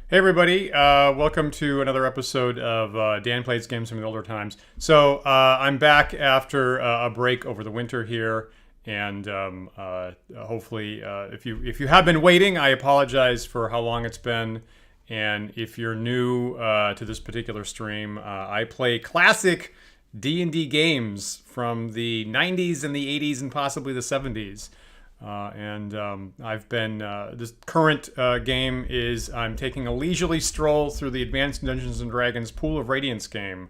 Hey everybody, welcome to another episode of Dan Plays Games from the Older Times. So I'm back after a break over the winter here, and hopefully, if you have been waiting, I apologize for how long it's been. And if you're new to this particular stream, I play classic D&D games from the 90s and the 80s and possibly the 70s. I've been, this current game is I'm taking a leisurely stroll through the Advanced Dungeons & Dragons Pool of Radiance game,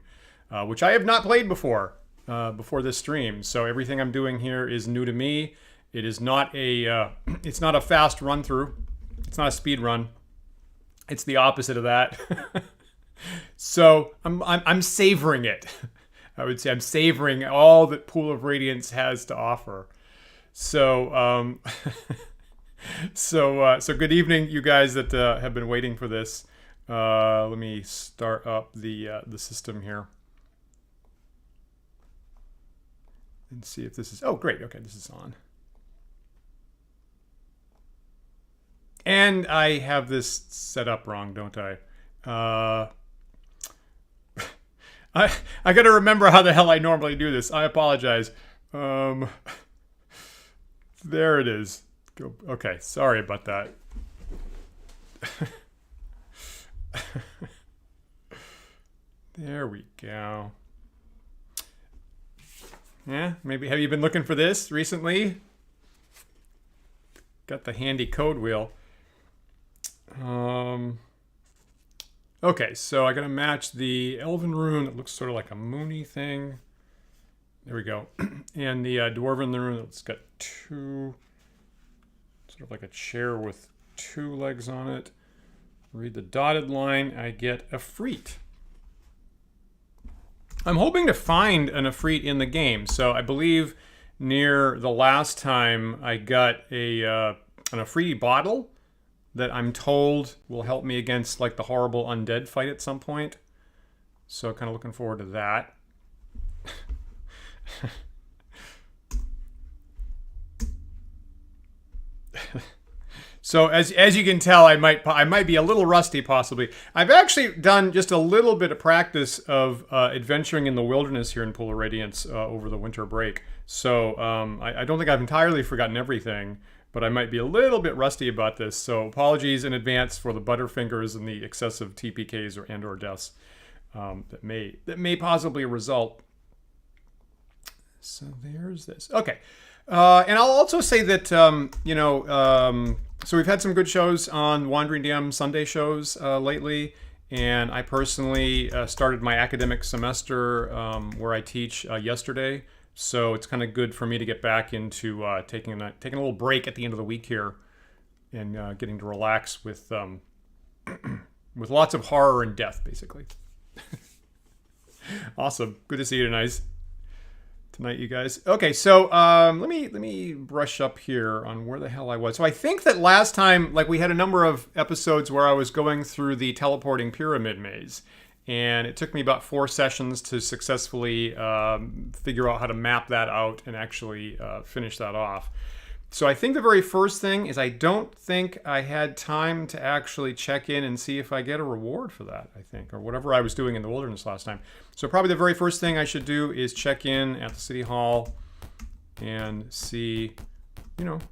which I have not played before this stream. So everything I'm doing here is new to me. It is not a, it's not a fast run through. It's not a speed run. It's the opposite of that. So I'm savoring it. I would say I'm savoring all that Pool of Radiance has to offer. So, so good evening, you guys that have been waiting for this. Let me start up the system here and see if this is. Oh, great. Okay, this is on. And I have this set up wrong, don't I? I got to remember how the hell I normally do this. I apologize. There it is. Okay, sorry about that. There we go. Yeah, maybe have you been looking for this recently? Got the handy code wheel. Okay, so I gotta match the Elven rune that looks sort of like a moony thing. There we go. And the Dwarven rune that's got two, sort of like a chair with two legs on it. Read the dotted line, I get a Efreet. I'm hoping to find an Efreet in the game. So I believe near the last time I got an Efreet bottle that I'm told will help me against like the horrible undead fight at some point. So kind of looking forward to that. So as you can tell, I might be a little rusty possibly. I've actually done just a little bit of practice of adventuring in the wilderness here in Pool of Radiance over the winter break. So I don't think I've entirely forgotten everything, but I might be a little bit rusty about this. So apologies in advance for the butterfingers and the excessive TPKs or deaths that may possibly result. So there's this. Okay. And I'll also say that, so we've had some good shows on Wandering DM Sunday shows lately. And I personally started my academic semester where I teach yesterday. So it's kind of good for me to get back into taking a little break at the end of the week here and getting to relax with with lots of horror and death, basically. Awesome. Good to see you tonight, you guys. Okay, so let me brush up here on where the hell I was. So I think that last time, like, we had a number of episodes where I was going through the teleporting pyramid maze, and it took me about 4 sessions to successfully figure out how to map that out and actually finish that off. So I think the very first thing is I don't think I had time to actually check in and see if I get a reward for that, I think, or whatever I was doing in the wilderness last time. So probably the very first thing I should do is check in at the city hall and see,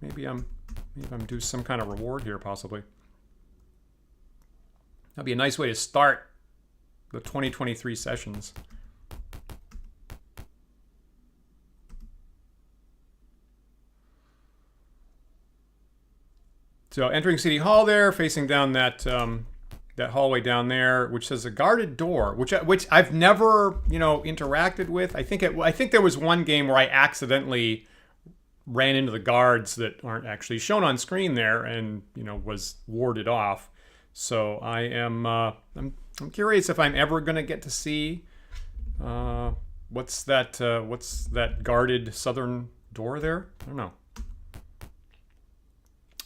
maybe I'm due some kind of reward here, possibly. That'd be a nice way to start the 2023 sessions. So entering City Hall there, facing down that that hallway down there, which says a guarded door, which I've never interacted with. I think there was one game where I accidentally ran into the guards that aren't actually shown on screen there, and was warded off. So I'm curious if I'm ever gonna get to see what's that guarded southern door there. I don't know.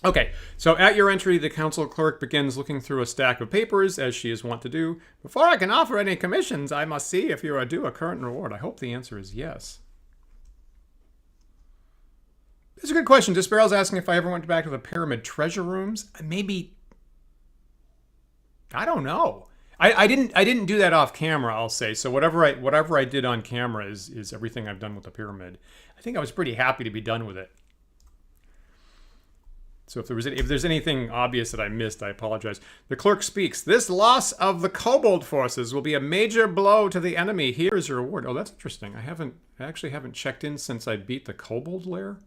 Okay, so at your entry, the council clerk begins looking through a stack of papers, as she is wont to do. Before I can offer any commissions, I must see if you are due a current reward. I hope the answer is yes. It's a good question. Disparrow's asking if I ever went back to the pyramid treasure rooms. Maybe I don't know. I didn't do that off camera, I'll say. So whatever I did on camera is everything I've done with the pyramid. I think I was pretty happy to be done with it. So if there's anything obvious that I missed, I apologize. The clerk speaks. This loss of the kobold forces will be a major blow to the enemy. Here is your reward. Oh, that's interesting. I actually haven't checked in since I beat the kobold lair.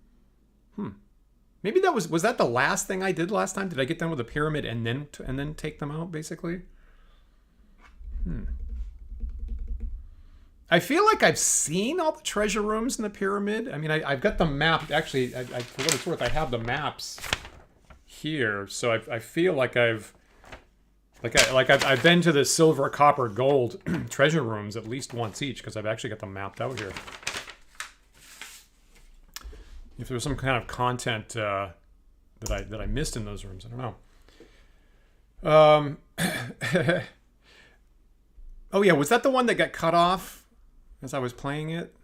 Maybe that was that the last thing I did last time? Did I get done with the pyramid and then take them out basically? I feel like I've seen all the treasure rooms in the pyramid. I mean, I've got the map. Actually, for what it's worth, I have the maps here, so I feel like I've been to the silver, copper, gold treasure rooms at least once each because I've actually got them mapped out here. If there was some kind of content that I missed in those rooms, I don't know. Oh yeah, was that the one that got cut off as I was playing it?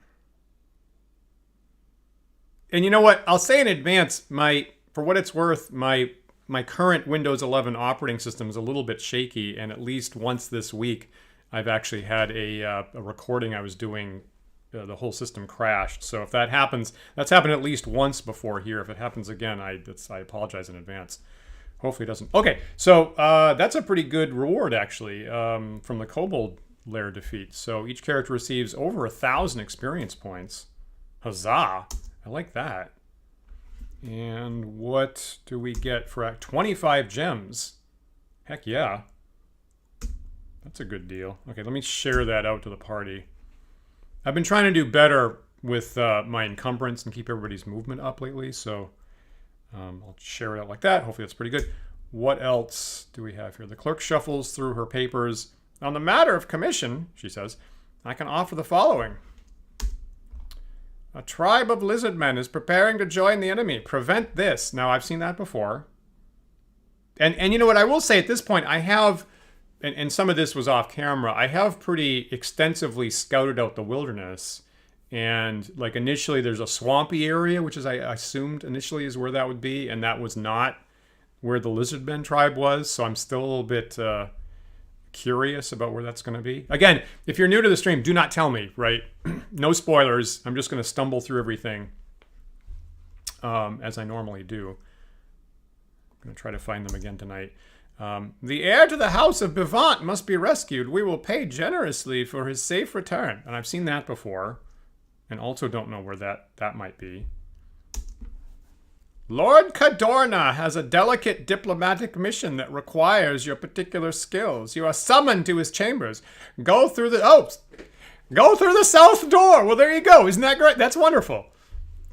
And you know what? I'll say in advance, for what it's worth, my current Windows 11 operating system is a little bit shaky, and at least once this week, I've actually had a recording I was doing. The whole system crashed. So if that happens, that's happened at least once before here. If it happens again, I apologize in advance. Hopefully it doesn't. Okay, so that's a pretty good reward actually from the kobold lair defeat. So each character receives over 1,000 experience points. Huzzah! I like that. And what do we get for 25 gems? Heck yeah. That's a good deal. Okay, let me share that out to the party. I've been trying to do better with my encumbrance and keep everybody's movement up lately, so I'll share it out like that. Hopefully that's pretty good. What else do we have here? The clerk shuffles through her papers. On the matter of commission, she says, I can offer the following. A tribe of lizard men is preparing to join the enemy. Prevent this. Now, I've seen that before. And you know what? I will say at this point, I have... And some of this was off camera. I have pretty extensively scouted out the wilderness. And like initially there's a swampy area, which is I assumed initially is where that would be. And that was not where the Lizardmen tribe was. So I'm still a little bit curious about where that's going to be. Again, if you're new to the stream, do not tell me, right? No spoilers. I'm just going to stumble through everything as I normally do. I'm going to try to find them again tonight. The heir to the house of Bivant must be rescued. We will pay generously for his safe return. And I've seen that before. And also don't know where that might be. Lord Cadorna has a delicate diplomatic mission that requires your particular skills. You are summoned to his chambers. Go through the south door. Well, there you go. Isn't that great? That's wonderful.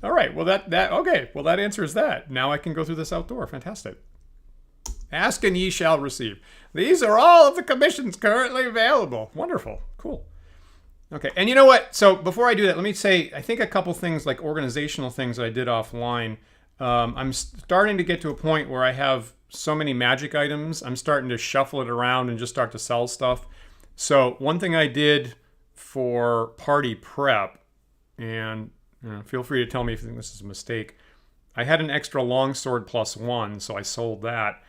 All right. Well, okay. Well, that answers that. Now I can go through the south door. Fantastic. Ask and ye shall receive. These are all of the commissions currently available. Wonderful. Cool. Okay. And you know what? So before I do that, let me say, I think a couple things like organizational things that I did offline. I'm starting to get to a point where I have so many magic items. I'm starting to shuffle it around and just start to sell stuff. So one thing I did for party prep, and feel free to tell me if you think this is a mistake. I had an extra longsword +1, so I sold that.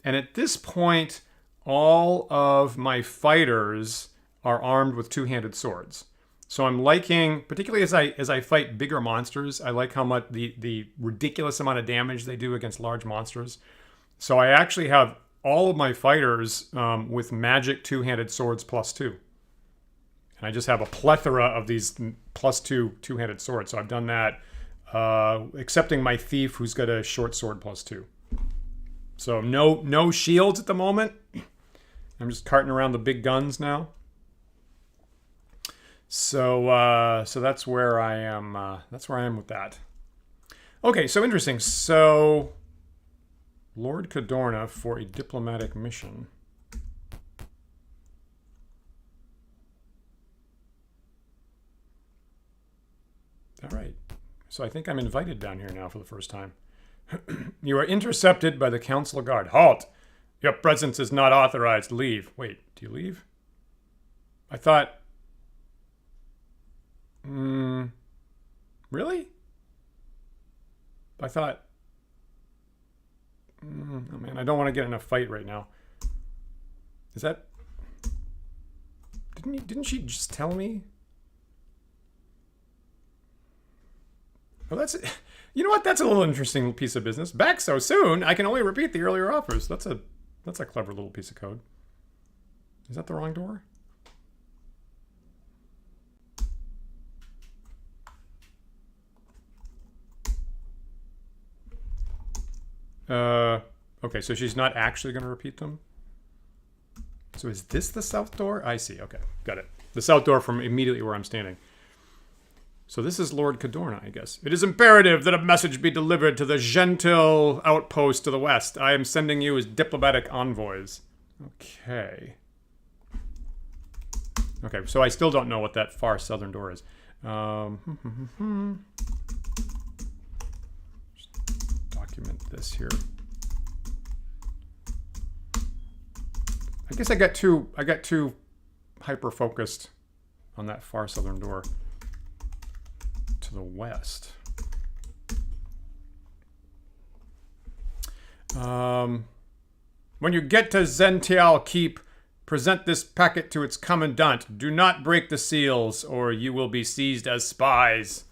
And at this point, all of my fighters are armed with two-handed swords. So I'm liking, particularly as I fight bigger monsters, I like how much the ridiculous amount of damage they do against large monsters. So I actually have all of my fighters with magic two-handed swords +2. And I just have a plethora of these +2 two-handed swords. So I've done that, excepting my thief who's got a short sword +2. So no shields at the moment. I'm just carting around the big guns now. So that's where I am. That's where I am with that. Okay, so interesting. So Lord Cadorna for a diplomatic mission. All right. So I think I'm invited down here now for the first time. You are intercepted by the council guard. Halt! Your presence is not authorized. Leave. Wait, do you leave? I thought... Really? I thought... oh man, I don't want to get in a fight right now. Is that... Didn't she just tell me? Oh, that's... You know what? That's a little interesting piece of business. Back so soon, I can only repeat the earlier offers. That's a clever little piece of code. Is that the wrong door? Okay, so she's not actually going to repeat them? So is this the south door? I see. Okay, got it. The south door from immediately where I'm standing. So this is Lord Cadorna, I guess. It is imperative that a message be delivered to the Zhentil Outpost to the west. I am sending you as diplomatic envoys. Okay. Okay, so I still don't know what that far southern door is. Just document this here. I guess I got too hyper focused on that far southern door to the west. When you get to Zhentil Keep, present this packet to its commandant. Do not break the seals, or you will be seized as spies.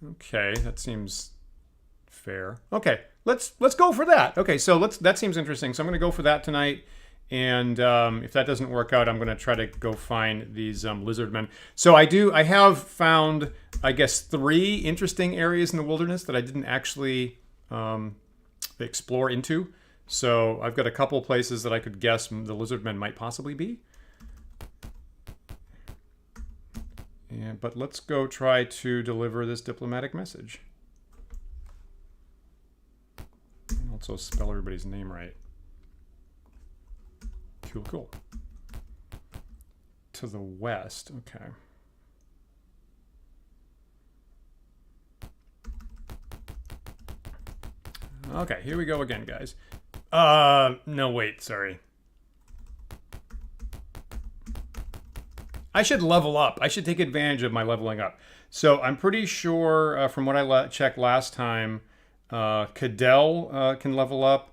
Okay, that seems fair. Okay, let's go for that. Okay, so that seems interesting. So I'm going to go for that tonight. And if that doesn't work out, I'm going to try to go find these lizard men. So I have found, I guess, 3 interesting areas in the wilderness that I didn't actually explore into. So I've got a couple places that I could guess the lizard men might possibly be. But let's go try to deliver this diplomatic message. And also spell everybody's name right. Cool. To the west, okay. Okay, here we go again, guys. No, wait, sorry. I should level up. I should take advantage of my leveling up. So I'm pretty sure from what I checked last time, Cadell can level up.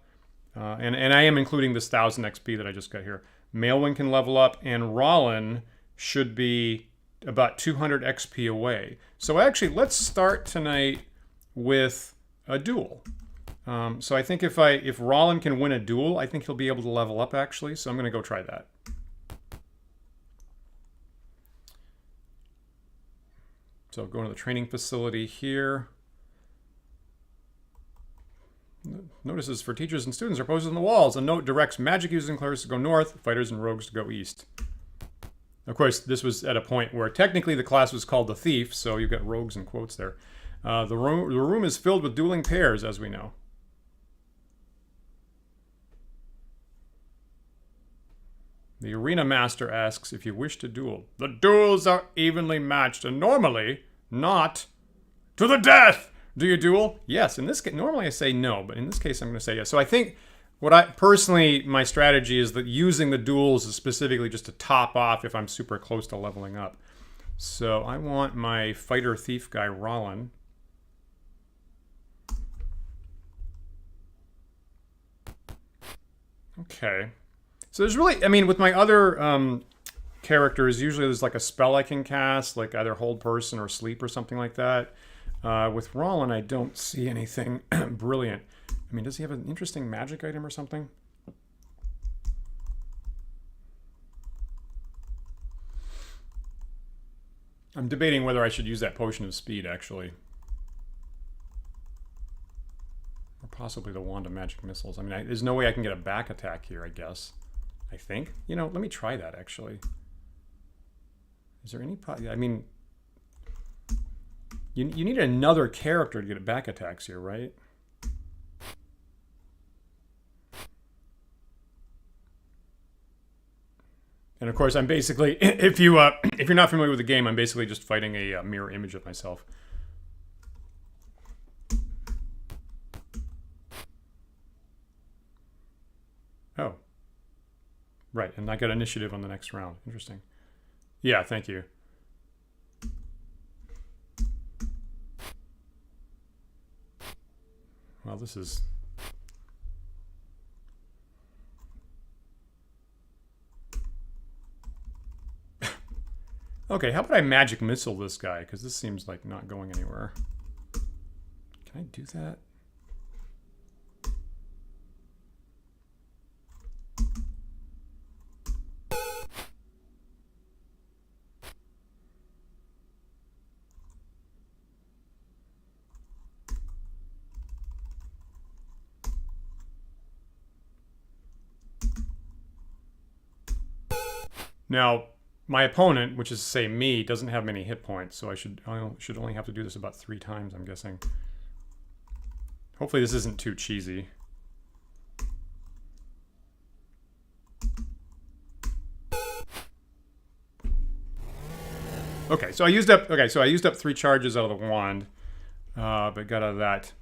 And I am including this 1000 XP that I just got here. Maelwyn can level up, and Rollin should be about 200 XP away. So actually, let's start tonight with a duel. So I think if Rollin can win a duel, I think he'll be able to level up actually. So I'm going to go try that. So going to the training facility here. Notices for teachers and students are posted on the walls. A note directs magic users and clerics to go north, fighters and rogues to go east. Of course, this was at a point where technically the class was called the Thief, so you've got rogues in quotes there. The room is filled with dueling pairs, as we know. The arena master asks if you wish to duel. The duels are evenly matched and normally not to the death. Do you duel? Yes. In this case, normally I say no, but in this case I'm going to say yes. So I think my strategy is that using the duels is specifically just to top off if I'm super close to leveling up. So I want my fighter thief guy, Rollin. Okay. So there's really, I mean, with my other characters, usually there's like a spell I can cast, like either hold person or sleep or something like that. With Rollin, I don't see anything brilliant. I mean, does he have an interesting magic item or something? I'm debating whether I should use that potion of speed, actually. Or possibly the wand of magic missiles. I mean, there's no way I can get a back attack here, I guess. I think. You know, let me try that, actually. Is there any... I mean... You need another character to get back attacks here, right? And of course, I'm basically, if you're not familiar with the game, I'm basically just fighting a mirror image of myself. Oh. Right, and I got initiative on the next round. Interesting. Yeah, thank you. Well, this is... Okay, how about I magic missile this guy? Because this seems like not going anywhere. Can I do that? Now, my opponent, which is to say me, doesn't have many hit points, so I should only have to do this about 3 times, I'm guessing. Hopefully this isn't too cheesy. Okay, so I used up 3 charges out of the wand, but got out of that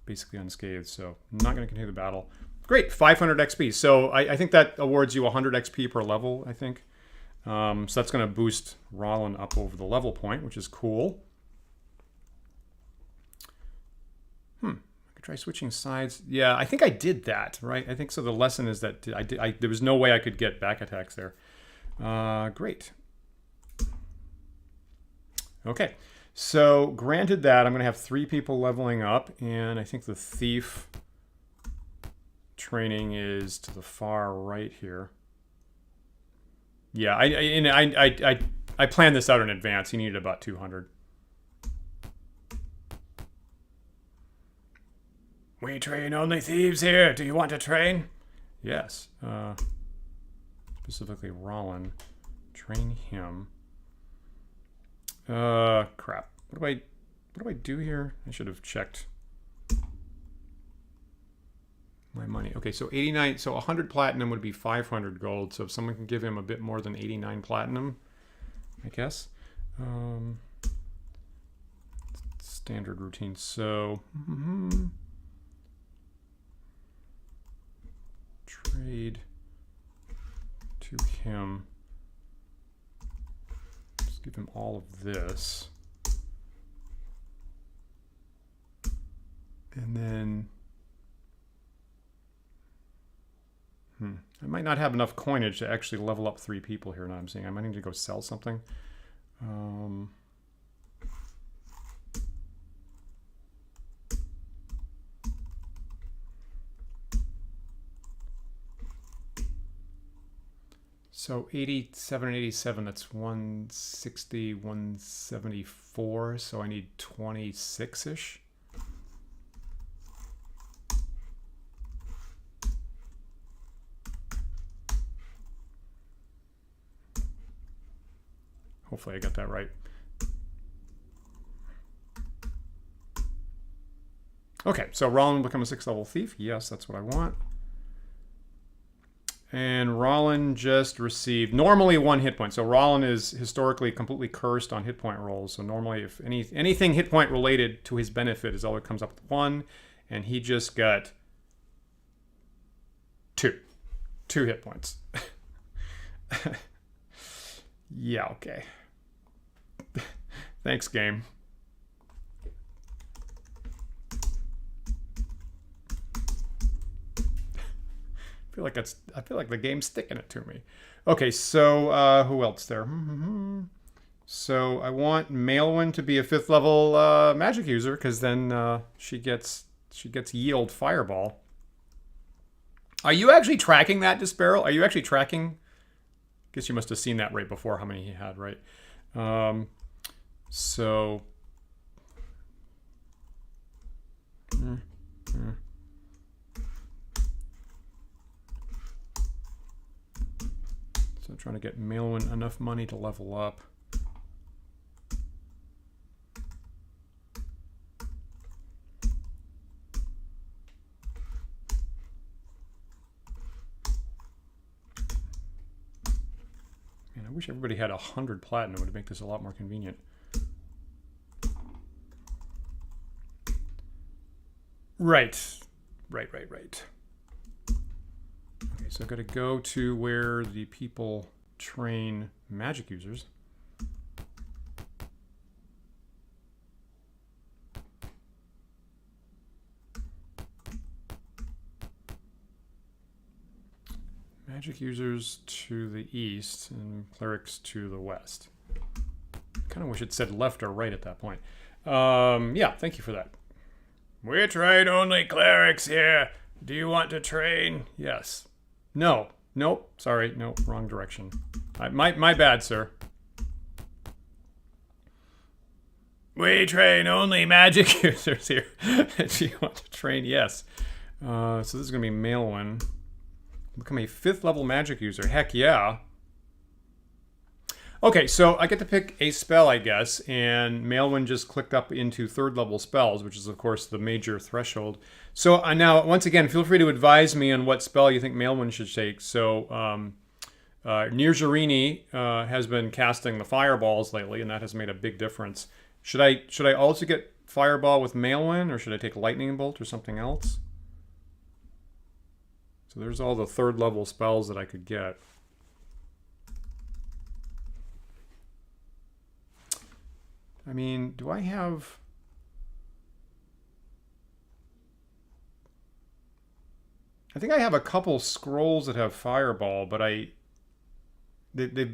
basically unscathed, so I'm not going to continue the battle. Great, 500 XP. So I think that awards you 100 XP per level, I think. So that's going to boost Rollin up over the level point, which is cool. I could try switching sides. Yeah, I think I did that, right? I think so. The lesson is that there was no way I could get back attacks there. Great. Okay, so granted that, I'm going to have 3 people leveling up, and I think the thief training is to the far right here. Yeah, I planned this out in advance. He needed about 200. We train only thieves here. Do you want to train? Yes. Specifically Rollin. Train him. Crap. What do I do here? I should have checked my money. Okay, so 89, so 100 platinum would be 500 gold. So if someone can give him a bit more than 89 platinum, I guess. Standard routine. So trade to him. Just give him all of this. And then I might not have enough coinage to actually level up 3 people here. Now I'm seeing I might need to go sell something. So 87 and 87, that's 160, 174. So I need 26-ish. Hopefully I got that right. Okay, so Rollin will become a 6th level thief. Yes, that's what I want. And Rollin just received normally 1 hit point. So Rollin is historically completely cursed on hit point rolls. So normally if anything hit point related to his benefit is all it comes up with 1. And he just got 2 hit points. Yeah, okay. Thanks, game. I feel like the game's sticking it to me. Okay, so who else there? So I want Maelwyn to be a 5th level magic user, because then she gets yield fireball. Are you actually tracking that, Disparrow? Are you actually tracking? I guess you must have seen that right before how many he had, right? So So trying to get Maelwyn enough money to level up. Man, I wish everybody had 100 platinum. It would make this a lot more convenient. Right. Okay, so I've got to go to where the people train magic users. Magic users to the east and clerics to the west. Kind of wish it said left or right at that point. Yeah, thank you for that. We train only clerics here. Do you want to train? Yes. No. Nope. Sorry. Nope. Wrong direction. My bad, sir. We train only magic users here. Do you want to train? Yes. So this is going to be Maelwyn. Become a 5th level magic user. Heck yeah. Okay, so I get to pick a spell, I guess, and Maelwyn just clicked up into 3rd level spells, which is, of course, the major threshold. So now, once again, feel free to advise me on what spell you think Maelwyn should take. So, Nirjarini has been casting the fireballs lately, and that has made a big difference. Should I also get fireball with Maelwyn, or should I take lightning bolt or something else? So there's all the 3rd level spells that I could get. I mean, do I have... I think I have a couple scrolls that have fireball, but they've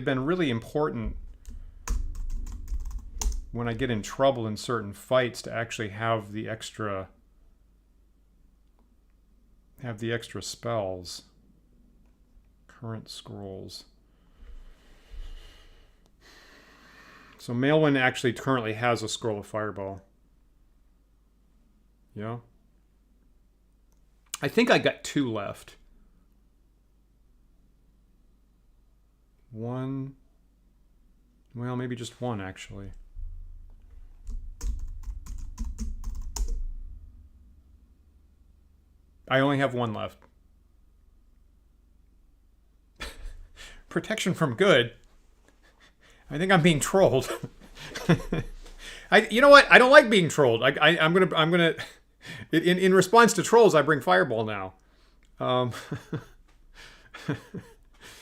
been really important when I get in trouble in certain fights to actually have the extra spells. Current scrolls. So Maelwyn actually currently has a scroll of fireball. Yeah. I think I got 2 left. 1. Well, maybe just 1 actually. I only have 1 left. Protection from good. I think I'm being trolled. You know what? I don't like being trolled. I'm gonna. In response to trolls, I bring fireball now.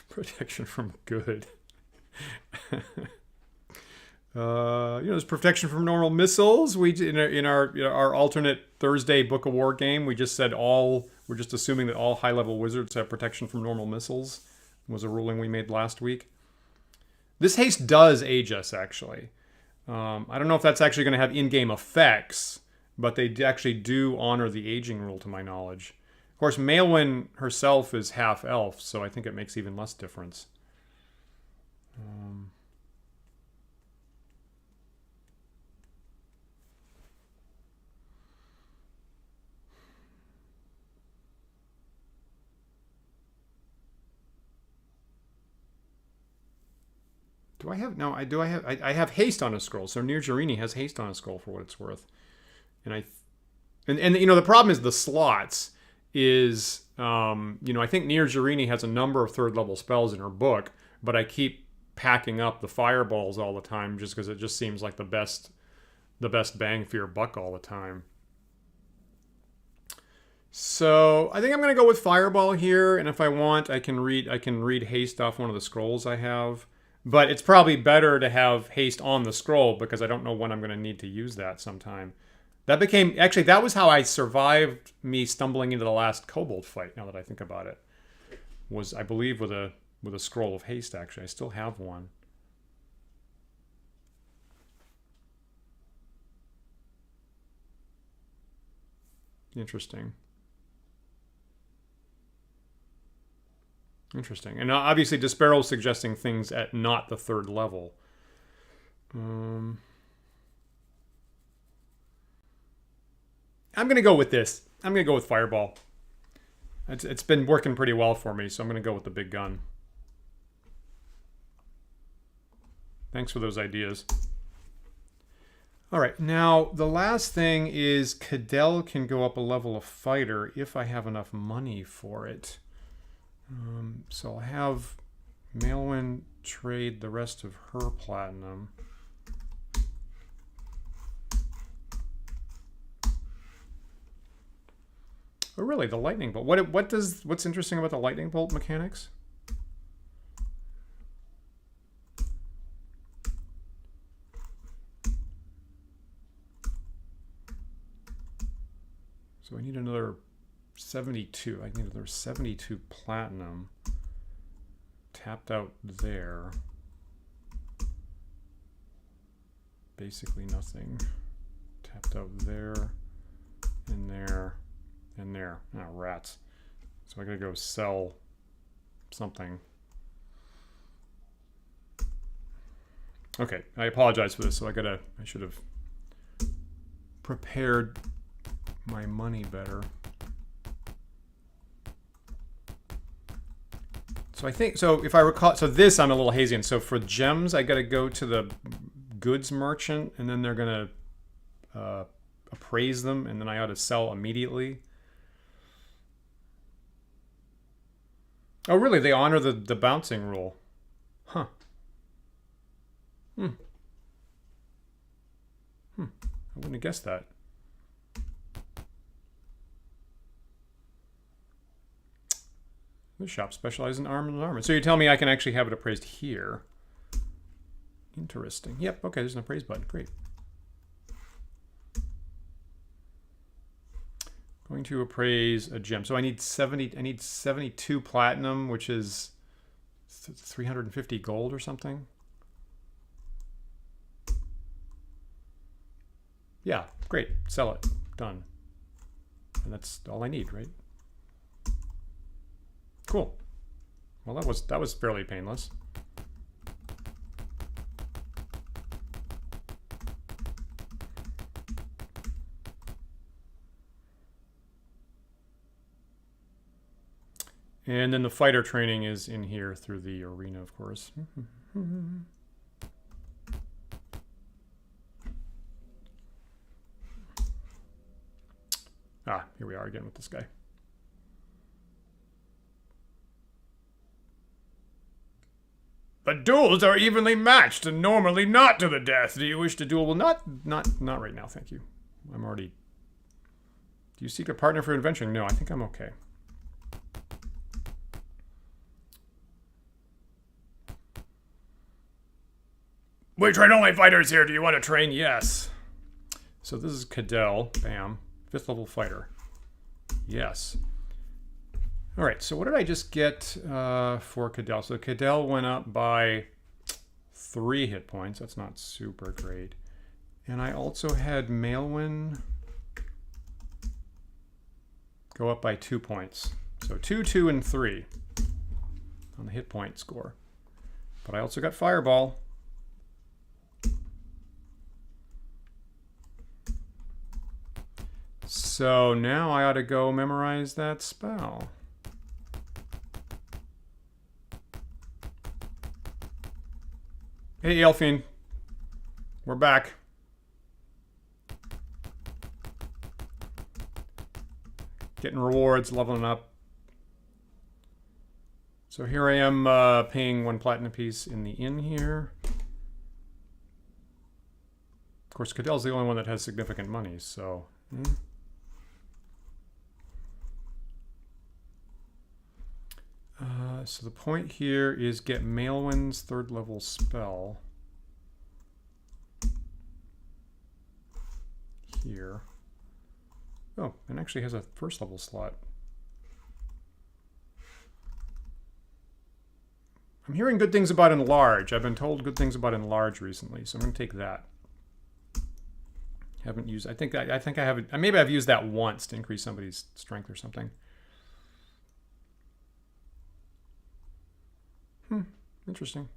Protection from good. There's protection from normal missiles. We in our alternate Thursday Book of War game, we just said we're just assuming that all high level wizards have protection from normal missiles. Was a ruling we made last week. This haste does age us, actually. I don't know if that's actually going to have in-game effects, but they actually do honor the aging rule, to my knowledge. Of course, Maelwyn herself is half-elf, so I think it makes even less difference. Do I have... No, I have haste on a scroll, so Nirjarini has haste on a scroll for what it's worth. And the problem is the slots is, I think Nirjarini has a number of 3rd level spells in her book, but I keep packing up the fireballs all the time just because it just seems like the best bang for your buck all the time. So I think I'm going to go with fireball here, and if I want, I can read haste off one of the scrolls I have. But it's probably better to have haste on the scroll because I don't know when I'm going to need to use that sometime. That was how I survived me stumbling into the last kobold fight, now that I think about it. Was, I believe, with a scroll of haste, actually. I still have one. Interesting. And obviously Disparrow's suggesting things at not the 3rd level. I'm going to go with this. I'm going to go with Fireball. It's been working pretty well for me, so I'm going to go with the big gun. Thanks for those ideas. All right, now the last thing is Cadell can go up a level of fighter if I have enough money for it. So I'll have Maelwyn trade the rest of her platinum. Oh, really? The lightning bolt. What's interesting about the lightning bolt mechanics? So I need another 72. I need another 72 platinum. Tapped out there. basically nothing. Tapped out there, and there, and there. Oh, rats. So I gotta go sell something. Okay, I apologize for this. So I should have prepared my money better. So I think, so if I recall, so this I'm a little hazy on. So for gems, I got to go to the goods merchant, and then they're going to appraise them, and then I ought to sell immediately. Oh, really? They honor the bouncing rule. Huh. I wouldn't have guessed that. This shop specializes in armor and armor. So you tell me I can actually have it appraised here. Interesting. Yep, okay, there's an appraise button. Great. Going to appraise a gem. So I need 72 platinum, which is 350 gold or something. Yeah, great. Sell it. Done. And that's all I need, right? Cool. Well, that was fairly painless. And then the fighter training is in here through the arena, of course. Ah, here we are again with this guy. The duels are evenly matched and normally not to the death. Do you wish to duel? Well, not right now, thank you. I'm already... Do you seek a partner for adventuring? No, I think I'm okay. We train only fighters here. Do you want to train? Yes. So this is Cadell. Bam. 5th level fighter. Yes. All right, so what did I just get for Cadell? So Cadell went up by 3 hit points. That's not super great. And I also had Maelwyn go up by 2 points. So 2, 2, and 3 on the hit point score. But I also got Fireball. So now I ought to go memorize that spell. Hey, Elfine. We're back. Getting rewards, leveling up. So here I am paying 1 platinum piece in the inn here. Of course, Cadell's the only one that has significant money, so... So the point here is get Maelwyn's 3rd level spell here. Oh, and actually has a 1st level slot. I'm hearing good things about Enlarge. I've been told good things about Enlarge recently, so I'm going to take that. Haven't used. I think I haven't. Maybe I've used that once to increase somebody's strength or something. Interesting.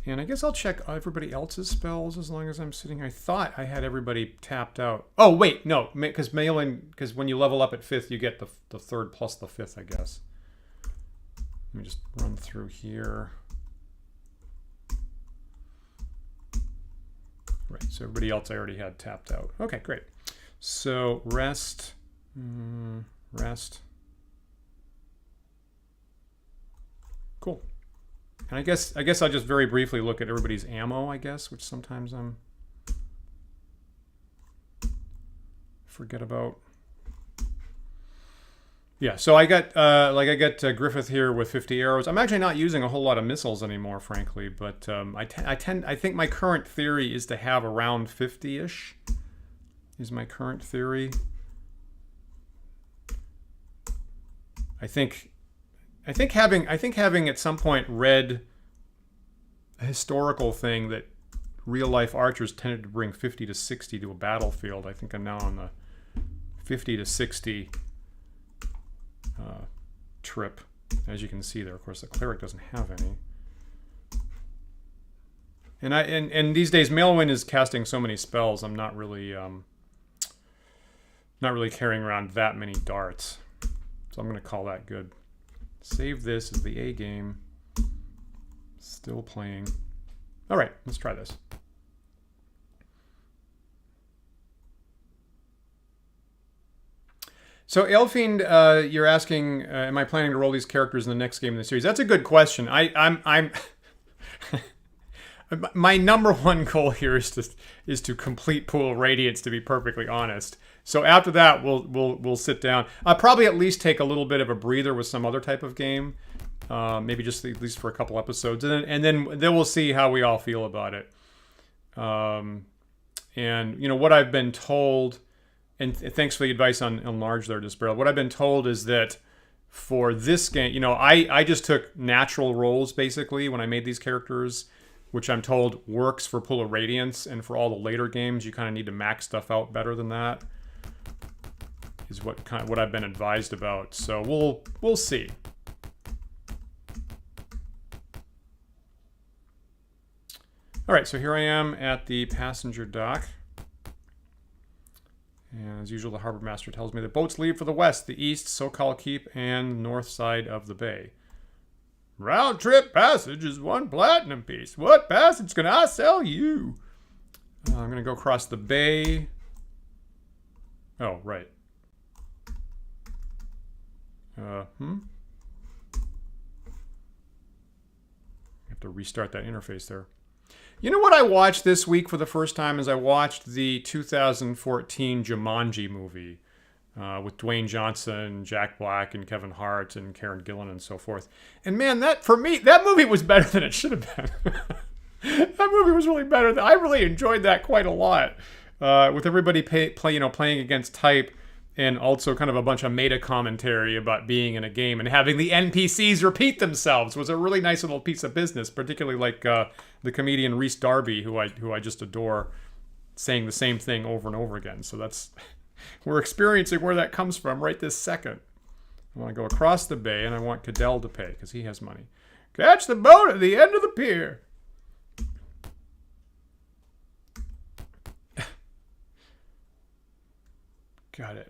And I guess I'll check everybody else's spells as long as I'm sitting here. I thought I had everybody tapped out. Oh, wait, no. Because when you level up at 5th, you get the 3rd plus the 5th, I guess. Let me just run through here. Right, so everybody else I already had tapped out. Okay, great. So rest. Rest. Cool. And I guess I'll just very briefly look at everybody's ammo, I guess, which sometimes I'm forget about. Yeah, so I got Griffith here with 50 arrows. I'm actually not using a whole lot of missiles anymore, frankly, but I think my current theory is to have around 50-ish. Is my current theory. I think having at some point read a historical thing that real-life archers tended to bring 50 to 60 to a battlefield. I think I'm now on the 50 to 60 trip. As you can see there, of course, the cleric doesn't have any. And these days, Maelwyn is casting so many spells. I'm not really carrying around that many darts. So I'm going to call that good. Save this as the A game. Still playing. All right, let's try this. So Elfiend, you're asking, am I planning to roll these characters in the next game in the series? That's a good question. I'm my number one goal here is to complete Pool of Radiance, to be perfectly honest. So after that, we'll sit down. I'll probably at least take a little bit of a breather with some other type of game, maybe just at least for a couple episodes, and then we'll see how we all feel about it. And you know what I've been told, and thanks for the advice on large there, Disparrow. What I've been told is that for this game, you know, I just took natural rolls basically when I made these characters, which I'm told works for Pool of Radiance, and for all the later games, you kind of need to max stuff out better than that. Is what I've been advised about. So we'll see. All right, so here I am at the passenger dock. And as usual, the harbor master tells me that boats leave for the west, the east, Zhentil Keep, and north side of the bay. Round trip passage is 1 platinum piece. What passage can I sell you? I'm going to go across the bay. Oh, right. I have to restart that interface there. You know what I watched this week for the first time is I watched the 2014 Jumanji movie with Dwayne Johnson, Jack Black, and Kevin Hart, and Karen Gillan, and so forth. And man, for me, that movie was better than it should have been. That movie was really better. I really enjoyed that quite a lot. With everybody playing against type, and also kind of a bunch of meta commentary about being in a game, and having the NPCs repeat themselves was a really nice little piece of business, particularly like the comedian Rhys Darby, who I just adore, saying the same thing over and over again. So we're experiencing where that comes from right this second. I want to go across the bay, and I want Cadell to pay, because he has money. Catch the boat at the end of the pier. Got it.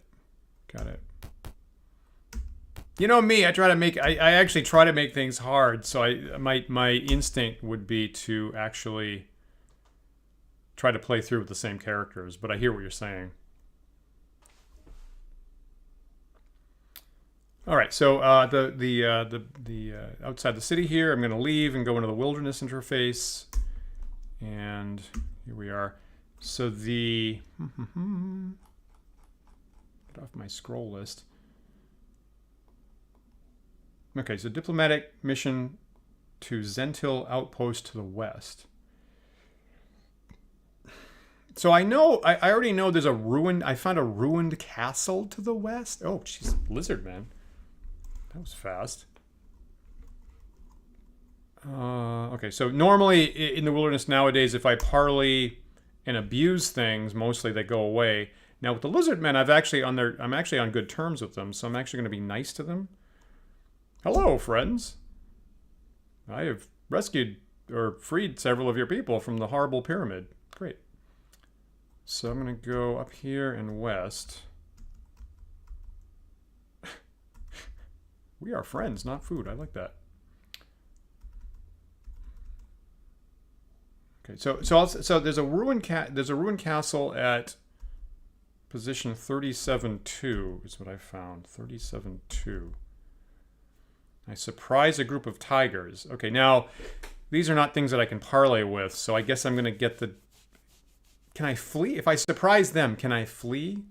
You know me, I actually try to make things hard, so my instinct would be to actually try to play through with the same characters, but I hear what you're saying. All right, so the outside the city here, I'm going to leave and go into the wilderness interface, and here we are. So get off my scroll list. Okay, so diplomatic mission to Zhentil Outpost to the west. So I already know there's I found a ruined castle to the west. Oh, jeez, lizard man. That was fast. Okay, so normally in the wilderness nowadays, if I parley and abuse things, mostly they go away. Now with the lizard men, I'm actually on good terms with them, so I'm actually going to be nice to them. Hello, friends. I have rescued or freed several of your people from the horrible pyramid. Great. So I'm going to go up here and west. We are friends, not food. I like that. Okay, so there's a ruined castle at position 37-2 is what I found. 37-2. I surprise a group of tigers. Okay, now these are not things that I can parlay with, so I guess I'm going to get the... Can I flee? If I surprise them, can I flee?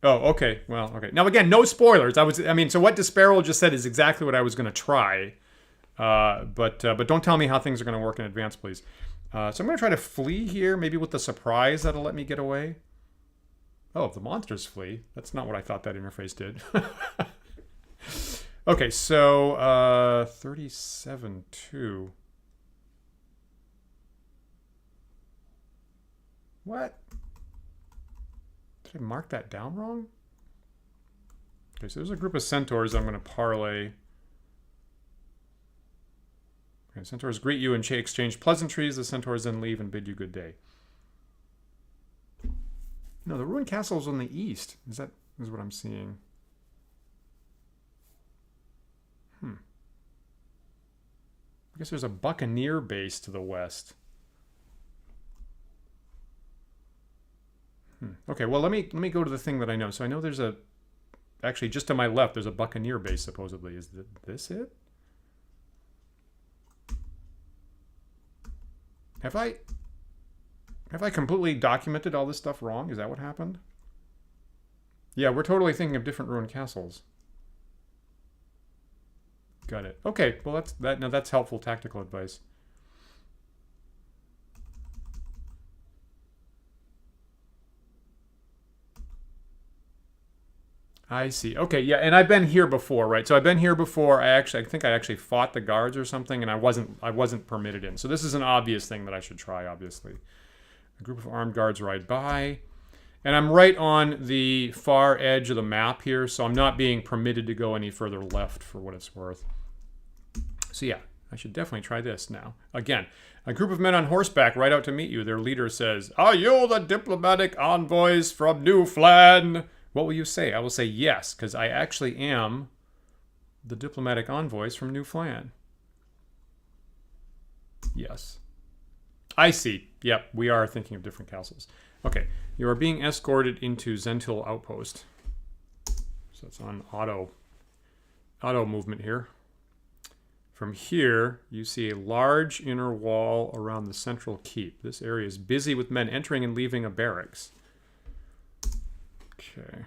Oh, okay. Well, okay. Now again, no spoilers. So what Disparrow just said is exactly what I was going to try. But don't tell me how things are going to work in advance, please. So I'm going to try to flee here, maybe with the surprise that'll let me get away. Oh, if the monsters flee. That's not what I thought that interface did. Okay, so 37-2. What? Did I mark that down wrong? Okay, so there's a group of centaurs I'm going to parlay. Okay, centaurs greet you and exchange pleasantries. The centaurs then leave and bid you good day. No, the ruined castle is on the east. Is what I'm seeing? I guess there's a buccaneer base to the west. Okay, well let me go to the thing that I know. So I know there's actually just to my left there's a buccaneer base supposedly. Is this it? Have I completely documented all this stuff wrong? Is that what happened? Yeah, we're totally thinking of different ruined castles. Got it. Okay, well that's helpful tactical advice. I see. Okay, yeah, and I've been here before, right? So I've been here before. I think I actually fought the guards or something, and I wasn't permitted in. So this is an obvious thing that I should try, obviously. A group of armed guards ride by. And I'm right on the far edge of the map here, so I'm not being permitted to go any further left for what it's worth. So yeah, I should definitely try this now. Again, a group of men on horseback ride out to meet you. Their leader says, "Are you the diplomatic envoys from New Phlan?" What will you say? I will say yes, because I actually am the diplomatic envoys from New Phlan. Yes. I see. Yep, we are thinking of different castles. Okay, you are being escorted into Zhentil Outpost. So it's on auto movement here. From here, you see a large inner wall around the central keep. This area is busy with men entering and leaving a barracks. Okay.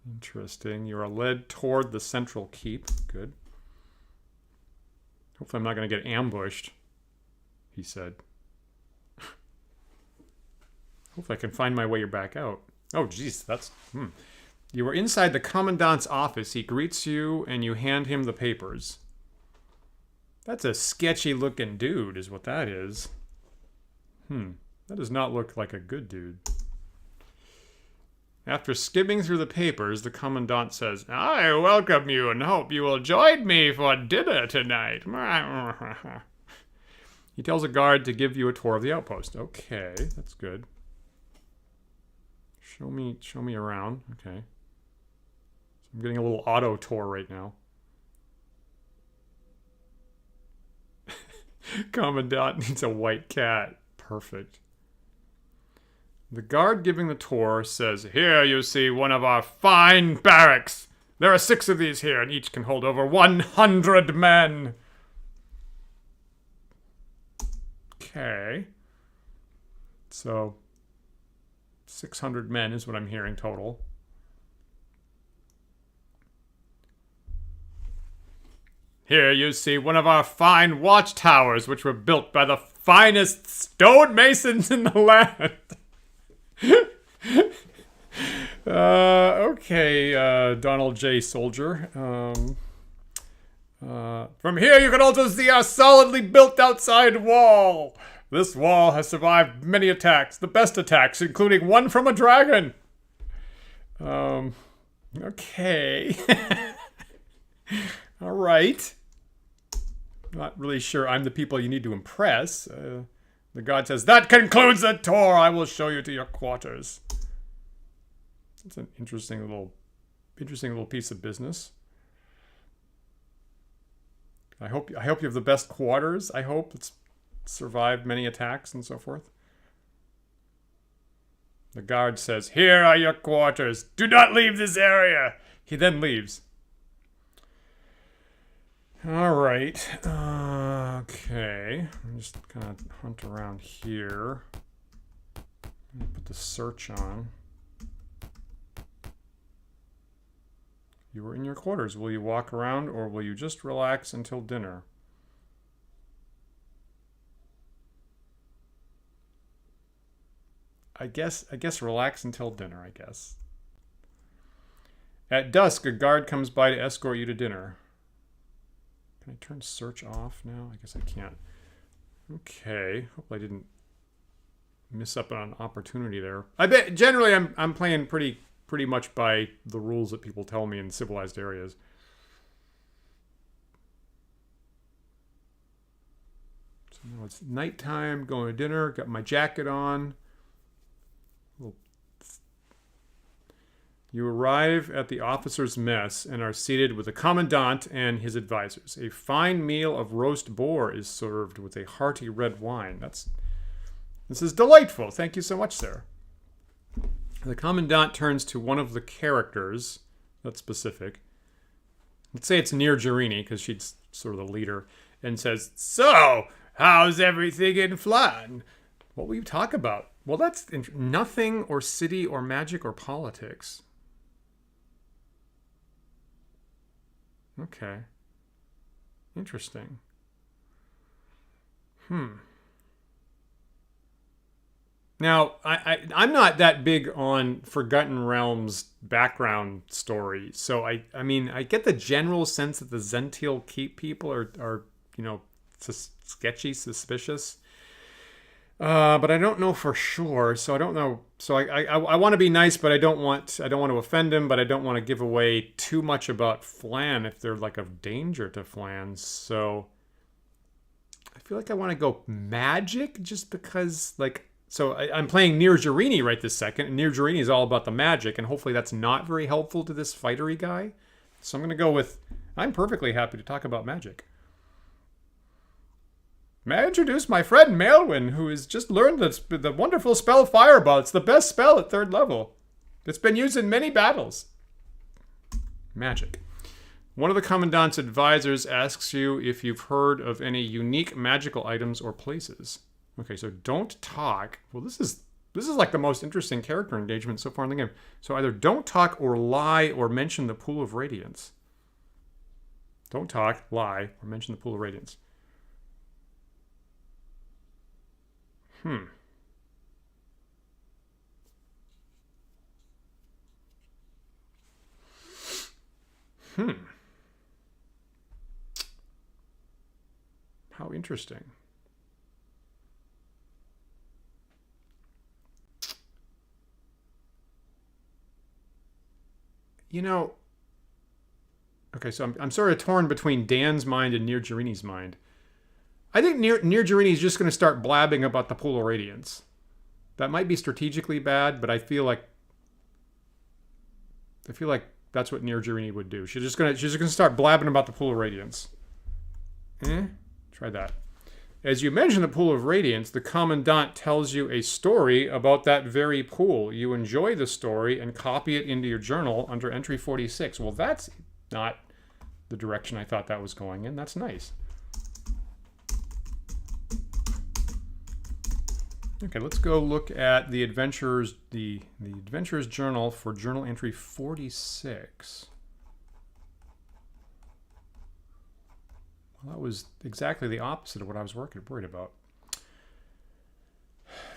Interesting. You are led toward the central keep. Good. Hopefully I'm not going to get ambushed, he said. Hopefully I can find my way back out. Oh, geez, that's... You are inside the Commandant's office. He greets you, and you hand him the papers. That's a sketchy-looking dude, is what that is. That does not look like a good dude. After skimming through the papers, the Commandant says, "I welcome you and hope you will join me for dinner tonight." He tells a guard to give you a tour of the outpost. Okay, that's good. Show me around. Okay. So I'm getting a little auto tour right now. Commandant needs a white cat. Perfect. The guard giving the tour says, "Here you see one of our fine barracks. There are 6 of these here, and each can hold over 100 men." Okay. So, 600 men is what I'm hearing total. "Here you see one of our fine watchtowers, which were built by the finest stonemasons in the land." Okay, Donald J. Soldier. "From here you can also see our solidly built outside wall. This wall has survived many attacks, the best attacks, including one from a dragon." Okay. All right. Not really sure I'm the people you need to impress. The god says, "That concludes the tour. I will show you to your quarters." That's an interesting little piece of business. I hope you have the best quarters. I hope it's survived many attacks and so forth. The guard says, "Here are your quarters. Do not leave this area." He then leaves. All right. Okay. I'm just gonna hunt around here. Put the search on. You are in your quarters. Will you walk around, or will you just relax until dinner? I guess relax until dinner, I guess. At dusk, a guard comes by to escort you to dinner. Can I turn search off now? I guess I can't. Okay. Hope I didn't miss up on an opportunity there. I bet generally I'm playing pretty much by the rules that people tell me in civilized areas. So now it's nighttime, going to dinner, got my jacket on. You arrive at the officers' mess and are seated with the Commandant and his advisors. A fine meal of roast boar is served with a hearty red wine. This is delightful. Thank you so much, sir. The Commandant turns to one of the characters. That's specific. Let's say it's near Jerini, because she's sort of the leader, and says, "So, how's everything in Phlan? What will you talk about?" Well, that's nothing or city or magic or politics. Okay. Interesting. Now, I'm not that big on Forgotten Realms background story, so I mean, I get the general sense that the Zhentil Keep people are sketchy, suspicious. But I don't know for sure, so I don't know. So I want to be nice, but I don't want to offend him, but I don't want to give away too much about Phlan if they're like of danger to Phlan. So I feel like I want to go magic just because, like, so I'm playing Near Jerini right this second, and Near Jerini is all about the magic, and hopefully that's not very helpful to this fightery guy. So I'm going to go with, I'm perfectly happy to talk about magic. May I introduce my friend Maelwyn, who has just learned the wonderful spell Fireball. It's the best spell at 3rd level. It's been used in many battles. Magic. One of the Commandant's advisors asks you if you've heard of any unique magical items or places. Okay, so don't talk. Well, this is like the most interesting character engagement so far in the game. So either don't talk or lie or mention the Pool of Radiance. Don't talk, lie, or mention the Pool of Radiance. How interesting. You know, okay, so I'm sort of torn between Dan's mind and Near Jerini's mind. I think Near Jerini is just going to start blabbing about the Pool of Radiance. That might be strategically bad, but I feel like that's what Near Jerini would do. She's just gonna start blabbing about the Pool of Radiance. Try that. As you mention the Pool of Radiance, the Commandant tells you a story about that very pool. You enjoy the story and copy it into your journal under entry 46. Well, that's not the direction I thought that was going in. That's nice. Okay, let's go look at the adventurer's the adventurer's journal for journal entry 46. Well, that was exactly the opposite of what I was worried about.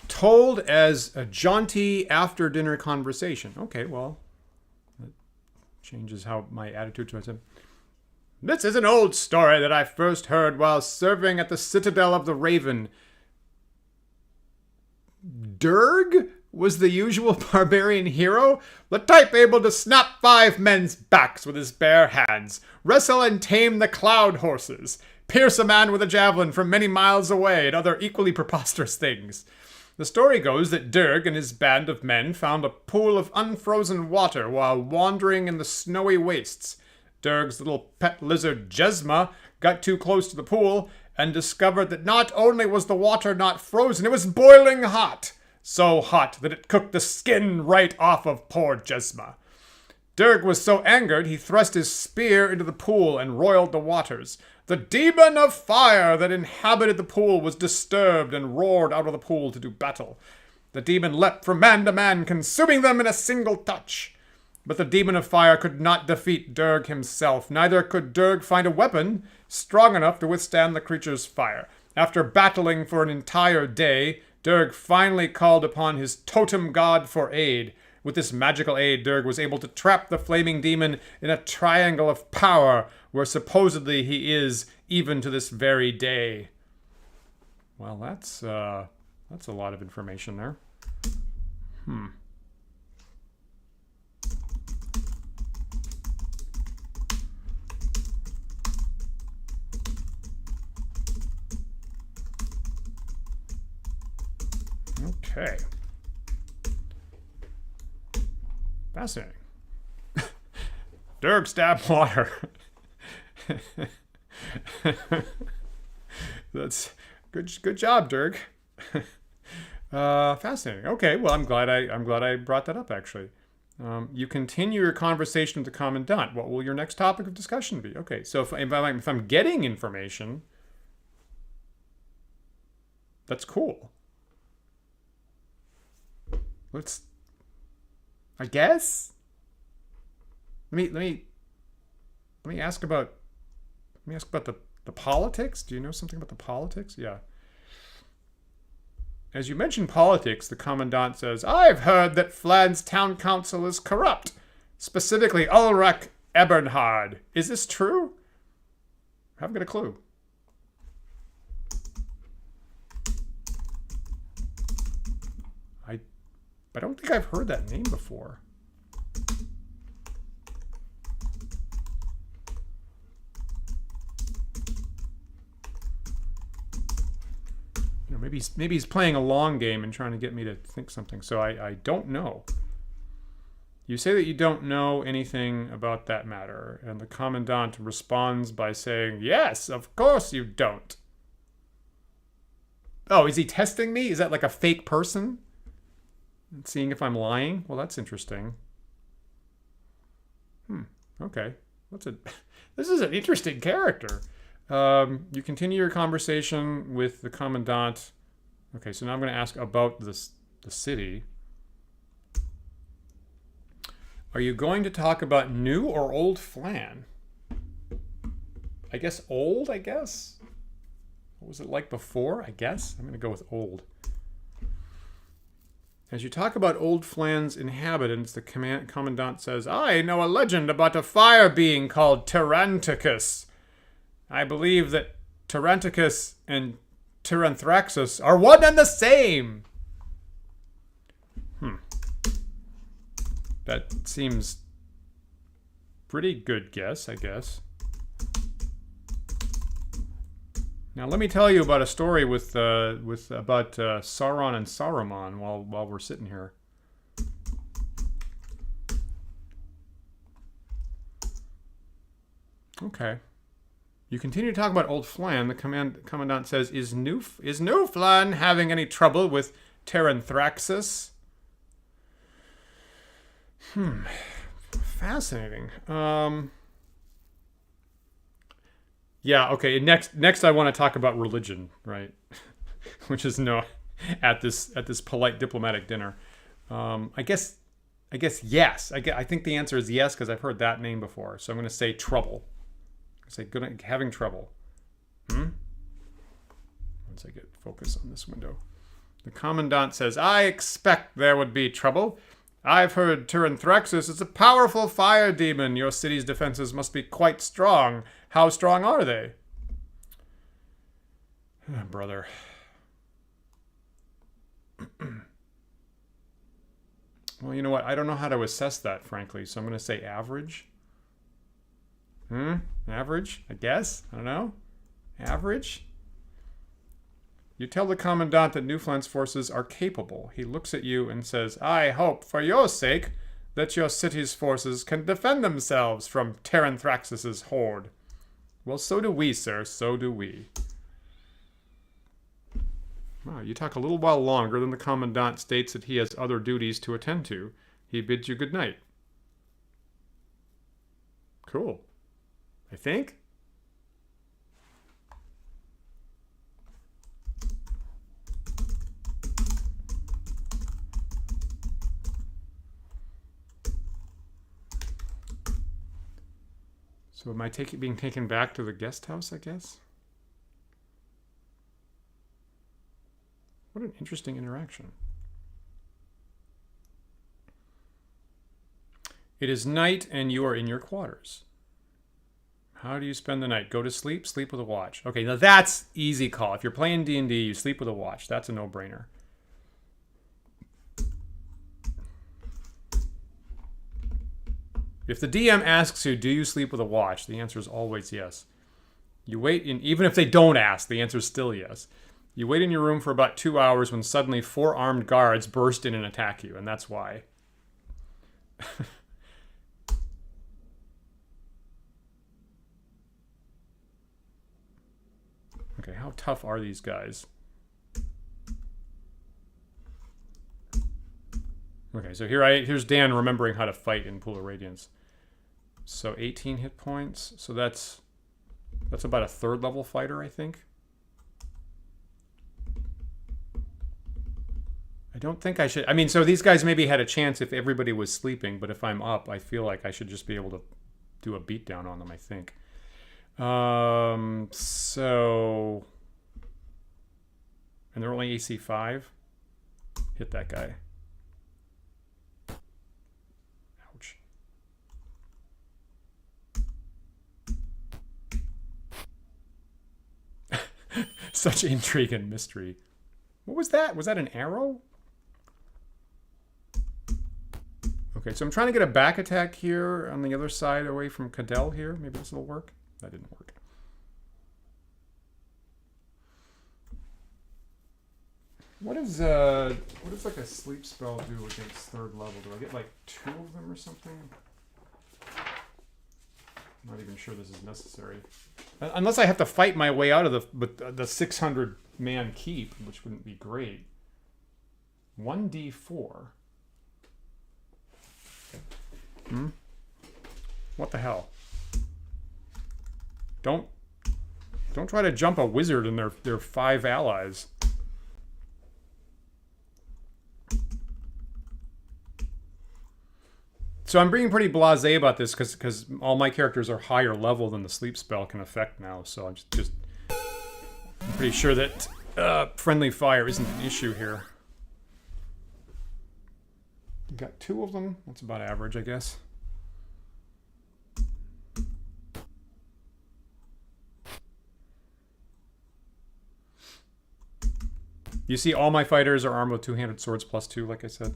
Told as a jaunty after-dinner conversation. Okay, well, that changes how my attitude towards him. This is an old story that I first heard while serving at the Citadel of the Raven. Durg was the usual barbarian hero, the type able to snap 5 men's backs with his bare hands, wrestle and tame the cloud horses, pierce a man with a javelin from many miles away, and other equally preposterous things. The story goes that Durg and his band of men found a pool of unfrozen water while wandering in the snowy wastes. Durg's little pet lizard Jesma got too close to the pool and discovered that not only was the water not frozen, it was boiling hot. So hot that it cooked the skin right off of poor Jesma. Durg was so angered, he thrust his spear into the pool and roiled the waters. The demon of fire that inhabited the pool was disturbed and roared out of the pool to do battle. The demon leapt from man to man, consuming them in a single touch. But the demon of fire could not defeat Durg himself. Neither could Durg find a weapon strong enough to withstand the creature's fire. After battling for an entire day, Durg finally called upon his totem god for aid. With this magical aid, Durg was able to trap the flaming demon in a triangle of power where supposedly he is even to this very day. Well, that's a lot of information there. Okay. Fascinating. Durg stab water. That's good job, Durg. Fascinating. Okay, well, I'm glad I brought that up. Actually, you continue your conversation with the Commandant. What will your next topic of discussion be? Okay, so if I'm getting information, that's cool. Let's. I guess. Let me ask about. Let me ask about the politics. Do you know something about the politics? Yeah. As you mention politics, the Commandant says, "I've heard that Phlan's town council is corrupt, specifically Ulrich Eberhard. Is this true?" I haven't got a clue. I don't think I've heard that name before. You know, maybe he's playing a long game and trying to get me to think something. So I don't know. You say that you don't know anything about that matter, and the Commandant responds by saying, "Yes, of course you don't." Oh, is he testing me? Is that like a fake person? Seeing if I'm lying? Well, that's interesting. Okay. This is an interesting character. You continue your conversation with the Commandant. Okay, so now I'm going to ask about the city. Are you going to talk about new or old Phlan? I guess old, I guess? What was it like before? I guess? I'm going to go with old. As you talk about old Phlan's inhabitants, the Commandant says, "I know a legend about a fire being called Tyranticus. I believe that Tyranticus and Tyranthraxus are one and the same." That seems pretty good guess, I guess. Now let me tell you about a story about Sauron and Saruman while we're sitting here. Okay. You continue to talk about old Phlan. The Commandant says, "Is new Phlan having any trouble with Tyranthraxus?" Fascinating. Yeah, okay. Next I want to talk about religion, right? Which is at this polite diplomatic dinner. I guess yes. I think the answer is yes because I've heard that name before. So I'm going to say trouble. Having trouble. Once I get focus on this window. The Commandant says, "I expect there would be trouble. I've heard Tyranthraxus is a powerful fire demon. Your city's defenses must be quite strong. How strong are they?" Brother. Well, you know what? I don't know how to assess that, frankly, so I'm going to say average. Average, I guess? I don't know. Average? You tell the Commandant that New Phlan's forces are capable. He looks at you and says, "I hope, for your sake, that your city's forces can defend themselves from Tyranthraxus' horde." Well, so do we, sir. So do we. Wow, you talk a little while longer than the Commandant states that he has other duties to attend to. He bids you good night. Cool. I think. So am I being taken back to the guest house, I guess? What an interesting interaction. It is night and you are in your quarters. How do you spend the night? Go to sleep? Sleep with a watch. Okay, now that's easy call. If you're playing D&D, you sleep with a watch. That's a no-brainer. If the DM asks you, do you sleep with a watch? The answer is always yes. You wait, and even if they don't ask, the answer is still yes. You wait in your room for about 2 hours when suddenly 4 armed guards burst in and attack you, and that's why. Okay, how tough are these guys? Okay, so here's Dan remembering how to fight in Pool of Radiance. So 18 hit points. So that's about a 3rd level fighter, I think. I don't think I should. I mean, so these guys maybe had a chance if everybody was sleeping, but if I'm up, I feel like I should just be able to do a beatdown on them, I think. So, and they're only AC 5. Hit that guy. Ouch. Such intrigue and mystery. What was that? Was that an arrow? Okay, so I'm trying to get a back attack here on the other side away from Cadell here. Maybe this will work. That didn't work. What does like a sleep spell do against 3rd level? Do I get like 2 of them or something? I'm not even sure this is necessary. Unless I have to fight my way out of the 600-man keep, which wouldn't be great. 1d4. What the hell? Don't try to jump a wizard and their 5 allies. So I'm being pretty blasé about this because all my characters are higher level than the sleep spell can affect now. So I'm I'm pretty sure that friendly fire isn't an issue here. You got 2 of them. That's about average, I guess. You see, all my fighters are armed with 2-handed swords +2, like I said.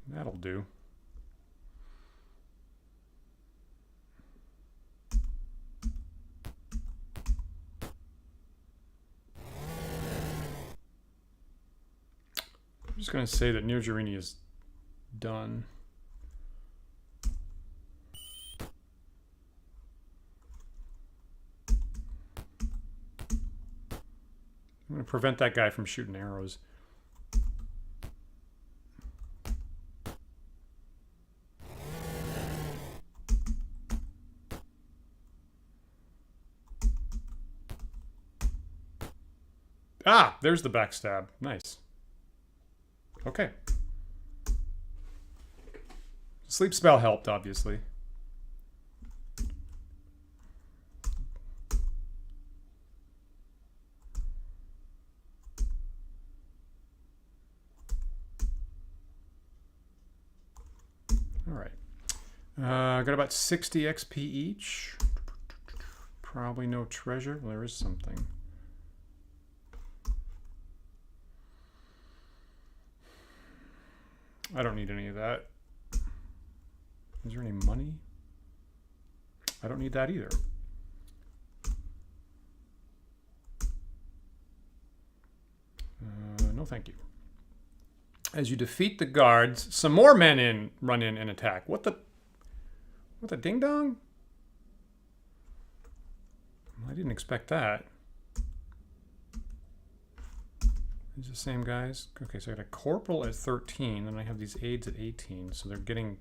That'll do. I'm just going to say that Nirjarini is done. I'm going to prevent that guy from shooting arrows. Ah, there's the backstab. Nice. Okay. Sleep spell helped, obviously. All right. Got about 60 XP each. Probably no treasure. Well, there is something. I don't need any of that. Is there any money? I don't need that either. No, thank you. As you defeat the guards, some more men run in and attack. What the ding dong? I didn't expect that. These are the same guys. Okay, so I got a corporal at 13, and I have these aides at 18, so they're getting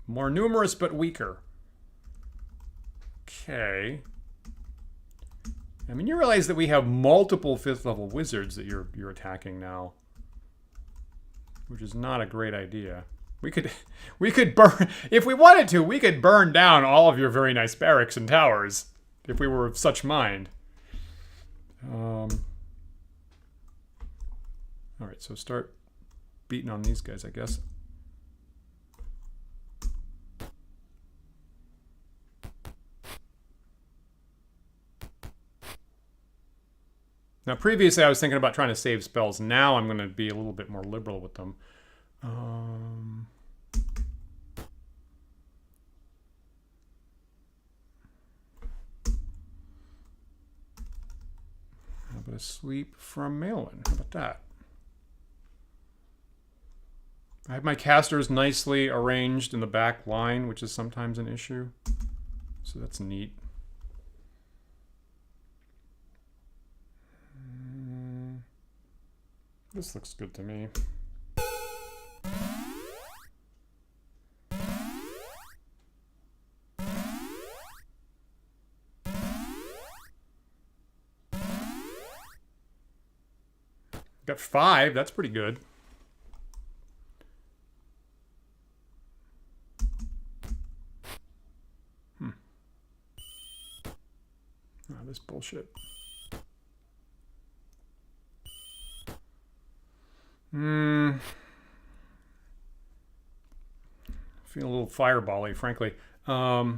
more numerous but weaker. Okay. I mean, you realize that we have multiple 5th level wizards that you're attacking now, which is not a great idea. We could burn, if we wanted to, we could burn down all of your very nice barracks and towers if we were of such mind. All right, so start beating on these guys, I guess. Now, previously I was thinking about trying to save spells. Now I'm going to be a little bit more liberal with them. How about a sweep from Maelwyn? How about that? I have my casters nicely arranged in the back line, which is sometimes an issue. So that's neat. This looks good to me. Got 5, that's pretty good. Oh, this bullshit. Feel a little fireball-y, frankly. Yeah,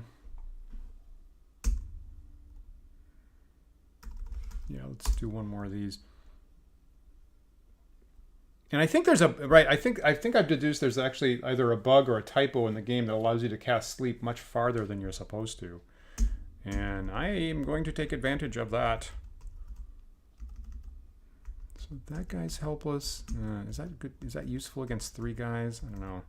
let's do one more of these. And I think there's a I think I've deduced there's actually either a bug or a typo in the game that allows you to cast sleep much farther than you're supposed to. And I am going to take advantage of that. So that guy's helpless. Is that good? Is that useful against 3 guys? I don't know.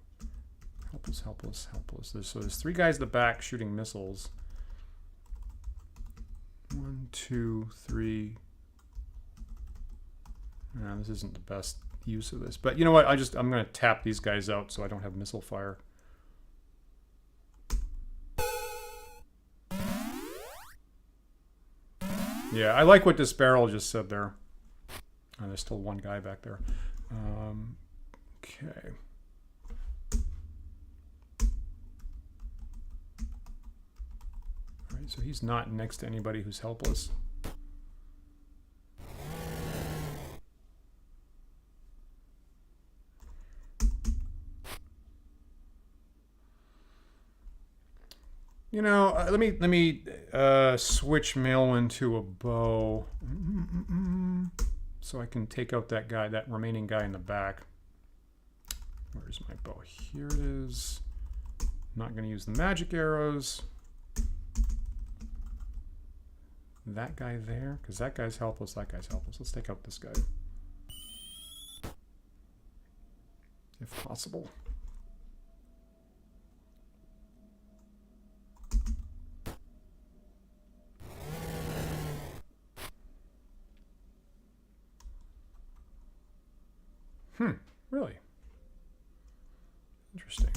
Helpless, helpless, helpless. So there's 3 guys at the back shooting missiles. 1, 2, 3. No, this isn't the best use of this. But you know what? I'm going to tap these guys out so I don't have missile fire. Yeah, I like what this barrel just said there. Oh, there's still 1 guy back there. Okay. All right, so he's not next to anybody who's helpless. You know, let me switch Maelwyn to a bow, so I can take out that guy, that remaining guy in the back. Where's my bow? Here it is. Not going to use the magic arrows. That guy there, because that guy's helpless. That guy's helpless. Let's take out this guy, if possible. Really? Interesting.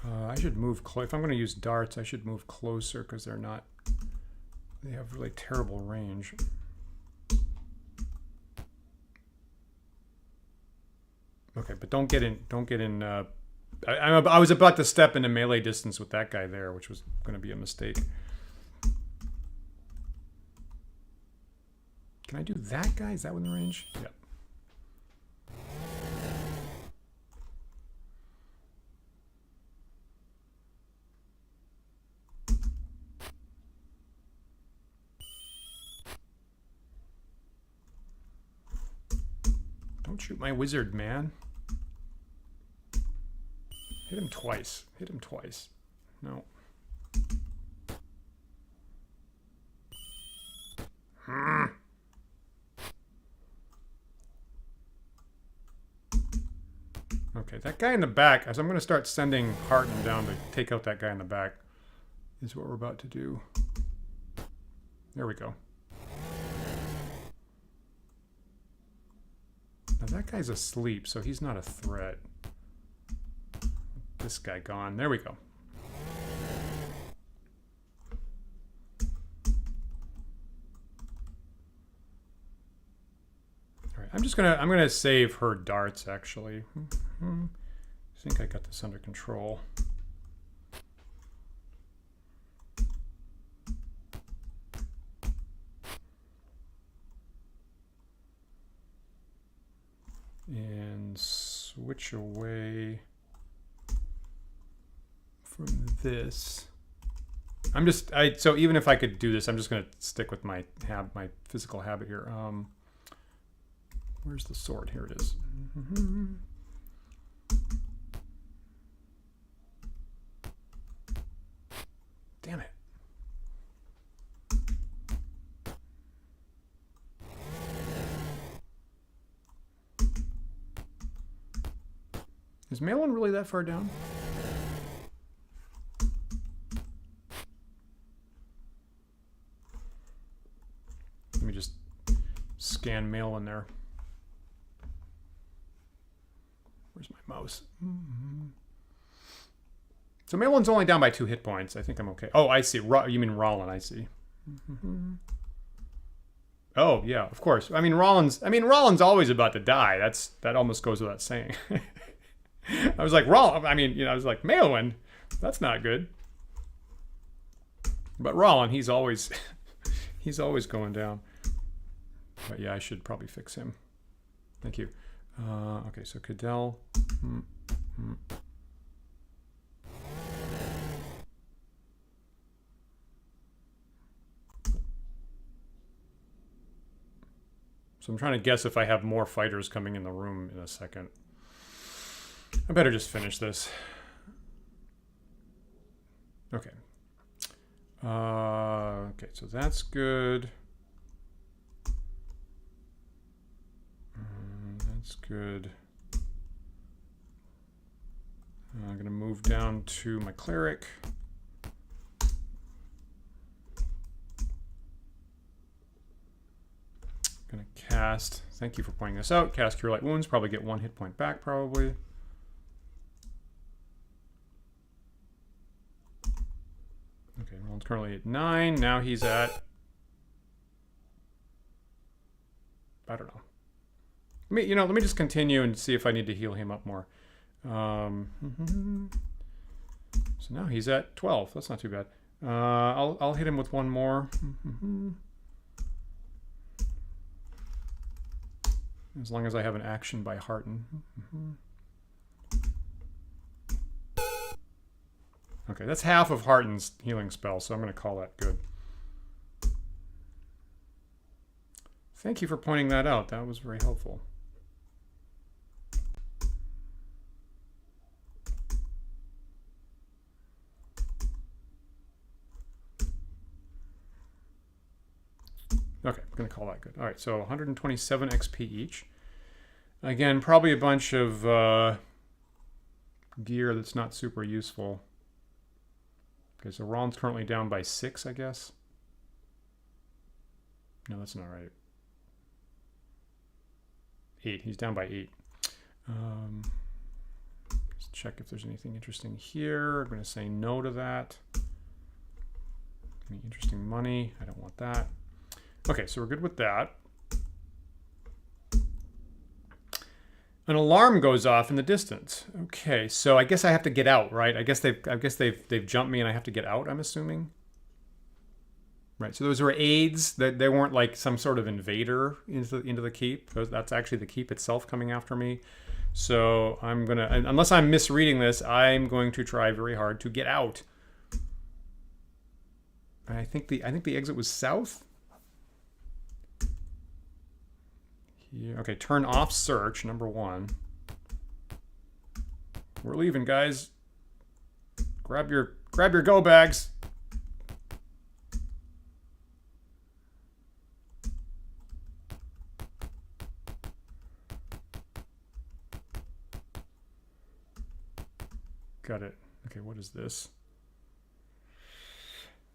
I should move close. If I'm going to use darts, I should move closer because they have really terrible range. Okay, but don't get in I was about to step into melee distance with that guy there, which was going to be a mistake. Can I do that guy? Is that within range? Yep. Don't shoot my wizard, man. Hit him twice. Hit him twice. No. Okay, that guy in the back, as I'm going to start sending Harton down to take out that guy in the back, is what we're about to do. There we go. Now that guy's asleep, so he's not a threat. This guy gone. There we go. All right, I'm gonna save her darts actually. think I got this under control. And switch away from this. So even if I could do this, I'm just going to stick with my physical habit here. Where's the sword? Here it is. Damn it. Is Malin really that far down? Let me just scan Malin there. Where's my mouse? So Malin's only down by 2 hit points. I think I'm okay. Oh, I see. You mean Rollin, I see. Oh, yeah, of course. I mean, Rollin's always about to die. That almost goes without saying. I was like, I was like, Malin, that's not good. But Rollin, he's always going down. But yeah, I should probably fix him. Thank you. Okay, so Cadell. So I'm trying to guess if I have more fighters coming in the room in a second. I better just finish this. Okay. Okay, so that's good. That's good. I'm going to move down to my cleric. Going to cast. Thank you for pointing this out. Cast Cure Light Wounds. Probably get 1 hit point back, probably. Okay, Roland's currently at 9. Now he's at... I don't know. Let me just continue and see if I need to heal him up more. So now he's at 12. That's not too bad. I'll hit him with 1 more. As long as I have an action by Hearten. Okay, that's half of Hearten's healing spell, so I'm going to call that good. Thank you for pointing that out. That was very helpful. Okay, I'm going to call that good. All right, so 127 XP each. Again, probably a bunch of gear that's not super useful. Okay, so Ron's currently down by 6, I guess. No, that's not right. 8. He's down by 8. Just check if there's anything interesting here. I'm going to say no to that. Any interesting money? I don't want that. Okay, so we're good with that. An alarm goes off in the distance. Okay, so I guess I have to get out, right? I guess they've jumped me and I have to get out, I'm assuming. Right, so those were aids. That they weren't like some sort of invader into the keep. That's actually the keep itself coming after me. So I'm gonna, unless I'm misreading this, I'm going to try very hard to get out. I think the exit was south. Here. Okay, turn off search, number 1. We're leaving, guys. Grab your go bags. Got it. Okay, what is this?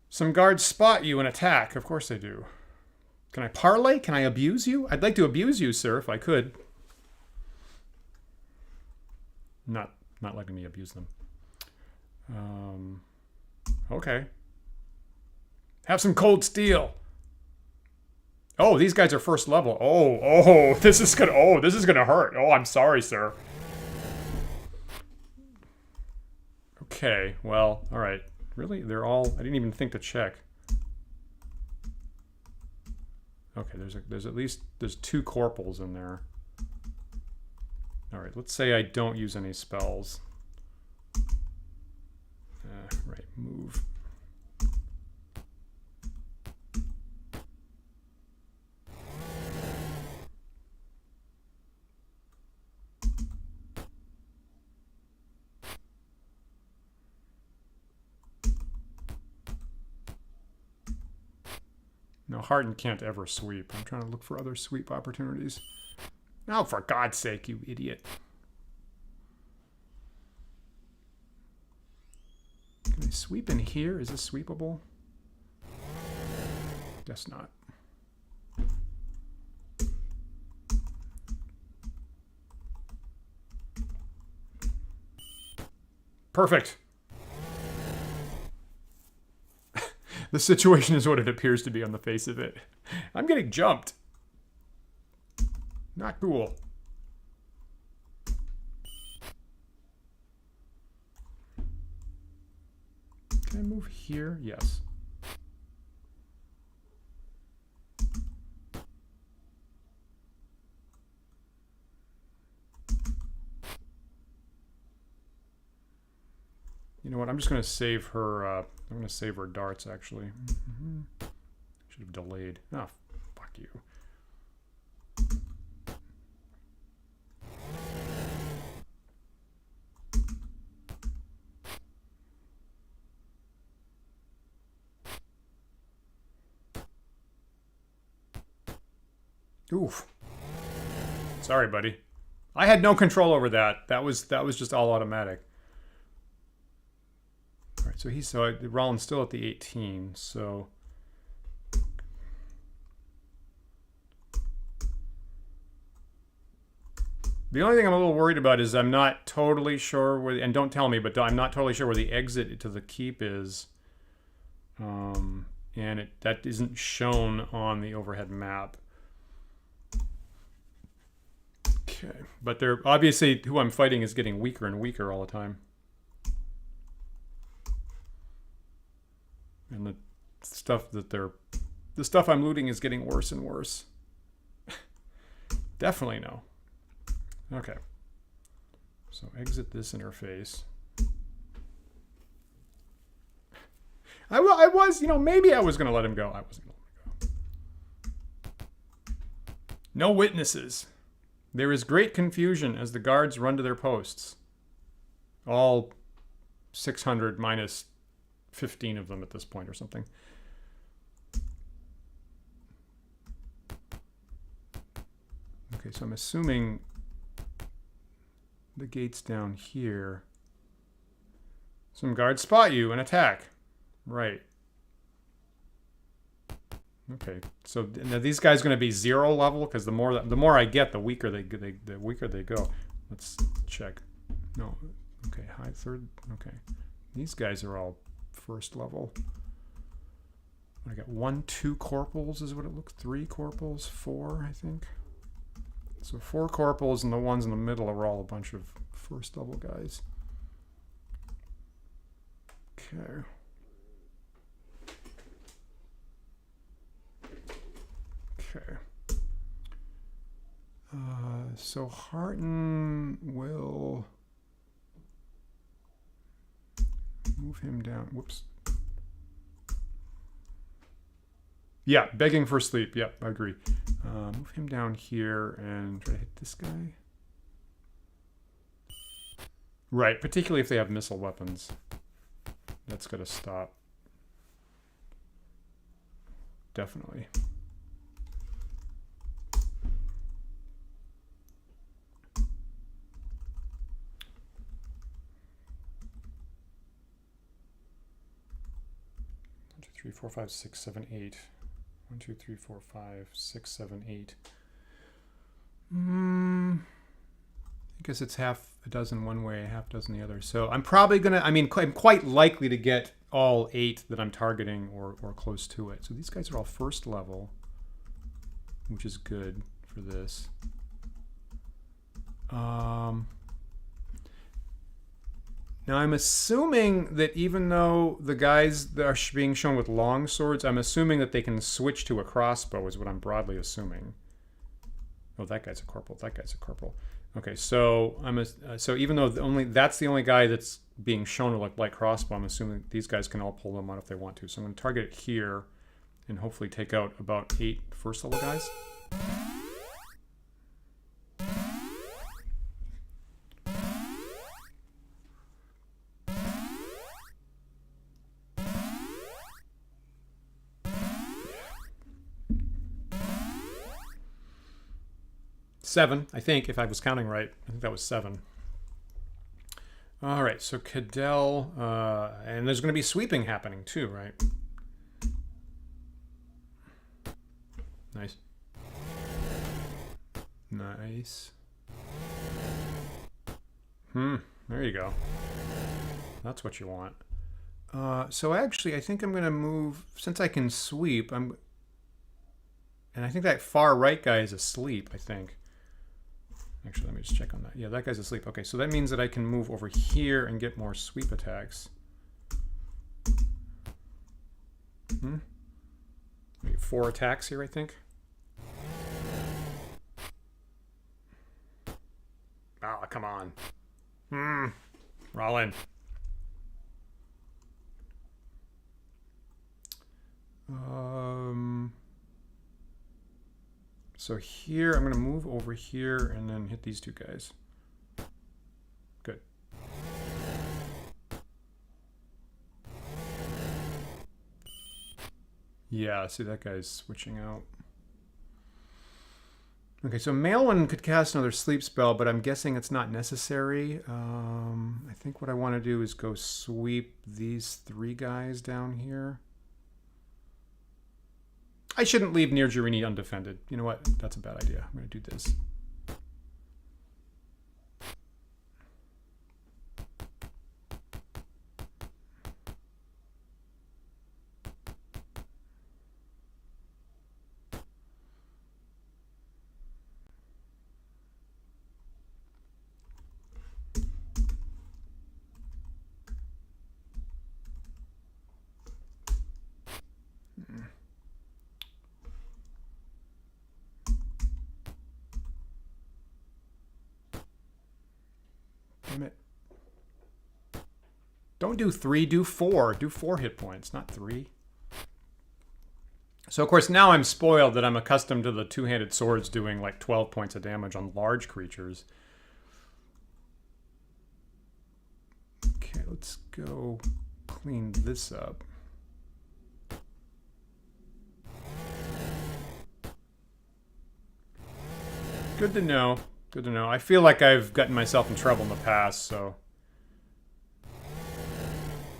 Some guards spot you and attack. Of course they do. Can I parlay? Can I abuse you? I'd like to abuse you, sir, if I could. Not letting me abuse them. Okay. Have some cold steel. Oh, these guys are first level. Oh, this is gonna hurt. Oh, I'm sorry, sir. Okay, well, all right. Really? They're all... I didn't even think to check. Okay, there's at least... There's 2 corporals in there. All right, let's say I don't use any spells. Right, move. No, Harden can't ever sweep. I'm trying to look for other sweep opportunities. Oh, for God's sake, you idiot. Can I sweep in here? Is this sweepable? Guess not. Perfect. The situation is what it appears to be on the face of it. I'm getting jumped. Not cool. Can I move here? Yes. You know what? I'm just going to save her. I'm going to save her darts, actually. Should have delayed. Oh, fuck you. Oof. Sorry, buddy. I had no control over that. That was just all automatic. All right, so Rollins still at the 18. So the only thing I'm a little worried about is I'm not totally sure where, and don't tell me, but I'm not totally sure where the exit to the keep is. And that isn't shown on the overhead map. Okay, but they're obviously who I'm fighting is getting weaker and weaker all the time. And the stuff I'm looting is getting worse and worse. Definitely no. Okay. So exit this interface. I was, maybe I was going to let him go. I wasn't going to let him go. No witnesses. There is great confusion as the guards run to their posts. All 600 minus 15 of them at this point or something. Okay, so I'm assuming the gate's down here. Some guards spot you and attack. Right. Okay, so now these guys are going to be 0 level because the more I get, the weaker they go. Let's check. No, okay, high third. Okay, these guys are all 1st level. I got 1, 2 corporals is what it looks. 3 corporals, 4 I think. So 4 corporals and the ones in the middle are all a bunch of 1st level guys. Okay. Okay. So Harton will move him down. Whoops. Yeah, begging for sleep. Yep, I agree. Move him down here and try to hit this guy. Right, particularly if they have missile weapons. That's got to stop. Definitely. Three, 4, 5, 6, 7, 8. 1, 2, 3, 4, 5, 6, 7, 8. I guess it's half a dozen one way, half dozen the other. So I'm probably gonna. I'm quite likely to get all 8 that I'm targeting or close to it. So these guys are all 1st level, which is good for this. Now I'm assuming that even though the guys that are being shown with long swords, I'm assuming that they can switch to a crossbow is what I'm broadly assuming. Oh, that guy's a corporal. That guy's a corporal. Okay, so so even though that's the only guy that's being shown to look like crossbow, I'm assuming these guys can all pull them out if they want to. So I'm going to target it here and hopefully take out about 8 first level guys. Seven, I think, if I was counting right. I think that was 7. All right, so Cadell, and there's going to be sweeping happening too, right? Nice. Nice. There you go. That's what you want. So actually, I think I'm going to move, since I can sweep, and I think that far right guy is asleep, I think. Actually, let me just check on that. Yeah, that guy's asleep. Okay, so that means that I can move over here and get more sweep attacks. We get 4 attacks here, I think. Ah, come on. Rollin. So here, I'm going to move over here and then hit these 2 guys. Good. Yeah, see that guy's switching out. Okay, so Maelwyn could cast another sleep spell, but I'm guessing it's not necessary. I think what I want to do is go sweep these 3 guys down here. I shouldn't leave near Jurini undefended. You know what? That's a bad idea. I'm going to do this. Don't do 3, do 4. Do 4 hit points, not 3. So, of course, now I'm spoiled that I'm accustomed to the 2-handed swords doing like 12 points of damage on large creatures. Okay, let's go clean this up. Good to know. Good to know. I feel like I've gotten myself in trouble in the past, so...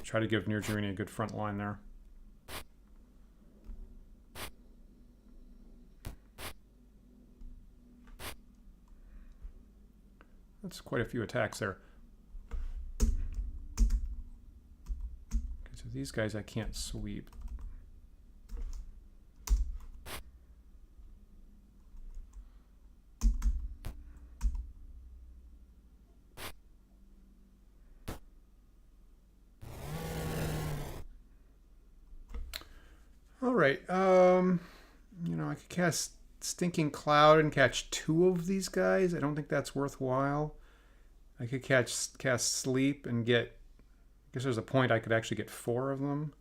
Try to give Near Jurini a good front line there. That's quite a few attacks there. Okay, so these guys I can't sweep. Alright, you know, I could cast Stinking Cloud and catch 2 of these guys. I don't think that's worthwhile. I could cast Sleep and get... I guess there's a point I could actually get 4 of them.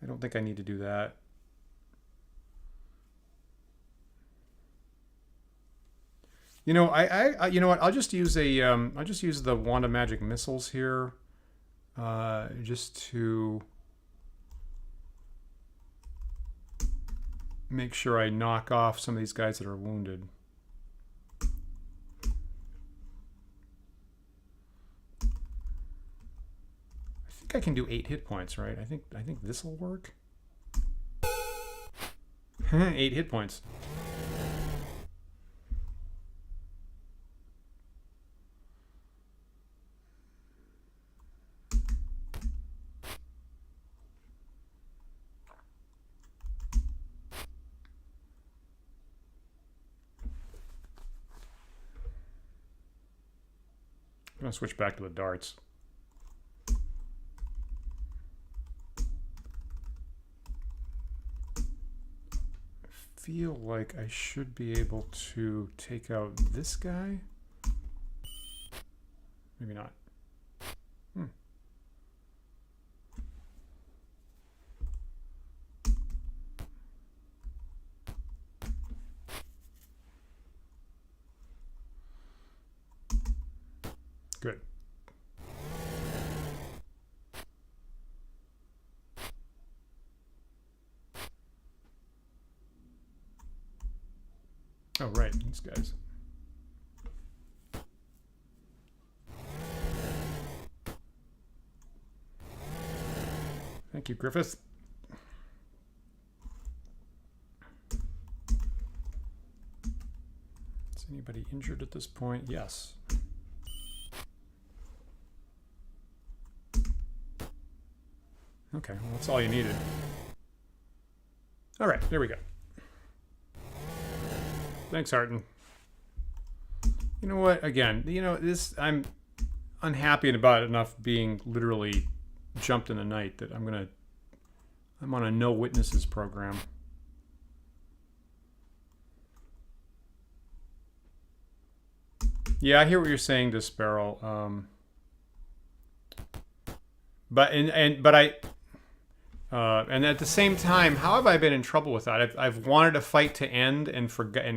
I don't think I need to do that. You know, you know what? I'll just use a I'll just use the Wand of Magic Missiles here, just to make sure I knock off some of these guys that are wounded. I think I can do 8 hit points, right? I think this will work. 8 hit points. I'm going to switch back to the darts. feel like I should be able to take out this guy. Maybe not. Good. Oh, right, these guys. Thank you, Griffith. Is anybody injured at this point? Yes. Okay, well, that's all you needed. All right, there we go. Thanks, Harton. You know what? Again, you know, I'm unhappy about it enough being literally jumped in the night that I'm on a no witnesses program. Yeah, I hear what you're saying, Disparrow. But at the same time, how have I been in trouble with that? I've wanted a fight to end and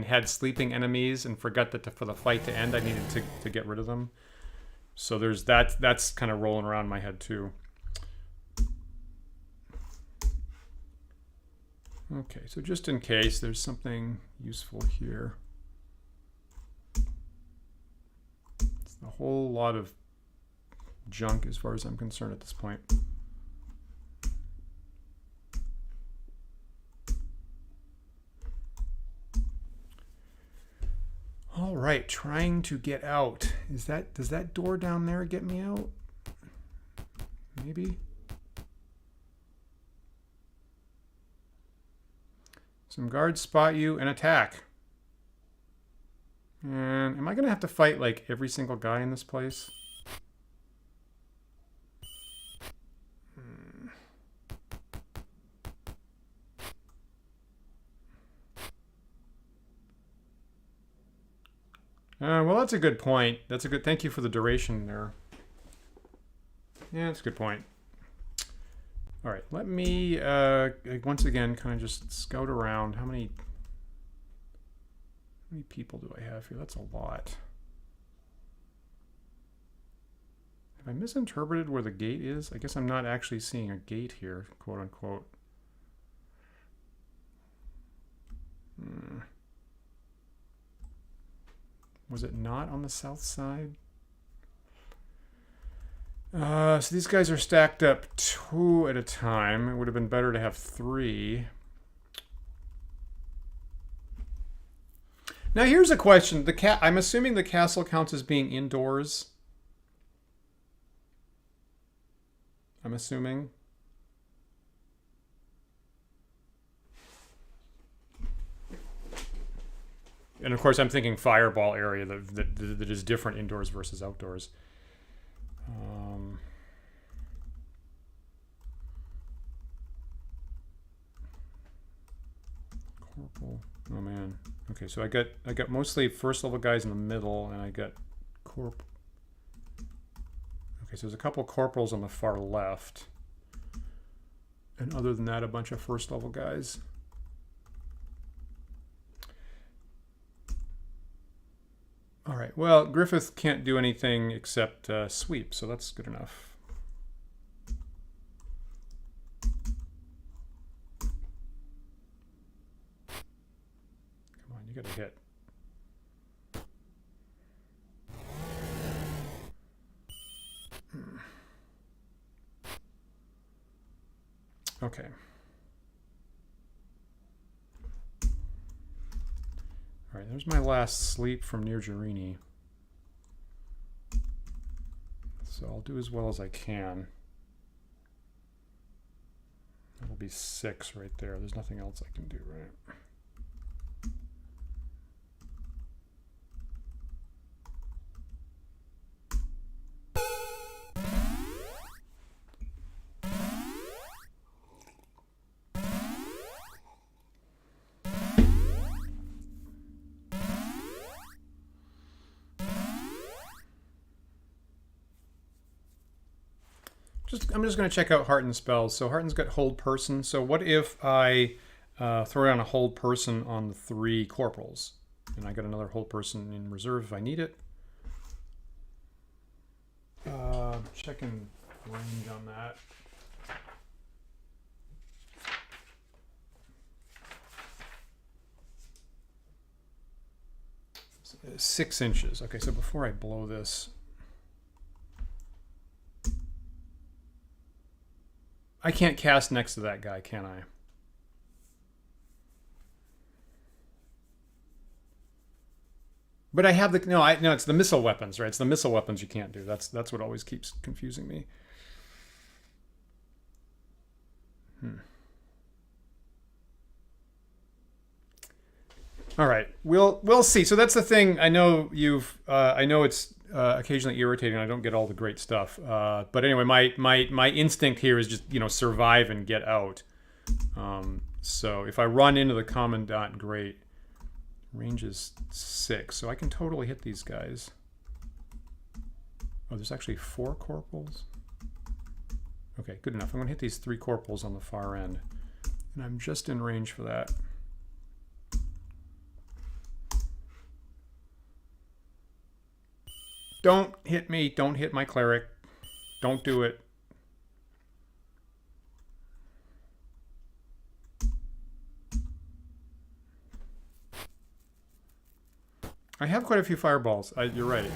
had sleeping enemies and forgot that for the fight to end, I needed to get rid of them. So there's that's kind of rolling around my head too. Okay, so just in case there's something useful here. It's a whole lot of junk as far as I'm concerned at this point. All right, trying to get out. Does that door down there get me out? Maybe. Some guards spot you and attack. And am I going to have to fight like every single guy in this place? Well, that's a good point. Thank you for the duration there. Yeah, that's a good point. All right, let me, once again, kind of just scout around. How many people do I have here? That's a lot. Have I misinterpreted where the gate is? I guess I'm not actually seeing a gate here, quote unquote. Was it not on the south side? So these guys are stacked up 2 at a time. It would have been better to have 3. Now here's a question. I'm assuming the castle counts as being indoors. I'm assuming. And of course, I'm thinking fireball area that is different indoors versus outdoors. Corporal. Oh man. Okay, so I got mostly first level guys in the middle, and I got corp. Okay, so there's a couple corporals on the far left, and other than that, a bunch of first level guys. All right, well, Griffith can't do anything except sweep, so that's good enough. Come on, you gotta hit. Okay. All right, there's my last sleep from near Jerini. So I'll do as well as I can. That'll be 6 right there. There's nothing else I can do, right? I'm just going to check out Heartened spells. So Heartened's got hold person. So what if I throw down a hold person on the 3 corporals, and I got another hold person in reserve if I need it. Checking range on that. 6 inches. Okay, so before I blow this, I can't cast next to that guy, can I? But I have the no. It's the missile weapons, right? It's the missile weapons you can't do. That's what always keeps confusing me. All right, we'll see. So that's the thing. I know I know it's occasionally irritating. I don't get all the great stuff. But anyway, my instinct here is just survive and get out. So if I run into the Commandant, great. Range is 6, so I can totally hit these guys. Oh, there's actually 4 corporals. Okay, good enough. I'm going to hit these 3 corporals on the far end. And I'm just in range for that. Don't hit me. Don't hit my cleric. Don't do it. I have quite a few fireballs. You're right.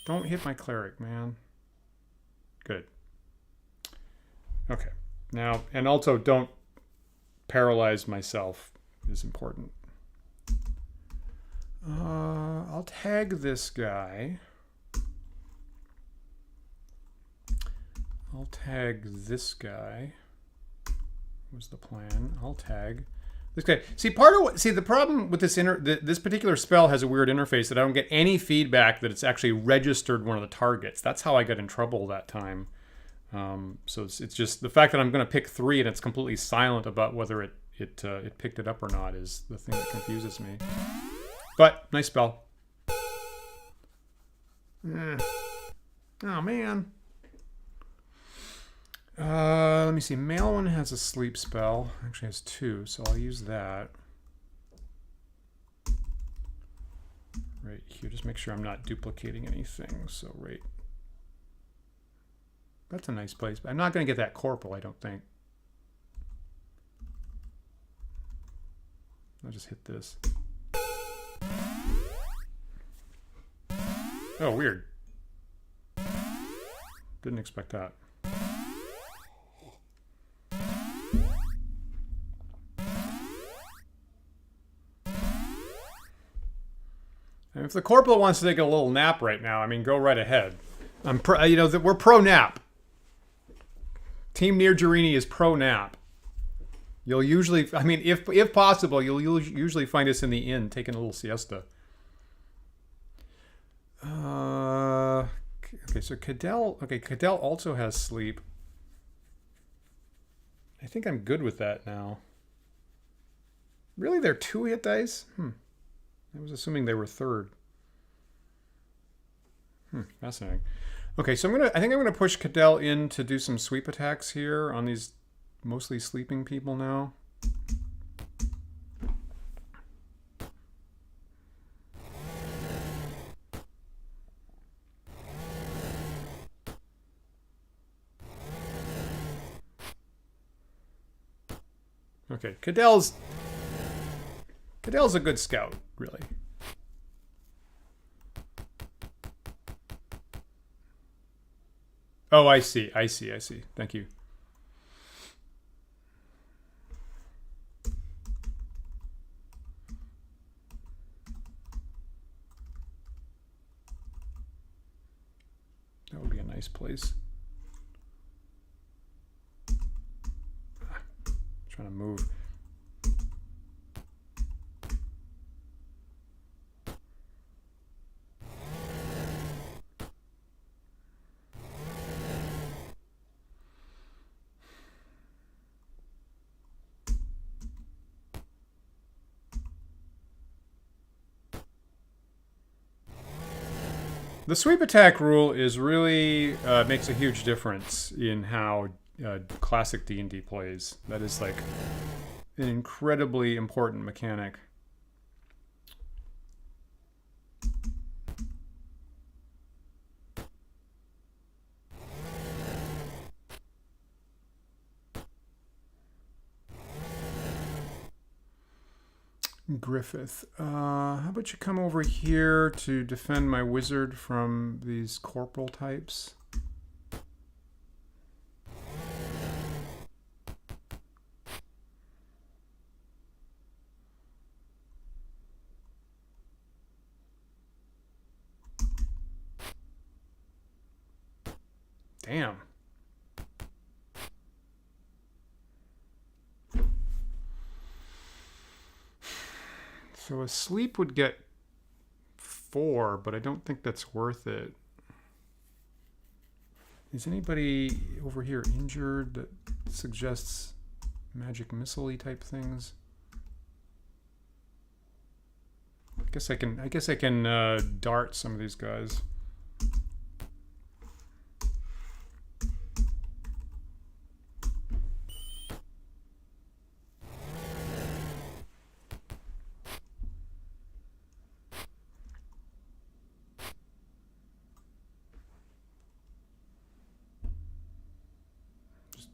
Don't hit my cleric, man. Good. Okay. Now, and also don't paralyze myself is important. I'll tag this guy. I'll tag this guy. Was the plan? I'll tag this guy. See, the problem with this particular spell has a weird interface that I don't get any feedback that it's actually registered one of the targets. That's how I got in trouble that time. So it's just the fact that I'm going to pick 3 and it's completely silent about whether it picked it up or not is the thing that confuses me. But nice spell. Oh man. Let me see. Male one has a sleep spell. Actually has 2, so I'll use that. Right here. Just make sure I'm not duplicating anything. So right. That's a nice place. But I'm not going to get that corporal, I don't think. I'll just hit this. Oh, weird. Didn't expect that. And if the corporal wants to take a little nap right now, I mean, go right ahead. We're pro nap. Team Near Gerini is pro nap. You'll usually, I mean, if possible, you'll usually find us in the inn taking a little siesta. Okay, so Cadell. Okay, Cadell also has sleep. I think I'm good with that now. Really, they're 2 hit dice? I was assuming they were 3rd. Fascinating. Okay, so I think I'm gonna push Cadell in to do some sweep attacks here on these mostly sleeping people now. Okay, Cadell's a good scout, really. Oh, I see. Thank you. That would be a nice place. Trying to move. The sweep attack rule is really makes a huge difference in how classic D&D plays. That is like an incredibly important mechanic. Griffith, how about you come over here to defend my wizard from these corporal types? Damn. So a sleep would get 4, but I don't think that's worth it. Is anybody over here injured that suggests magic missile-y type things? I guess I can dart some of these guys.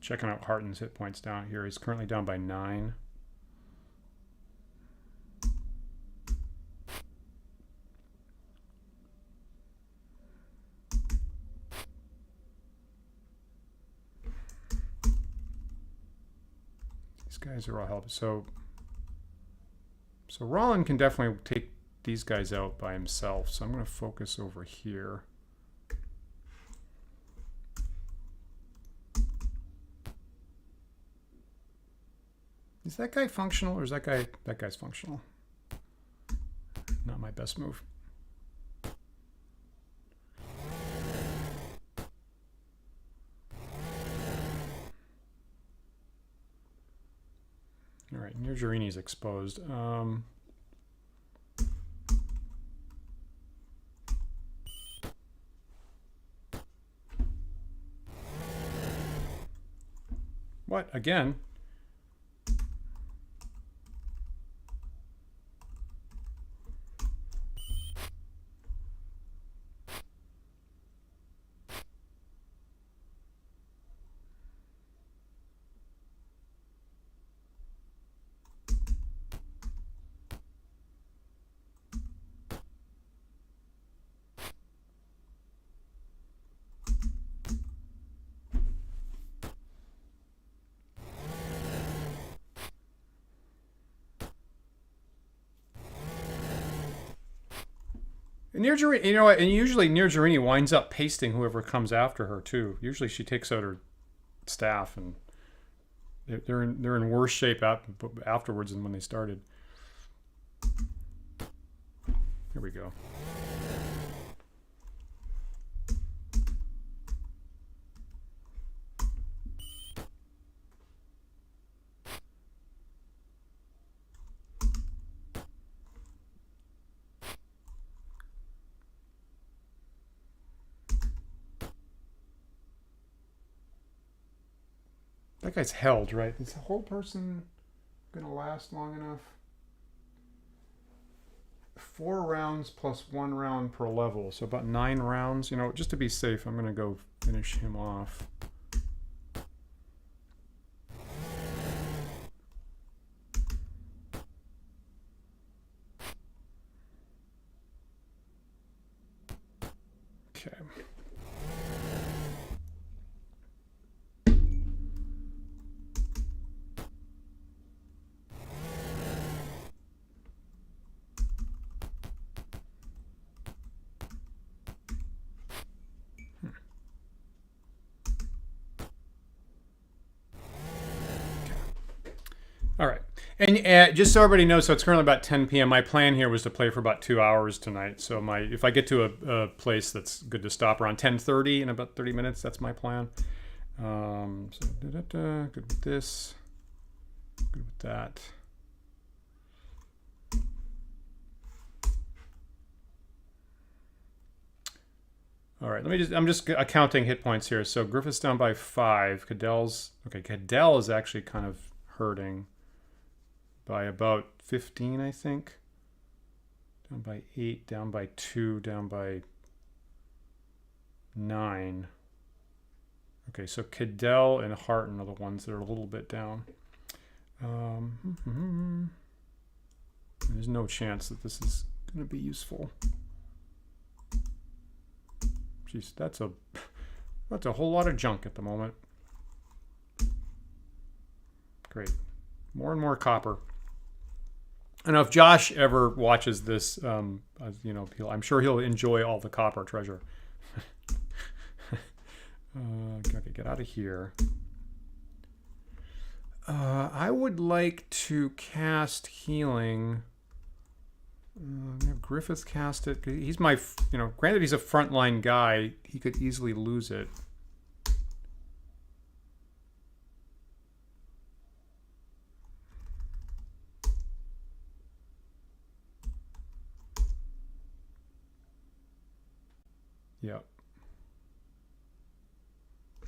Checking out Harton's hit points down here. He's currently down by 9. These guys are all help. So Rollin can definitely take these guys out by himself. So I'm going to focus over here. Is that guy functional, or is that guy's functional? Not my best move. All right, Nirjarini's exposed. What again? Nirjarini, you know what? And usually Nirjarini winds up pasting whoever comes after her too. Usually she takes out her staff, and they're in worse shape afterwards than when they started. Here we go. That guy's held, right? Is the whole person gonna last long enough? 4 rounds plus 1 round per level, so about 9 rounds. You know, just to be safe, I'm gonna go finish him off. Okay. All right. And just so everybody knows, so it's currently about 10 p.m. My plan here was to play for about 2 hours tonight. So if I get to a place that's good to stop around 10:30 in about 30 minutes, that's my plan. Good with this. Good with that. All right, I'm just counting hit points here. So Griffith's down by 5. Cadell is actually kind of hurting by about 15, I think. Down by 8, down by 2, down by 9. Okay, so Cadell and Harton are the ones that are a little bit down. There's no chance that this is going to be useful. Jeez, that's a whole lot of junk at the moment. Great. More and more copper. I know if Josh ever watches this, you know, I'm sure he'll enjoy all the copper treasure. Okay, get out of here. I would like to cast healing. Have Griffith cast it. He's my, you know, granted he's a frontline guy, he could easily lose it. Yep.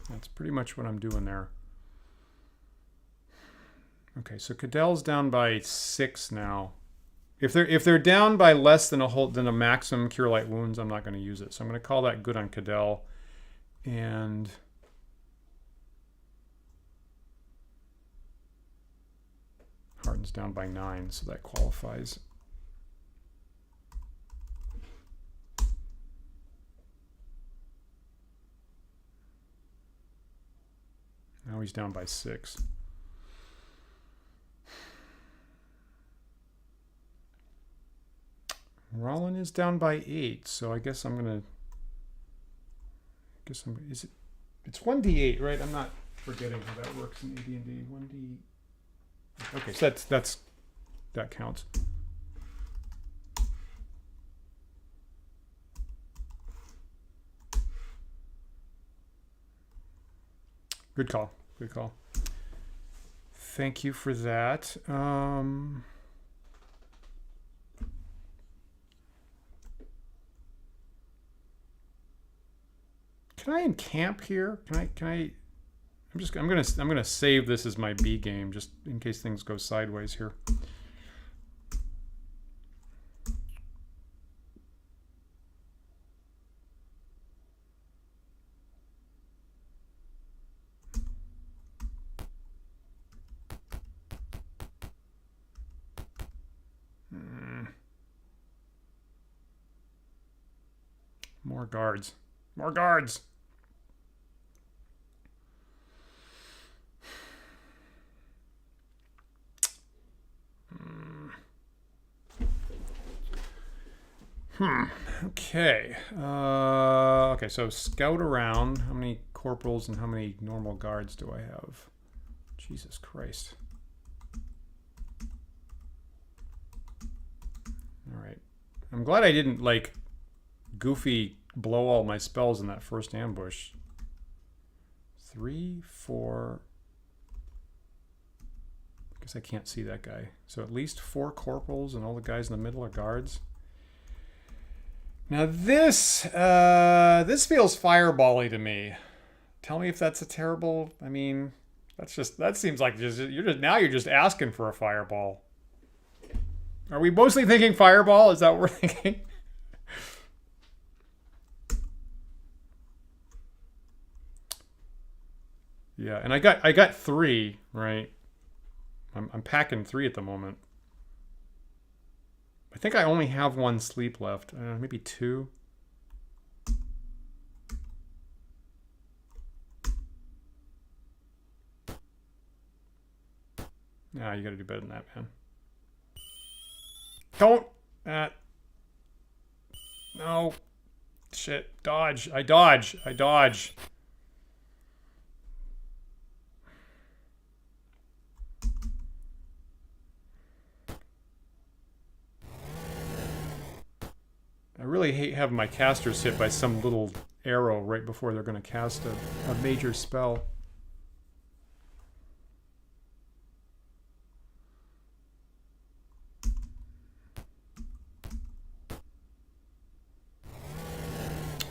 That's pretty much what I'm doing there. Okay, so Cadell's down by 6 now. If they're down by less than a maximum cure light wounds, I'm not going to use it. So I'm going to call that good on Cadell. And Harden's down by 9, so that qualifies. Now he's down by 6. Rollin is down by 8, so I guess I'm gonna. It's 1d8, right? I'm not forgetting how that works in AD&D. 1d. Okay, so that counts. Good call. Good call. Thank you for that. Can I encamp here? Can I? I'm gonna save this as my B game just in case things go sideways here. More guards. More guards. Okay. Okay, so scout around. How many corporals and how many normal guards do I have? Jesus Christ. All right. I'm glad I didn't, like, goofy blow all my spells in that first ambush. 3, 4... I guess I can't see that guy. So at least 4 corporals and all the guys in the middle are guards. Now this feels fireball-y to me. Tell me if that's a terrible... I mean, that seems like you're just asking for a fireball. Are we mostly thinking fireball? Is that what we're thinking? Yeah, and I got 3, right? I'm packing 3 at the moment. I think I only have 1 sleep left. Maybe 2. Nah, you gotta do better than that, man. Don't! No. Shit. Dodge. I dodge. I dodge. I really hate having my casters hit by some little arrow right before they're going to cast a major spell.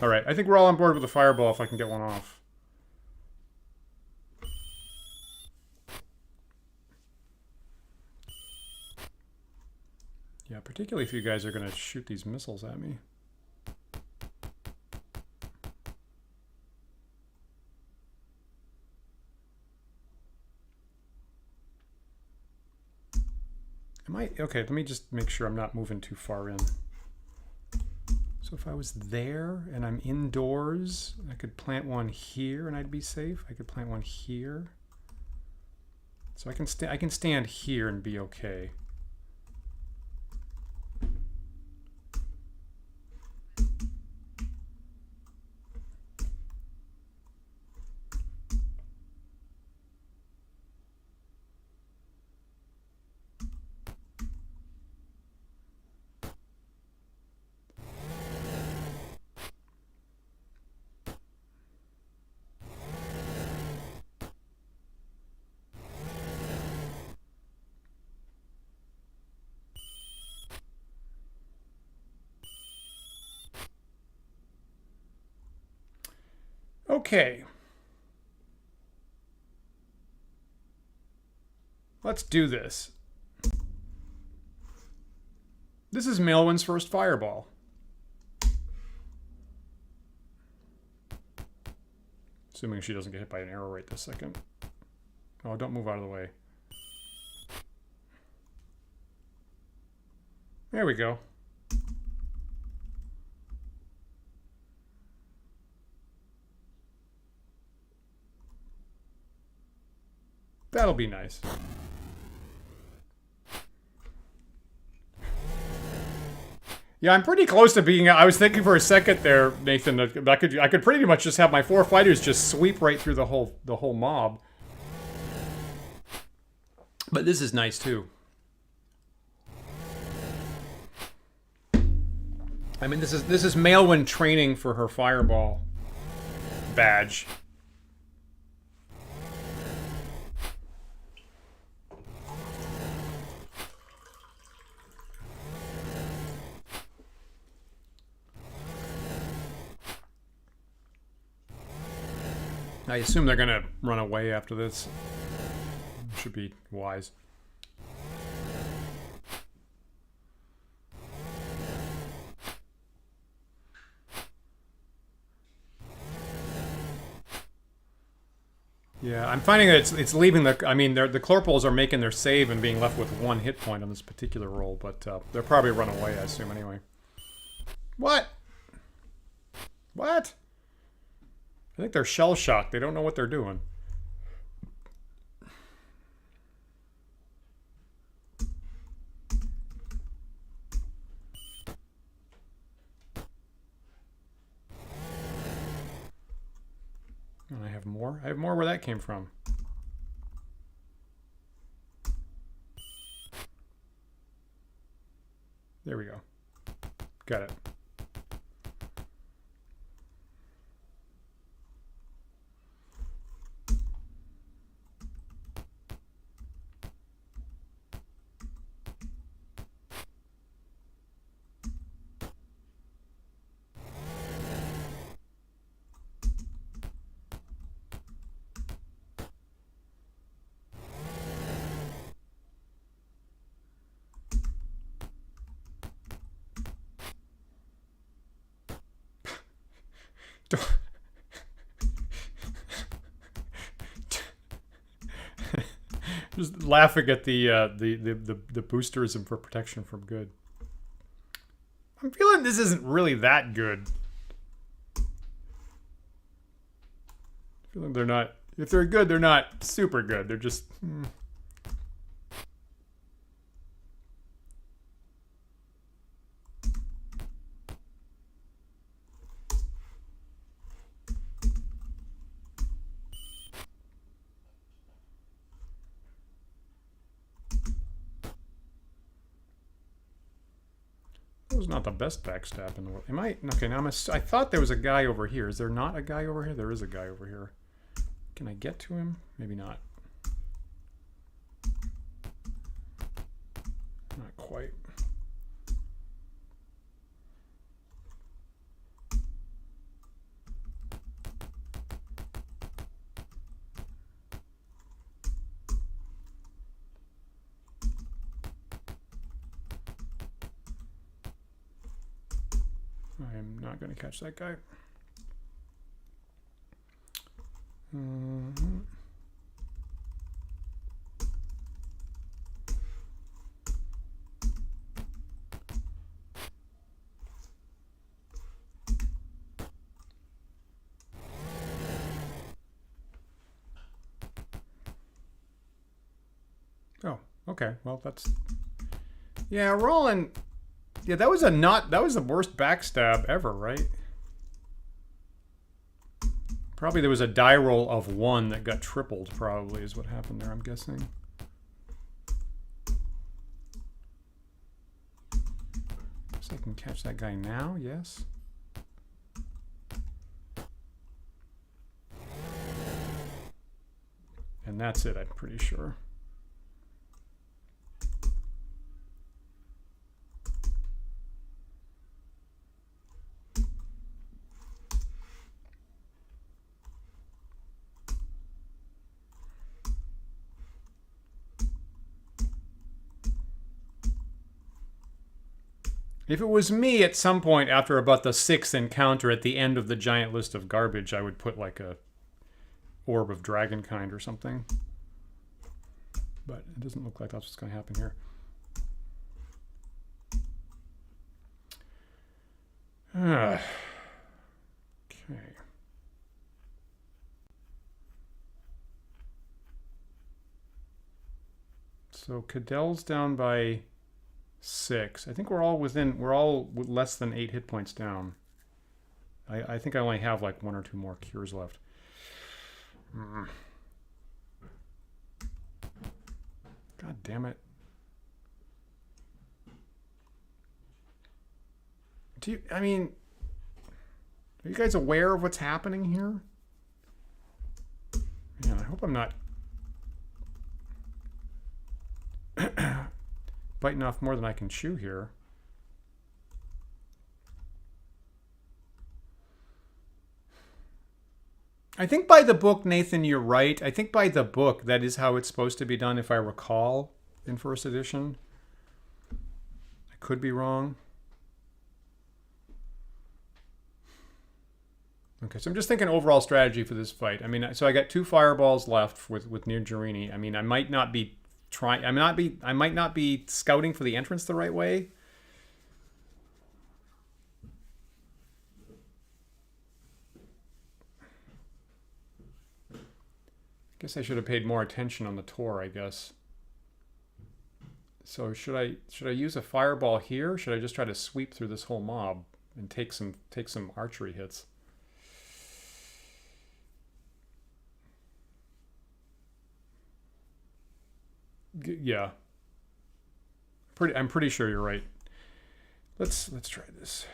All right, I think we're all on board with the fireball if I can get one off. Yeah, particularly if you guys are going to shoot these missiles at me. Am I... Okay, let me just make sure I'm not moving too far in. So if I was there and I'm indoors, I could plant one here and I'd be safe. I could plant one here. So I can stand here and be okay. Okay. Let's do this. This is Maelwyn's first fireball. Assuming she doesn't get hit by an arrow right this second. Oh, don't move out of the way. There we go. That'll be nice. Yeah, I'm pretty close to being... I was thinking for a second there, Nathan, that I could pretty much just have my 4 fighters just sweep right through the whole mob. But this is nice too. I mean, this is Maelwyn training for her fireball badge. I assume they're gonna run away after this. Should be wise. Yeah, I'm finding that it's leaving the... I mean, the Clorpoles are making their save and being left with 1 hit point on this particular roll, but they'll probably run away, I assume, anyway. What? What? I think they're shell-shocked. They don't know what they're doing. And I have more. I have more where that came from. There we go. Got it. Just laughing at the boosterism for protection from good. I'm feeling this isn't really that good. I'm feeling they're not... If they're good, they're not super good. They're just... That was not the best backstab in the world. Am I... Okay, now I thought there was a guy over here. Is there not a guy over here? There is a guy over here. Can I get to him? Maybe not. Not quite. I I am not going to catch that guy. Oh, okay. Well, that's... Yeah, rolling... Yeah, that was the worst backstab ever, right? Probably there was a die roll of 1 that got tripled, probably, is what happened there, I'm guessing. So I can catch that guy now, yes. And that's it, I'm pretty sure. If it was me at some point after about the 6th encounter at the end of the giant list of garbage, I would put like a orb of dragonkind or something. But it doesn't look like that's what's going to happen here. Okay. So Cadell's down by 6. I think we're all less than 8 hit points down. I think I only have like 1 or 2 more cures left. God damn it. I mean, are you guys aware of what's happening here? Man, I hope I'm not biting off more than I can chew here. I think by the book, Nathan, you're right. I think by the book, that is how it's supposed to be done, if I recall, in first edition. I could be wrong. Okay, so I'm just thinking overall strategy for this fight. I mean, so I got 2 fireballs left with near Jerini. I mean, I might not be I might not be scouting for the entrance the right way. I guess I should have paid more attention on the tour, I guess. So should I use a fireball here? Or should I just try to sweep through this whole mob and take some archery hits? Yeah. I'm pretty sure you're right. Let's try this.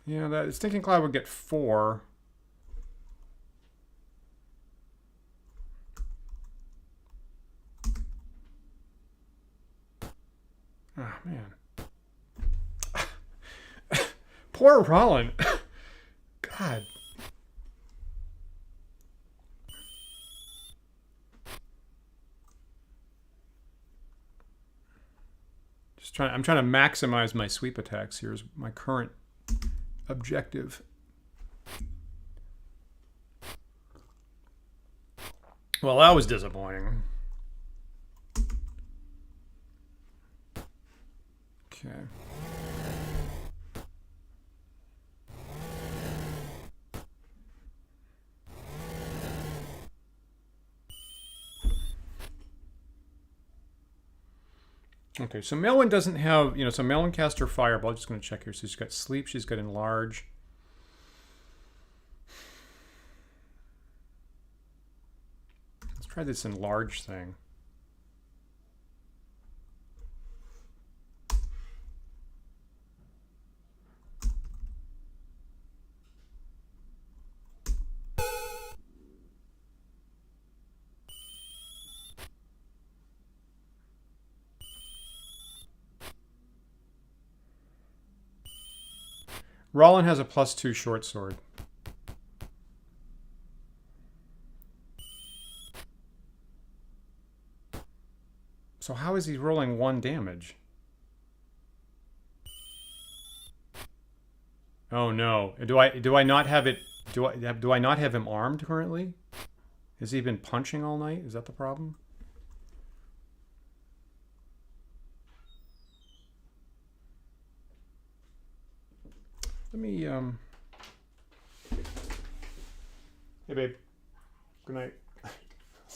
Yeah, that Stinking Cloud would get 4. Oh man. Poor Rollin. God. I'm trying to maximize my sweep attacks. Here's my current objective. Well, that was disappointing. Okay. Okay, so Melwyn doesn't have, so Melwyn cast her fireball. Just going to check here. So she's got sleep, she's got enlarge. Let's try this enlarge thing. Rollin has a +2 short sword. So how is he rolling 1 damage? Oh no. Do I not have it? Do I not have him armed currently? Has he been punching all night? Is that the problem? Let me Hey babe. Good night.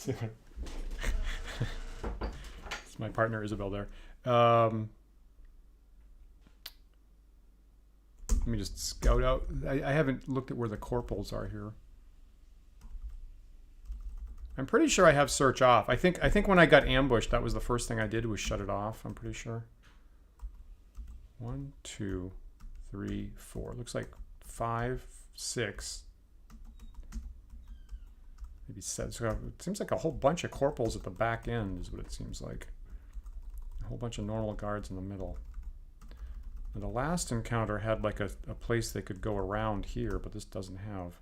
It's my partner Isabel there. Let me just scout out. I haven't looked at where the corporals are here. I'm pretty sure I have search off. I think when I got ambushed, that was the first thing I did was shut it off. I'm pretty sure. 1, 2, 3, 4. Looks like 5, 6. Maybe 7. So it seems like a whole bunch of corporals at the back end is what it seems like. A whole bunch of normal guards in the middle. Now the last encounter had like a place they could go around here, but this doesn't have.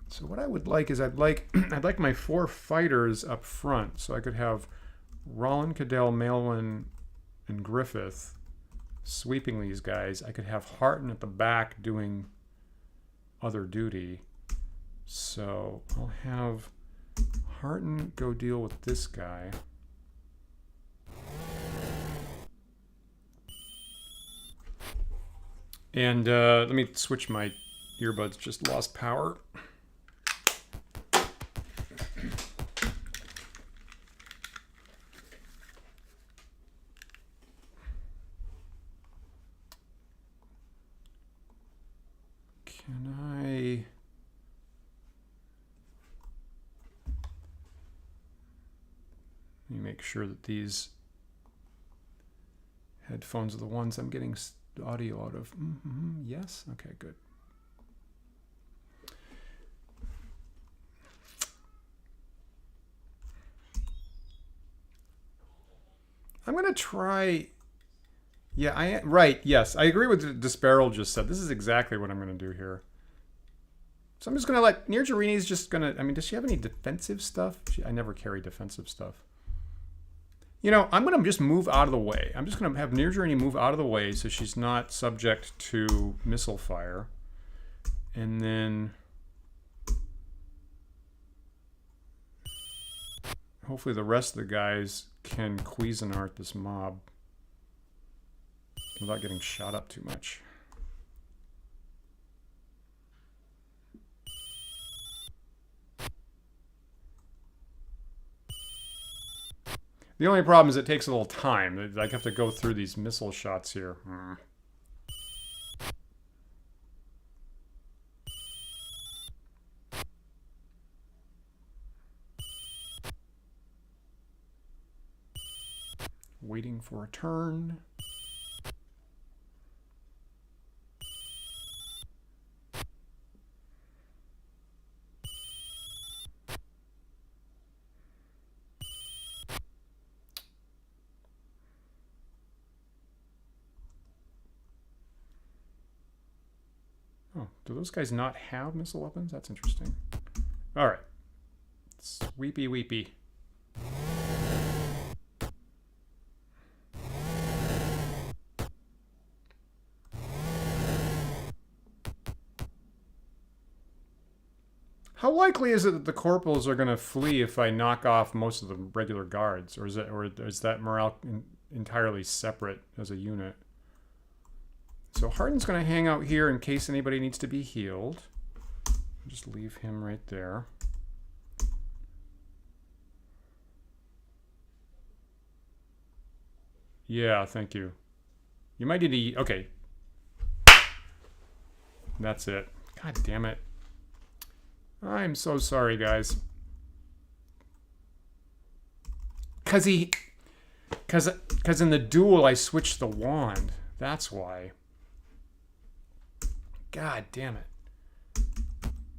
So what I would like is I'd like my 4 fighters up front, so I could have Rollin, Cadell, Maelwyn, and Griffith sweeping these guys. I could have Harton at the back doing other duty. So I'll have Harton go deal with this guy. And let me switch my earbuds, just lost power. Let me make sure that these headphones are the ones I'm getting audio out of. Yes? Okay, good. I'm going to try... Yeah, right, yes. I agree with what Disparol just said. This is exactly what I'm going to do here. So I'm just going to let... Nirjarini's just going to... I mean, does she have any defensive stuff? I never carry defensive stuff. You know, I'm going to just move out of the way. I'm just going to have Nirjarini move out of the way so she's not subject to missile fire. And then... hopefully the rest of the guys can Cuisinart this mob without getting shot up too much. The only problem is it takes a little time. I have to go through these missile shots here. Waiting for a turn. Oh, do those guys not have missile weapons? That's interesting. All right. Sweepy weepy. How likely is it that the corporals are going to flee if I knock off most of the regular guards, or is that morale entirely separate as a unit? So Harden's going to hang out here in case anybody needs to be healed. Just leave him right there. Yeah, thank you. You might need to eat. Okay. That's it. God damn it. I'm so sorry, guys. Cause in the duel I switched the wand. That's why. God damn it.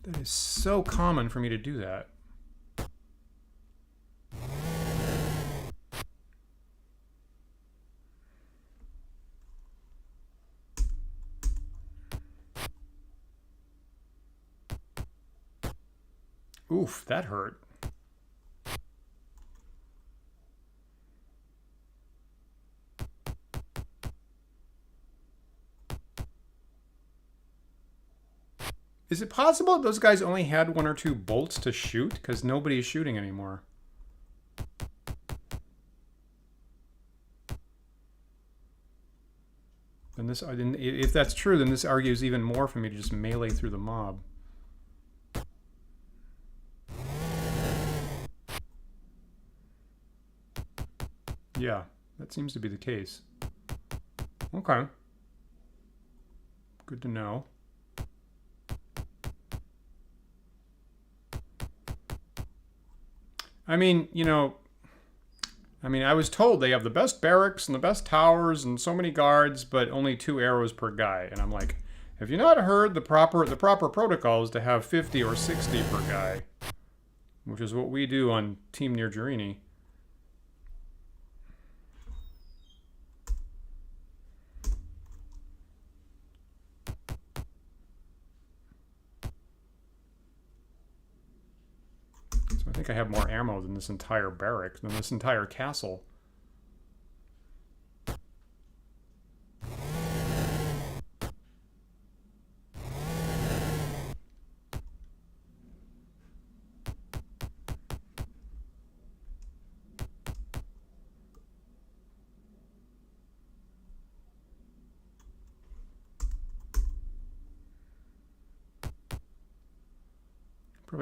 That is so common for me to do that. Oof, that hurt. Is it possible those guys only had 1 or 2 bolts to shoot? Because nobody's shooting anymore. And this, if that's true, then this argues even more for me to just melee through the mob. Yeah, that seems to be the case. Okay. Good to know. I mean, you know, I was told they have the best barracks and the best towers and so many guards, but only 2 arrows per guy. And I'm like, have you not heard the proper protocol is to have 50 or 60 per guy? Which is what we do on Team Near Jerini. So I think I have more ammo than this entire barrack, than this entire castle.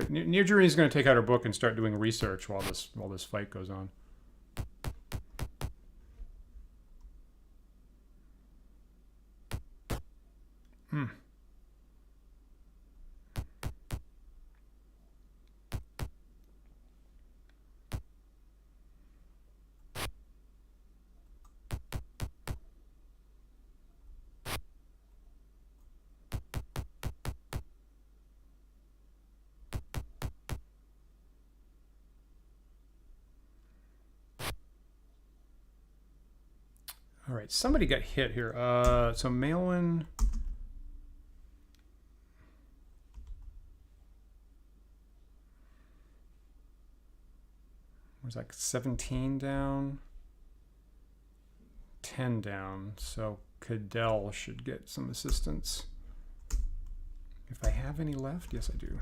Near Jerini is going to take out her book and start doing research while this fight goes on. All right, somebody got hit here. So Maelwyn was like 17 down, 10 down. So Cadell should get some assistance. If I have any left, yes, I do.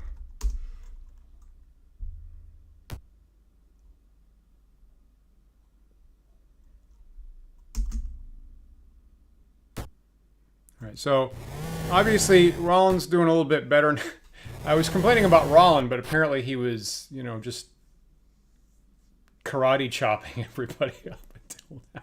All right, so obviously Rollins doing a little bit better. I was complaining about Rollin, but apparently he was, you know, just karate chopping everybody up until now.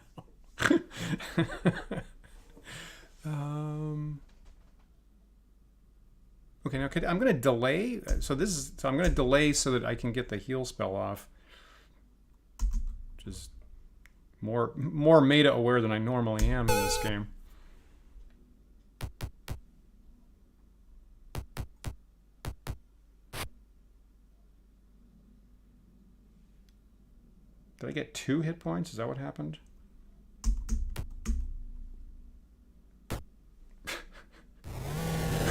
Okay, now I'm going to delay. So I'm going to delay so that I can get the heal spell off. Just more meta aware than I normally am in this game. Did I get 2 hit points? Is that what happened?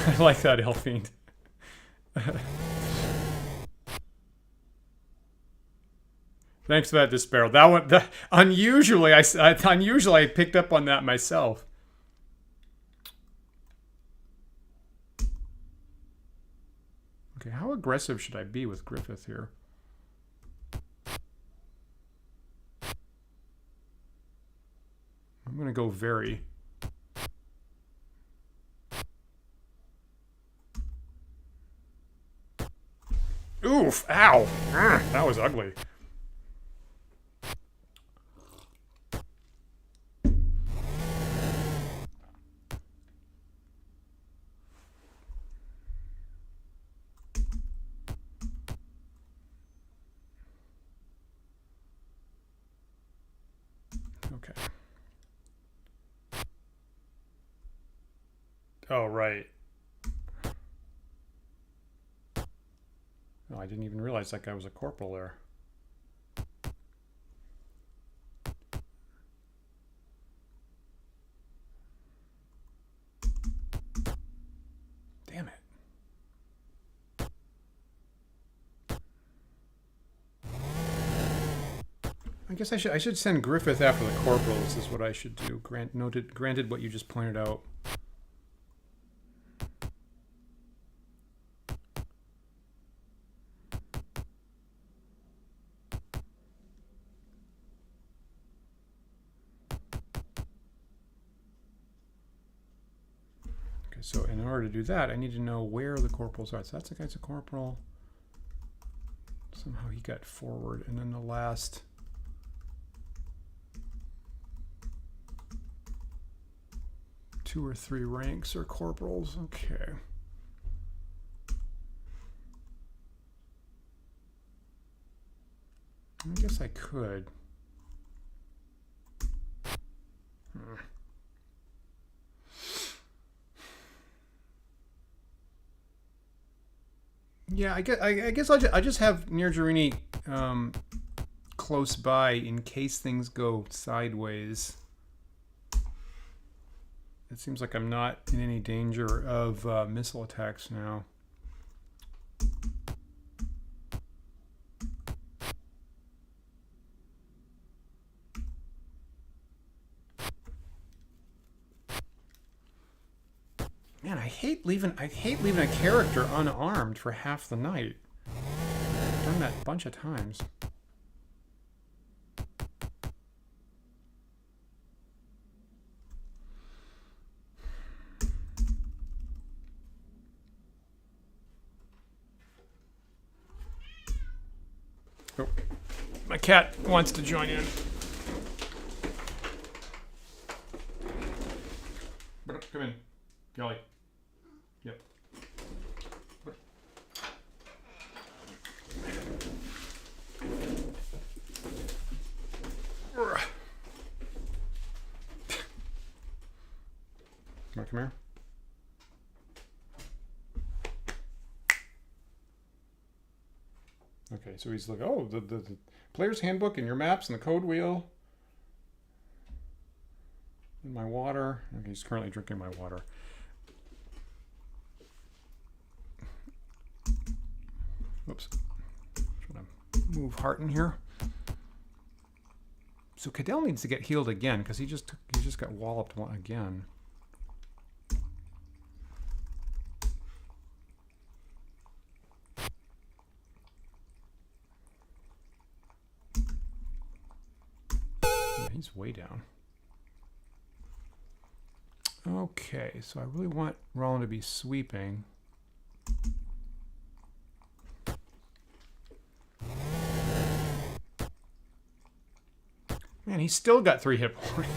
I like that, Elfiend. Thanks for that, Despair. That one, unusually, I picked up on that myself. Okay, how aggressive should I be with Griffith here? I'm going to go very. Oof, ow. That was ugly. Okay. Oh, right. Oh, I didn't even realize that guy was a corporal there. Damn it. I guess I should send Griffith after the corporals is what I should do. Granted what you just pointed out. So in order to do that, I need to know where the corporals are. So that's the guy's a corporal. Somehow he got forward. And then the last... two or three ranks are corporals. Okay. I guess I could. Yeah, I guess I just have Nirjarini close by in case things go sideways. It seems like I'm not in any danger of missile attacks now. Man, I hate leaving a character unarmed for half the night. I've done that a bunch of times. Oh, my cat wants to join in. Come in, Kelly. Yep. Come here. Okay, so he's like, oh, the player's handbook and your maps and the code wheel. And my water. Okay, he's currently drinking my water. Whoops. Trying to move Hart in here. So Cadell needs to get healed again because he just got walloped again. Yeah, he's way down. Okay, so I really want Roland to be sweeping. Man, he's still got 3 hit points.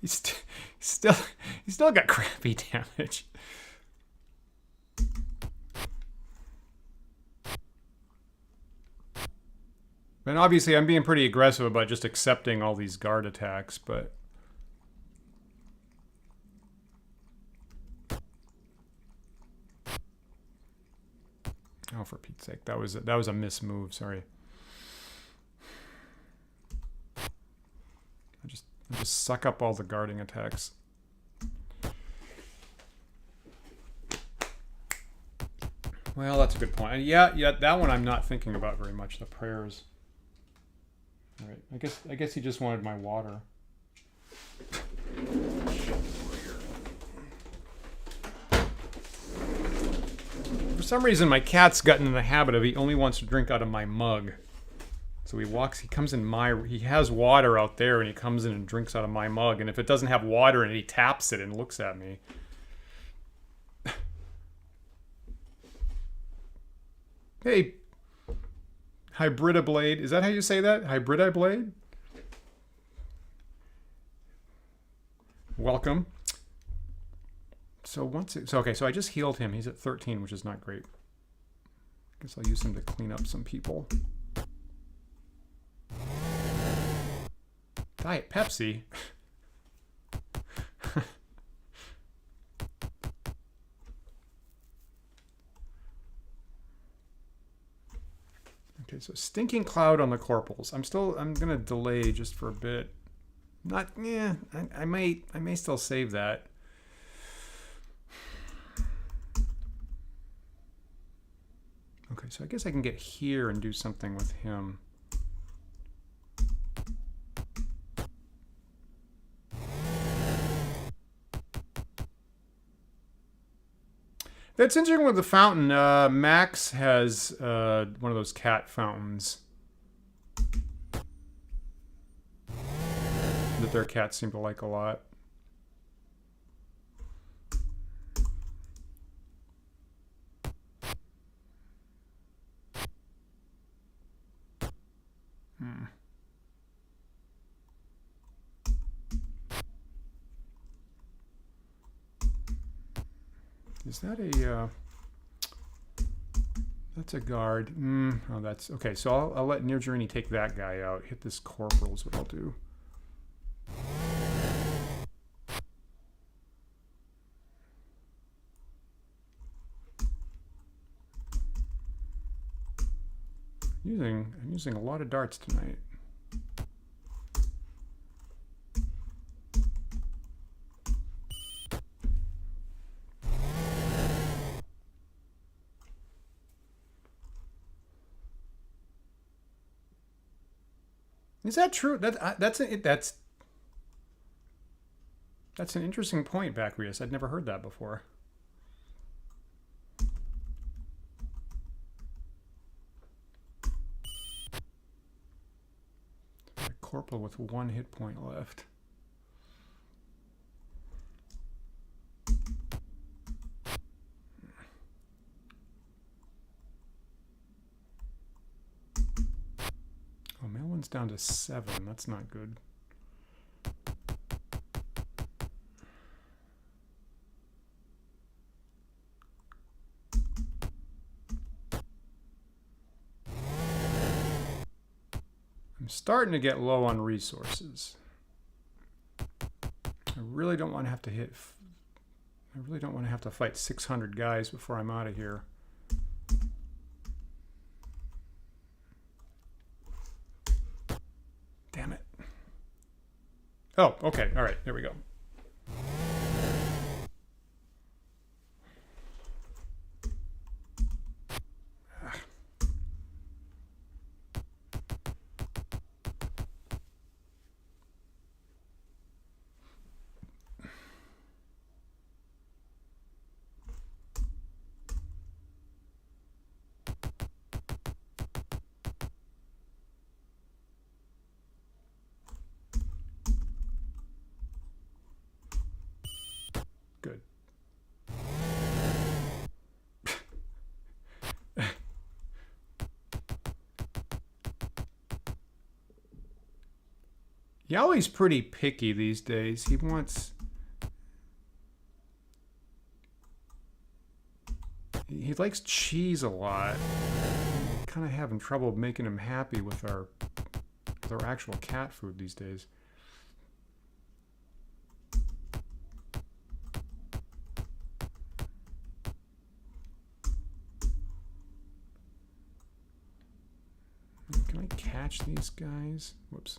he's still got crappy damage. And obviously I'm being pretty aggressive about just accepting all these guard attacks, but oh, for Pete's sake, that was a miss move. Sorry. I just suck up all the guarding attacks. Well, that's a good point. Yeah, that one I'm not thinking about very much. The prayers. All right. I guess he just wanted my water. For some reason, my cat's gotten in the habit of he only wants to drink out of my mug. So he comes in he has water out there and he comes in and drinks out of my mug. And if it doesn't have water in it, he taps it and looks at me. Hey, Hybrida Blade. Is that how you say that? Hybrida Blade? Welcome. So okay, so I just healed him. He's at 13, which is not great. Guess I'll use him to clean up some people. Diet Pepsi. Okay, so stinking cloud on the corporals. I'm gonna delay just for a bit. I may still save that. Okay, so I guess I can get here and do something with him. That's interesting with the fountain. Max has one of those cat fountains that their cats seem to like a lot. Is that a... that's a guard. Oh, that's... Okay, so I'll let Nirjarini take that guy out. Hit this corporal is what I'll do. I'm using a lot of darts tonight. Is that true? That's an interesting point, Bacrius. I'd never heard that before. A corporal with 1 hit point left. Oh, Melwin's down to 7. That's not good. I'm starting to get low on resources. I really don't want to have to hit... I really don't want to have to fight 600 guys before I'm out of here. Damn it. Oh, okay. All right. There we go. Good. Yowie's pretty picky these days. He wants... He likes cheese a lot. I'm kind of having trouble making him happy with our actual cat food these days. Can I catch these guys? Whoops.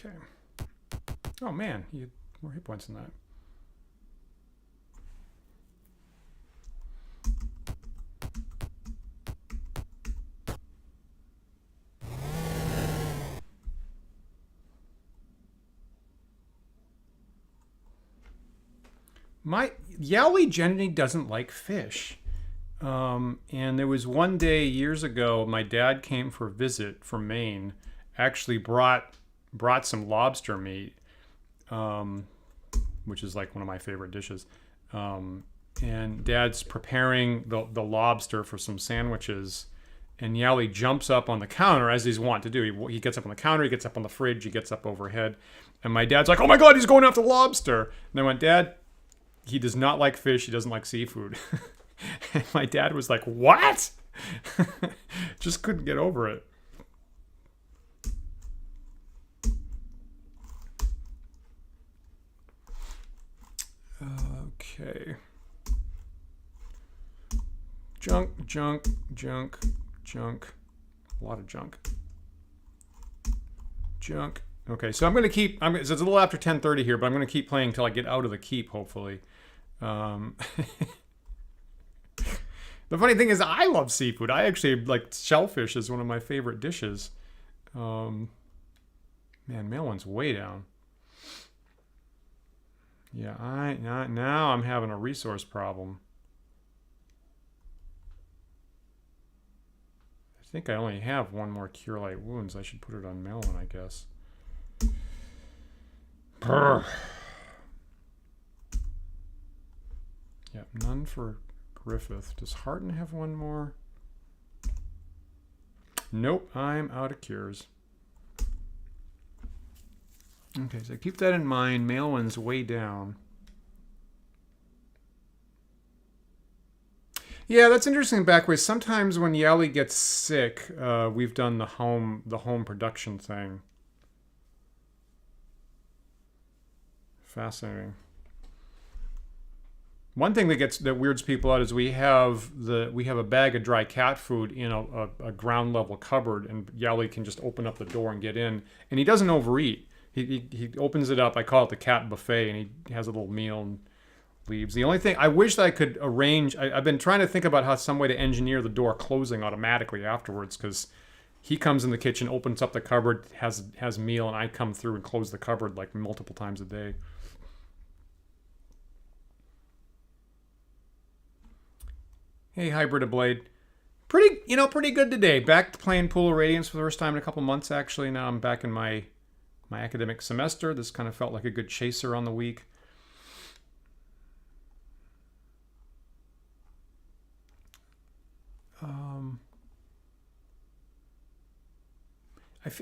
Okay. Oh man, you had more hit points than that. My Yowie generally doesn't like fish. And there was one day years ago, my dad came for a visit from Maine, actually brought some lobster meat, which is like one of my favorite dishes. and Dad's preparing the lobster for some sandwiches. And Yali jumps up on the counter, as he's wont to do. He gets up on the counter, he gets up on the fridge, he gets up overhead. And my dad's like, oh my God, he's going after the lobster. And I went, Dad, he does not like fish, he doesn't like seafood. And my dad was like, what? Just couldn't get over it. Okay. Junk. A lot of junk. Okay, so I'm going to keep... so it's a little after 10:30 here, but I'm going to keep playing until I get out of the keep, hopefully. The funny thing is, I love seafood. I actually like shellfish is one of my favorite dishes. Man, Mailman's way down. Yeah, now I'm having a resource problem. I think I only have one more Cure Light Wounds. I should put it on Melon, I guess. Brr. Yeah, none for Griffith. Does Harton have one more? Nope, I'm out of cures. Okay, so keep that in mind. Mailman's way down. Yeah, that's interesting backwards. Sometimes when Yali gets sick, we've done the home production thing. Fascinating. One thing that weirds people out is we have a bag of dry cat food in a ground level cupboard, and Yali can just open up the door and get in, and he doesn't overeat. He opens it up. I call it the cat buffet, and he has a little meal and leaves. The only thing I wish that I could arrange, I've been trying to think about how some way to engineer the door closing automatically afterwards, because he comes in the kitchen, opens up the cupboard, has meal, and I come through and close the cupboard like multiple times a day. Hey, Hybrid of Blade. Pretty good today. Back to playing Pool of Radiance for the first time in a couple months, actually. Now I'm back in my academic semester. This kind of felt like a good chaser on the week.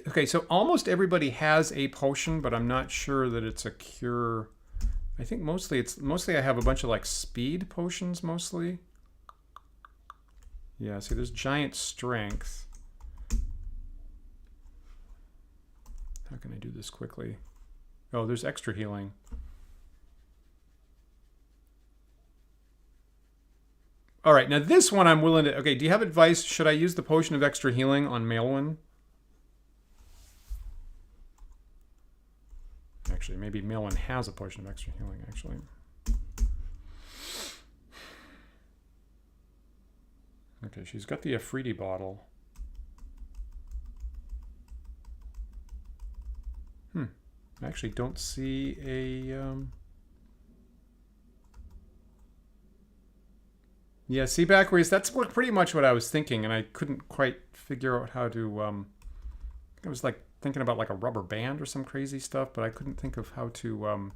Okay, so almost everybody has a potion, but I'm not sure that it's a cure. I think mostly I have a bunch of like speed potions mostly. Yeah, see, there's giant strength. How can I do this quickly? Oh, there's extra healing. All right, now this one I'm willing to... Okay, do you have advice? Should I use the potion of extra healing on Mailwin? Actually, maybe Mailwin has a potion of extra healing, actually. Okay, she's got the Afridi bottle. I actually don't see a... Yeah, see, backwards, that's pretty much what I was thinking, and I couldn't quite figure out how to... I was like thinking about like a rubber band or some crazy stuff, but I couldn't think of how to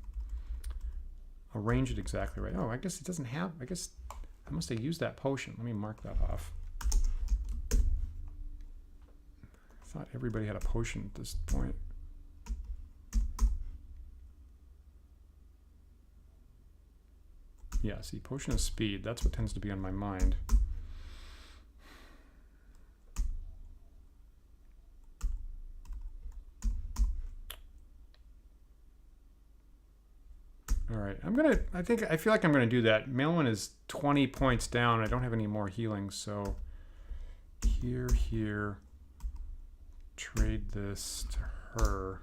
arrange it exactly right. Oh, I guess it doesn't have... I guess I must have used that potion. Let me mark that off. I thought everybody had a potion at this point. Yeah, see, potion of speed. That's what tends to be on my mind. All right, I feel like I'm gonna do that. Mailman is 20 points down. I don't have any more healing, so here, trade this to her.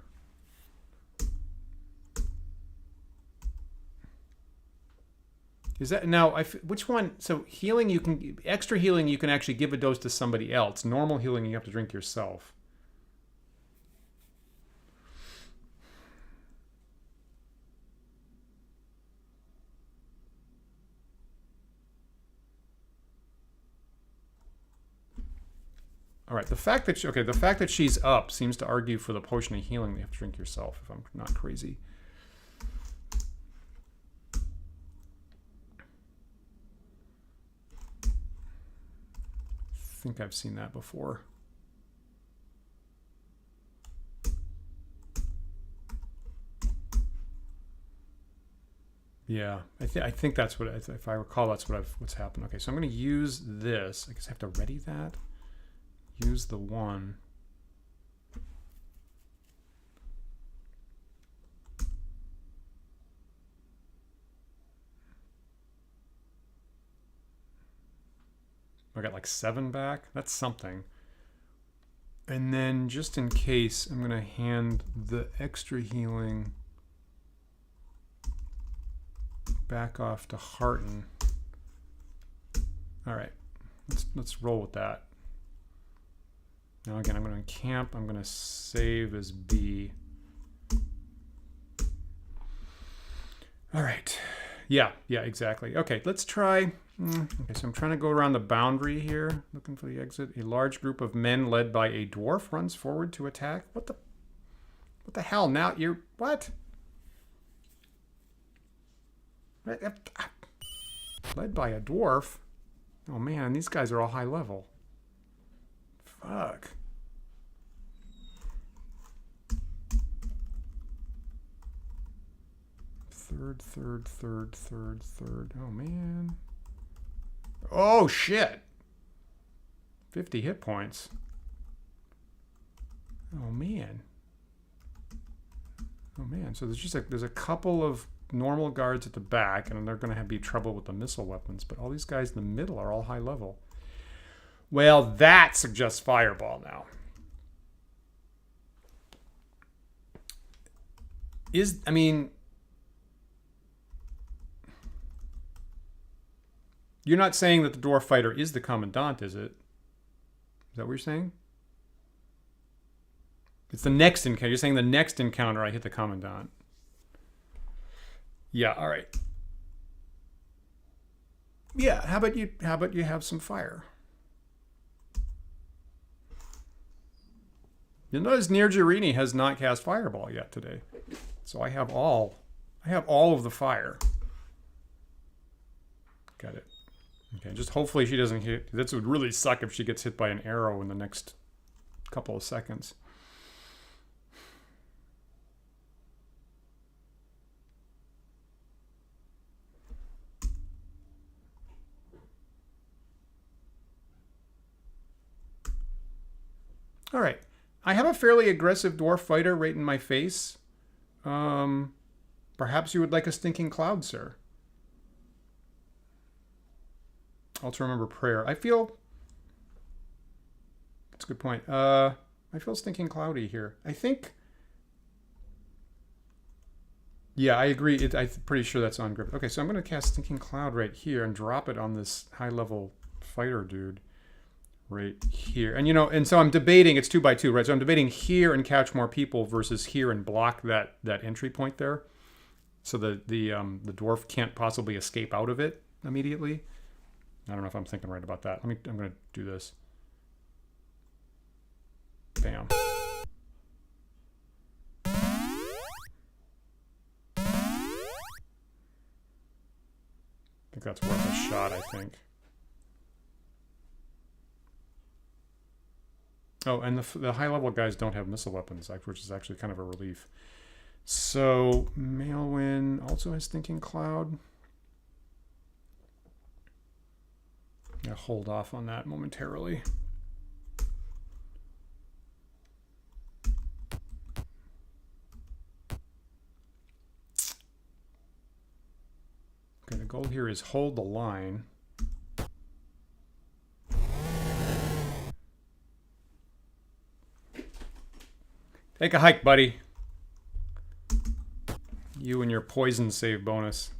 Is that now? Which one? So healing, extra healing, you can actually give a dose to somebody else. Normal healing, you have to drink yourself. All right. The fact that she's up seems to argue for the potion of healing that you have to drink yourself. If I'm not crazy. think I've seen that before. Yeah, I think that's what, if I recall, that's what's happened. Okay, so I'm going to use this. I guess I have to ready that. Use the 1. I got like 7 back. That's something. And then just in case, I'm going to hand the extra healing back off to Hearten. All right, let's roll with that. Now again, I'm going to camp. I'm going to save as B. All right. Yeah, exactly. Okay, let's try. Okay, so I'm trying to go around the boundary here, looking for the exit. A large group of men led by a dwarf runs forward to attack. What the hell? Now you're what? Led by a dwarf? Oh man, these guys are all high level. Fuck. Third. Oh man. Oh shit. 50 hit points. Oh man. So there's a couple of normal guards at the back, and they're going to be trouble with the missile weapons, but all these guys in the middle are all high level. Well, that suggests fireball now. You're not saying that the dwarf fighter is the Commandant, is it? Is that what you're saying? It's the next encounter. You're saying the next encounter I hit the Commandant. Yeah, all right. Yeah, how about you have some fire? You notice Nirjarini has not cast fireball yet today. So I have all of the fire. Got it. Okay, just hopefully she doesn't hit. This would really suck if she gets hit by an arrow in the next couple of seconds. All right. I have a fairly aggressive dwarf fighter right in my face. Perhaps you would like a stinking cloud, sir. Also remember prayer. I feel... That's a good point. I feel stinking cloudy here. I think... Yeah, I agree. I'm pretty sure that's on grip. Okay, so I'm going to cast Stinking Cloud right here and drop it on this high-level fighter dude. Right here. And and so I'm debating, it's 2 by 2, right? So I'm debating here and catch more people versus here and block that entry point there. So the dwarf can't possibly escape out of it immediately. I don't know if I'm thinking right about that. I'm going to do this. Bam. I think that's worth a shot, I think. Oh, and the high-level guys don't have missile weapons, which is actually kind of a relief. So, Maelwyn also has Thinking Cloud. I'm going to hold off on that momentarily. Okay, the goal here is hold the line. Take a hike, buddy. You and your poison save bonus.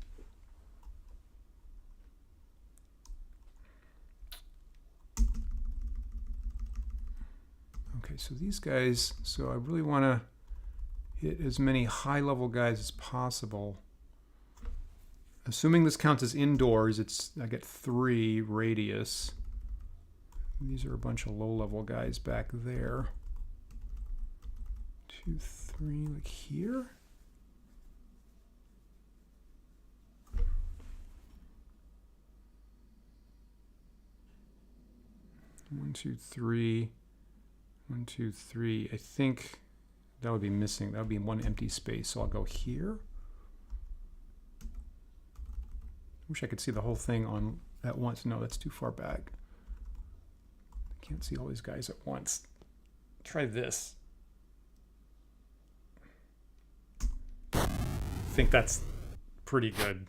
Okay, so these guys, so I really want to hit as many high-level guys as possible. Assuming this counts as indoors, I get 3 radius. These are a bunch of low-level guys back there. 2, 3, like here. 1, 2, 3. 1, 2, 3. I think that would be missing. That would be one empty space. So I'll go here. Wish I could see the whole thing on at once. No, that's too far back. I can't see all these guys at once. Try this. I think that's pretty good.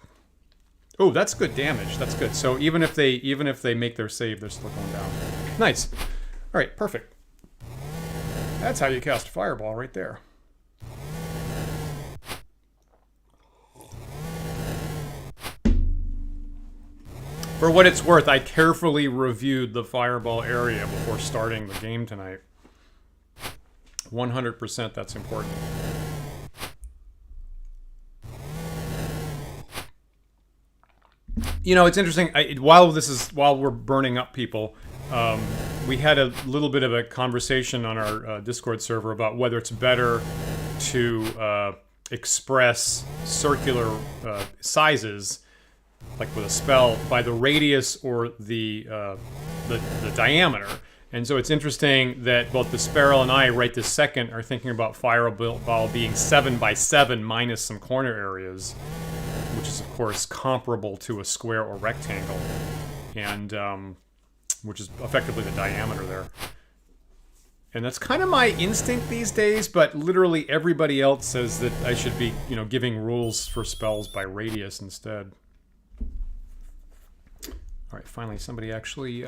Oh, that's good damage. That's good. So even if they make their save, they're still going down. Nice. All right, perfect. That's how you cast Fireball right there. For what it's worth, I carefully reviewed the Fireball area before starting the game tonight. 100% that's important. You know, it's interesting. While we're burning up people, we had a little bit of a conversation on our Discord server about whether it's better to express circular sizes, like with a spell, by the radius or the diameter. And so it's interesting that both the Sparrow and I right this second are thinking about Fireball being 7 by 7 minus some corner areas, which is of course comparable to a square or rectangle, and which is effectively the diameter there. And that's kind of my instinct these days, but literally everybody else says that I should be, you know, giving rules for spells by radius instead. All right, finally somebody actually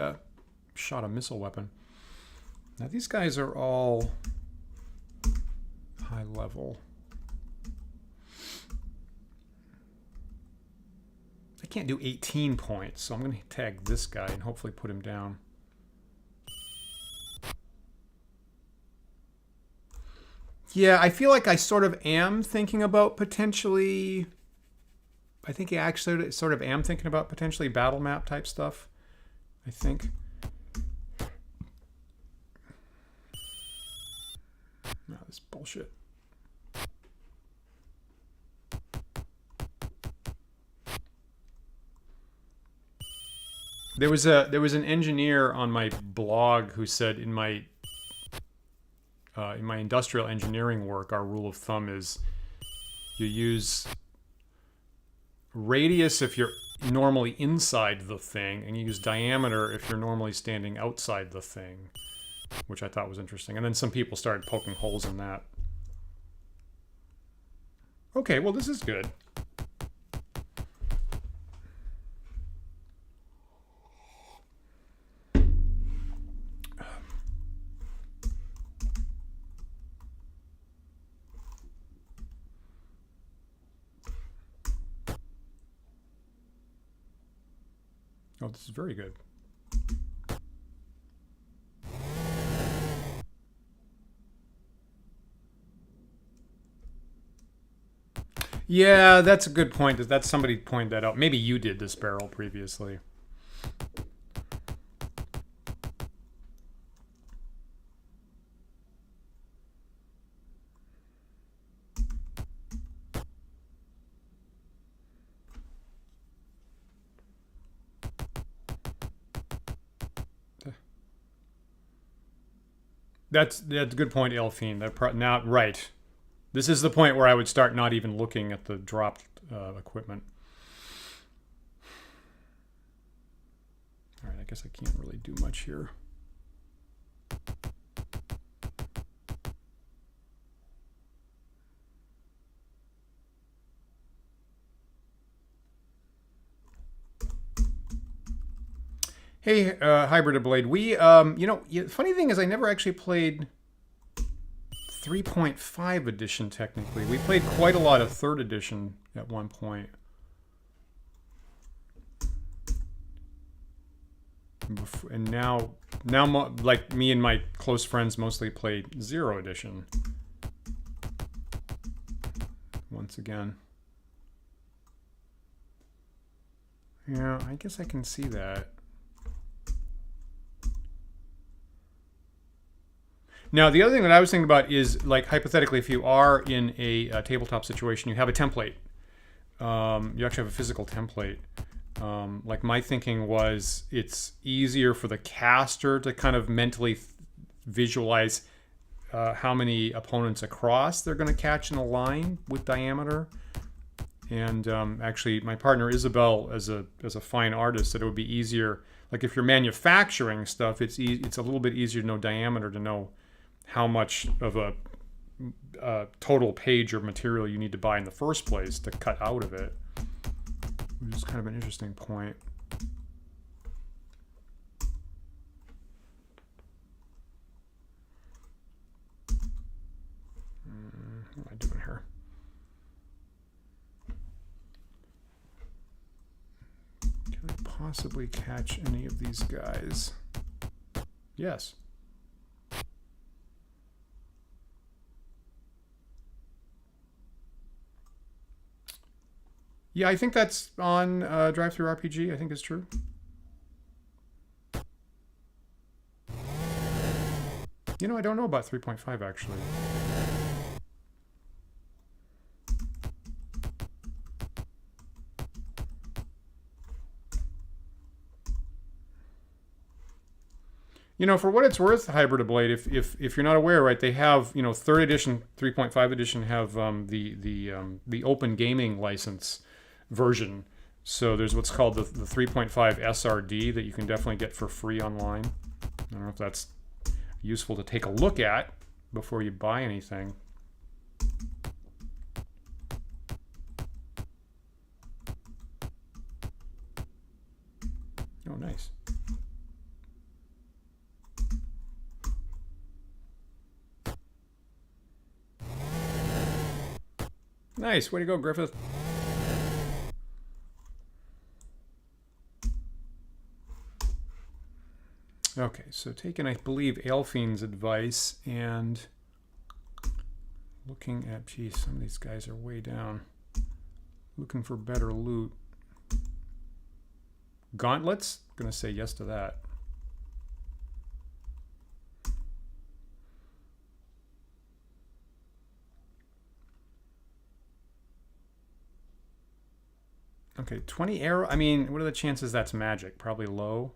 shot a missile weapon. Now these guys are all high level. I can't do 18 points, so I'm going to tag this guy and hopefully put him down. Yeah, I feel like I sort of am thinking about potentially... I think I actually sort of am thinking about potentially battle map type stuff. I think. No, this is bullshit. There was an engineer on my blog who said in my industrial engineering work, our rule of thumb is you use radius if you're normally inside the thing, and you use diameter if you're normally standing outside the thing, which I thought was interesting. And then some people started poking holes in that. Okay, well, this is good. Oh, this is very good. Yeah, that's a good point. That's somebody pointed that out. Maybe you did this barrel previously. That's a good point, Elfine. Now, right. This is the point where I would start not even looking at the dropped equipment. All right, I guess I can't really do much here. Hey, Hybrid Blade. We, you know, funny thing is I never actually played 3.5 edition, technically. We played quite a lot of 3rd edition at one point. And now, like, me and my close friends mostly played 0 edition. Once again. Yeah, I guess I can see that. Now, the other thing that I was thinking about is, like, hypothetically, if you are in a tabletop situation, you have a template. You actually have a physical template. Like my thinking was it's easier for the caster to kind of mentally visualize how many opponents across they're going to catch in a line with diameter. And actually, my partner Isabel, as a fine artist, said it would be easier. Like if you're manufacturing stuff, it's a little bit easier to know diameter, to know how much of a total page or material you need to buy in the first place to cut out of it. Which is kind of an interesting point. What am I doing here? Can I possibly catch any of these guys? Yes. Yeah, I think that's on Drive-Thru RPG. I think it's true. You know, I don't know about 3.5 actually. You know, for what it's worth, Hybrid Blade, if you're not aware, right, they have, you know, 3rd edition, 3.5 edition have the open gaming license version. So there's what's called the 3.5 SRD that you can definitely get for free online. I don't know if that's useful to take a look at before you buy anything. Oh, nice. Nice, way to go, Griffith. Okay, so taking, I believe, Aelfine's advice and looking at, geez, some of these guys are way down. Looking for better loot. Gauntlets? Gonna say yes to that. Okay, 20 arrow. I mean, what are the chances that's magic? Probably low.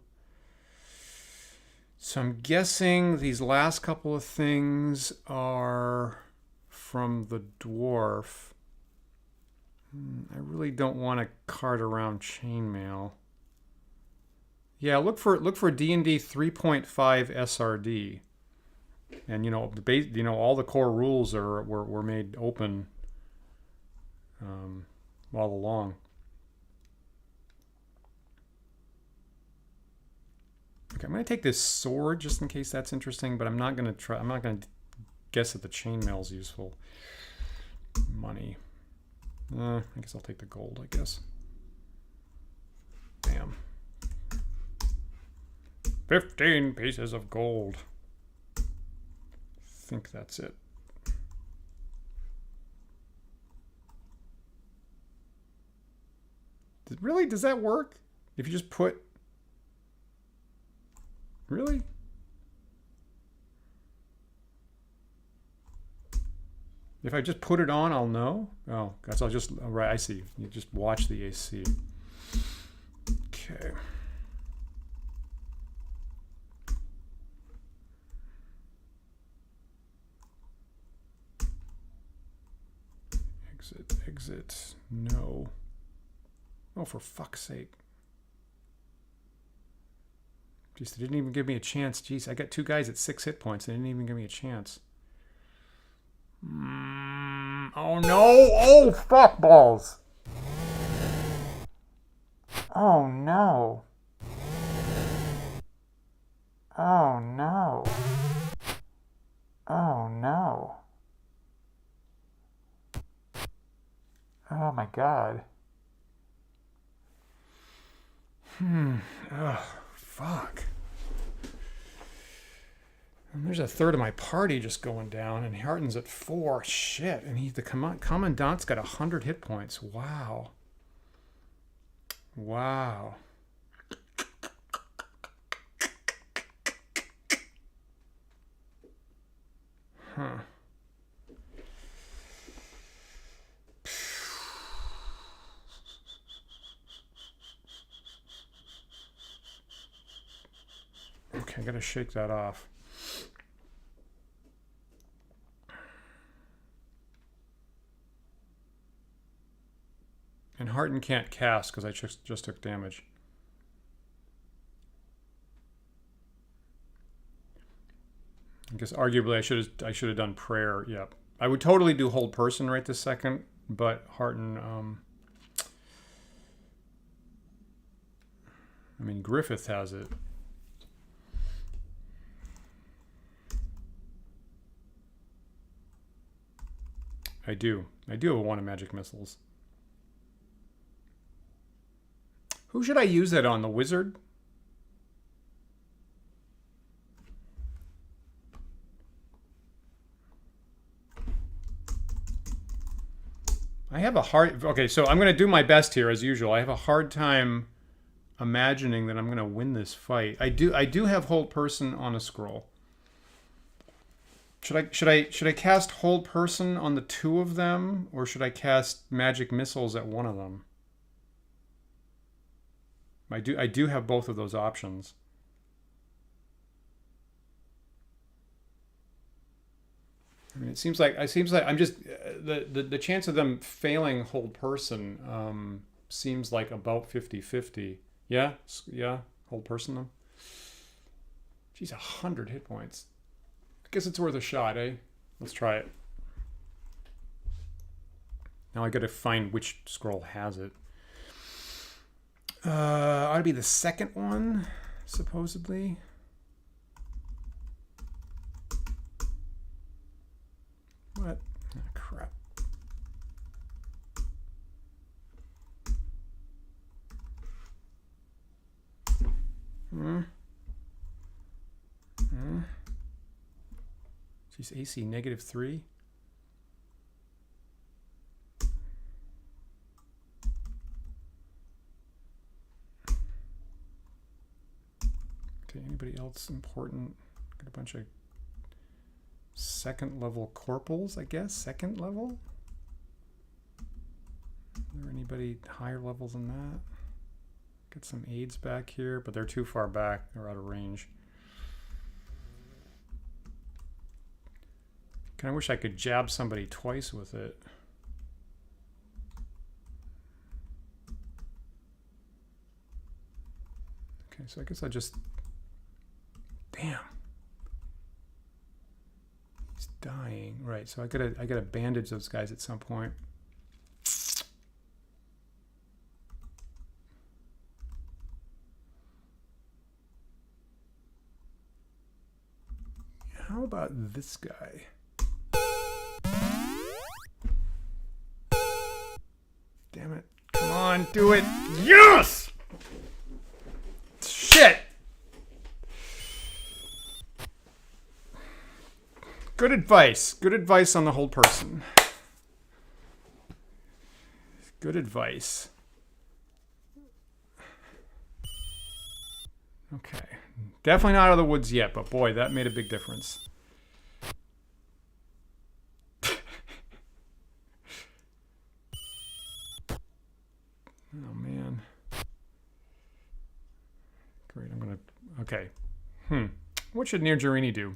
So I'm guessing these last couple of things are from the dwarf. I really don't want to cart around chainmail. Yeah, look for D&D 3.5 SRD. And you know, the base, you know, all the core rules were made open all along. Okay, I'm going to take this sword just in case that's interesting, but I'm not going to try. I'm not going to guess that the chainmail is useful. Money. I guess I'll take the gold, I guess. Bam. 15 pieces of gold. I think that's it. Really? Does that work? If you just put... Really? If I just put it on, I'll know? Oh, guys, I'll just... Oh, right, I see. You just watch the AC. Okay. Exit, exit. No. Oh, for fuck's sake. Jeez, they didn't even give me a chance. Jeez, I got 2 guys at 6 hit points. They didn't even give me a chance. Oh no! Oh, fuck balls! Oh no! Oh no! Oh no! Oh my god. Oh, fuck. And there's a third of my party just going down, and Harton's at 4. Shit. And the Commandant's got 100 hit points. Wow. Wow. Huh. I gotta shake that off. And Hearten can't cast because I just took damage. I guess arguably I should have done prayer. Yep. I would totally do hold person right this second, but Hearten. I mean, Griffith has it. I do have a one of magic missiles. Who should I use that on? The wizard? I have a hard... Okay, so I'm going to do my best here, as usual. I have a hard time imagining that I'm going to win this fight. I do have hold person on a scroll. Should I cast hold person on the two of them, or should I cast magic missiles at one of them? I do have both of those options. I mean, it seems like I'm just the chance of them failing hold person seems like about 50-50. Yeah, hold person them. Geez, 100 hit points. I guess it's worth a shot, eh? Let's try it. Now I got to find which scroll has it. Ought to be the second one, supposedly. What? Oh, crap. She's AC -3. Okay, anybody else important? Got a bunch of second level corporals, I guess. Second level? Is there anybody higher levels than that? Got some aides back here, but they're too far back. They're out of range. Kind of wish I could jab somebody twice with it. Okay, so I guess I just... Damn. He's dying. Right, so I gotta bandage those guys at some point. How about this guy? Damn it. Come on, do it. Yes! Shit! Good advice. Good advice on the hold person. Good advice. Okay. Definitely not out of the woods yet, but boy, that made a big difference. Oh, man. Great, I'm gonna... Okay. What should Nirjarini do?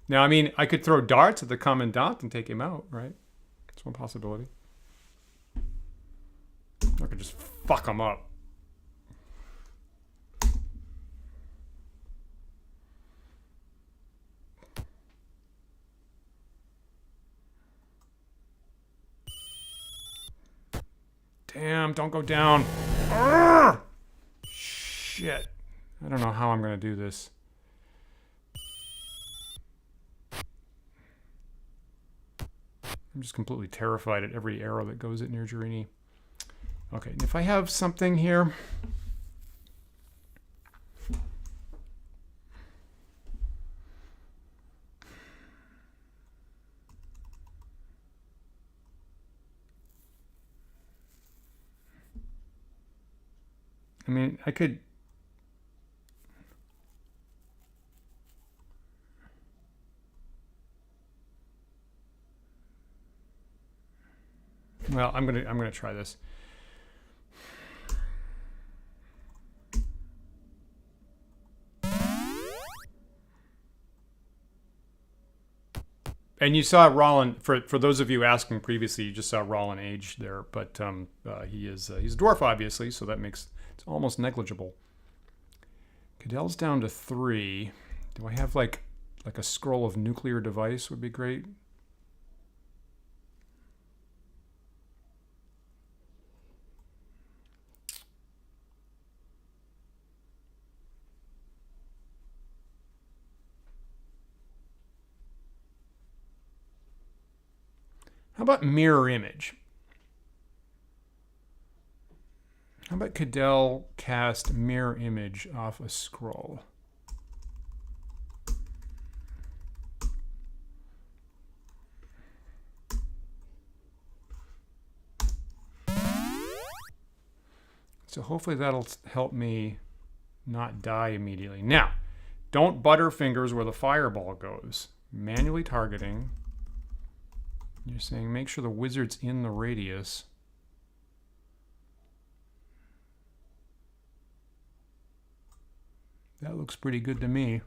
Now, I mean, I could throw darts at the Commandant and take him out, right? That's one possibility. I could just fuck him up. Damn, don't go down. Arrgh! Shit. I don't know how I'm going to do this. I'm just completely terrified at every arrow that goes at Nirjarini. Okay, and if I have something here... I mean, I could... Well, I'm gonna try this. And you saw Rollin, for those of you asking previously, you just saw Rollin age there, but he's a dwarf, obviously, so that makes it's almost negligible. Cadell's down to 3. Do I have like a scroll of nuclear device would be great. How about mirror image? How about Cadell cast mirror image off a scroll? So hopefully that'll help me not die immediately. Now, don't butterfingers where the fireball goes. Manually targeting. You're saying make sure the wizard's in the radius. That looks pretty good to me.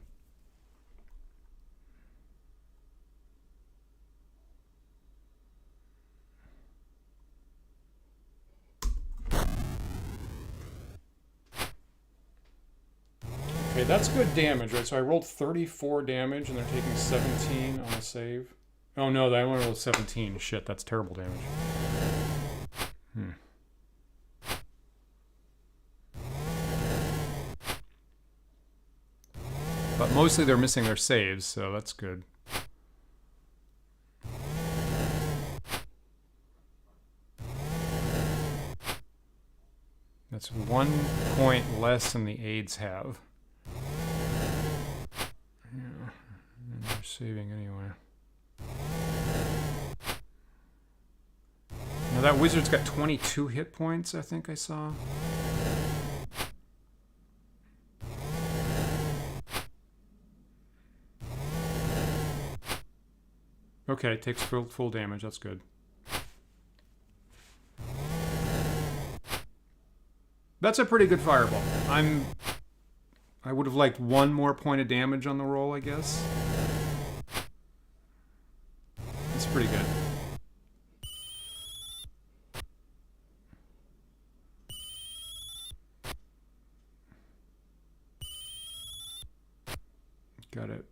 Okay, that's good damage, right? So I rolled 34 damage and they're taking 17 on a save. Oh no, I only rolled 17. Shit, that's terrible damage. But mostly they're missing their saves, so that's good. That's 1 point less than the aides have. Yeah, and they're saving anyway. Now that wizard's got 22 hit points, I think I saw. Okay, takes full damage, that's good. That's a pretty good fireball. I would have liked 1 more point of damage on the roll, I guess. It's pretty good. Got it.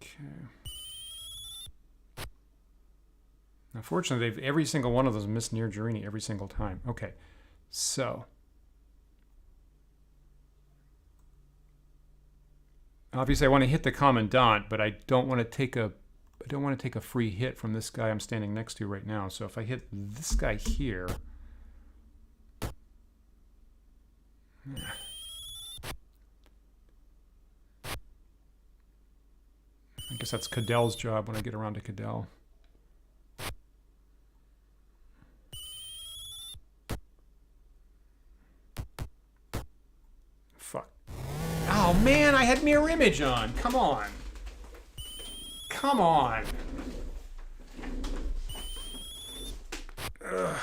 Okay. Unfortunately, every single one of those missed near Jerini every single time. Okay, so obviously I want to hit the Commandant, but I don't want to take a free hit from this guy I'm standing next to right now. So if I hit this guy here, I guess that's Cadell's job when I get around to Cadell. Fuck. Oh man, I had mirror image on. Come on. Come on. Ugh.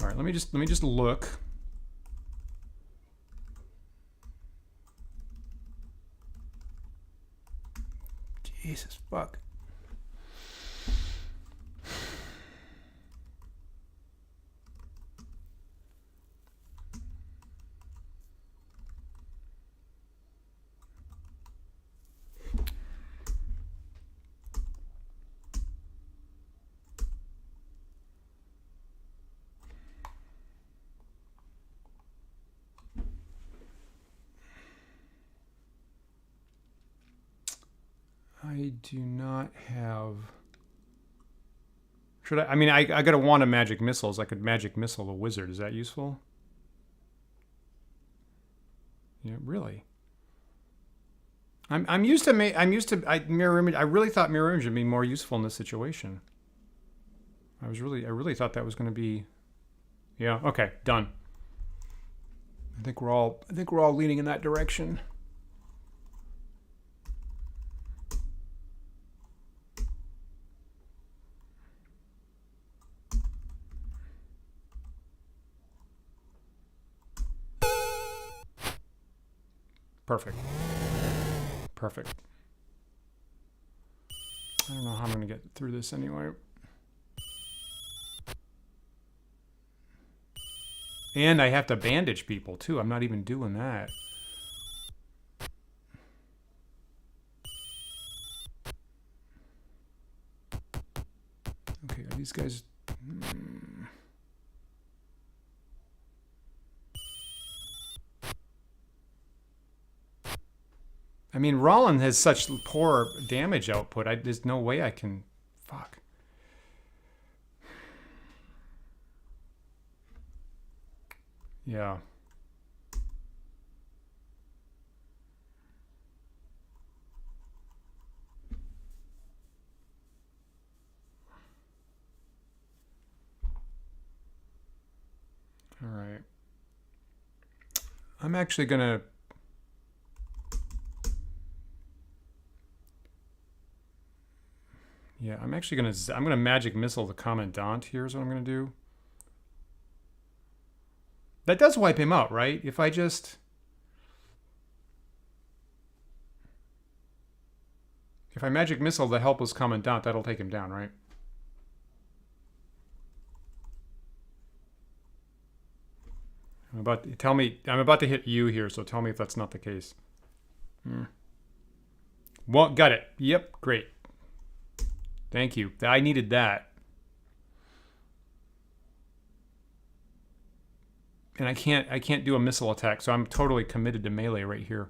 All right, let me just look. Jesus fuck. I do not have... Should I mean, I got a wand of magic missiles. I could magic missile the wizard. Is that useful? Yeah, really. I'm used to mirror image. I really thought mirror image would be more useful in this situation. I really thought that was going to be... Yeah, okay, done. I think we're all leaning in that direction. Perfect. Perfect. I don't know how I'm going to get through this anyway. And I have to bandage people, too. I'm not even doing that. Okay, are these guys... I mean, Rollin has such poor damage output. There's no way I can... Fuck. Yeah. All right. I'm actually going to... Yeah, I'm actually going to... I'm going to magic missile the Commandant here is what I'm going to do. That does wipe him out, right? If I just... If I magic missile the helpless Commandant, that'll take him down, right? I'm about to hit you here, so tell me if that's not the case. Well, got it. Yep, great. Thank you. I needed that. And I can't do a missile attack, so I'm totally committed to melee right here.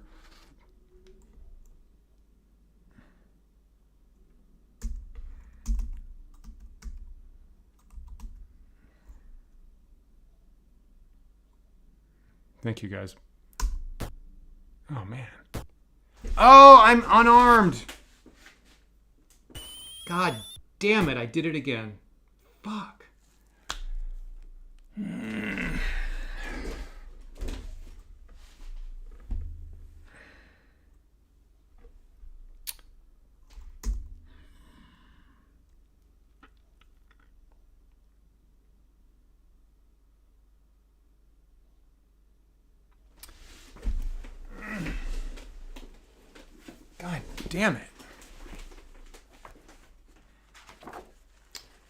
Thank you, guys. Oh, man. Oh, I'm unarmed. God damn it, I did it again. Fuck. God damn it.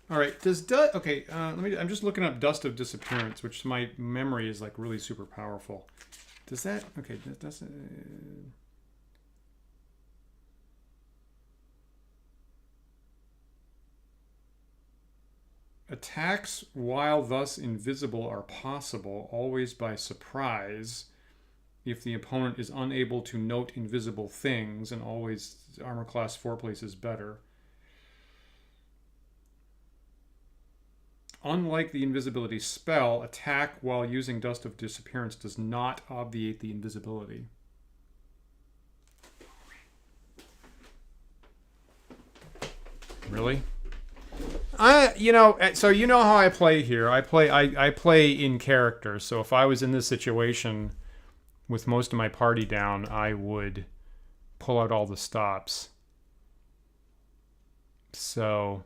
All right, does dust... Okay, I'm just looking up Dust of Disappearance, which my memory is like really super powerful. Does that... Okay, that's... Attacks while thus invisible are possible, always by surprise, if the opponent is unable to note invisible things, and always armor class 4 places better. Unlike the invisibility spell, attack while using Dust of Disappearance does not obviate the invisibility. Really? So you know how I play here. I play in character. So if I was in this situation with most of my party down, I would pull out all the stops. So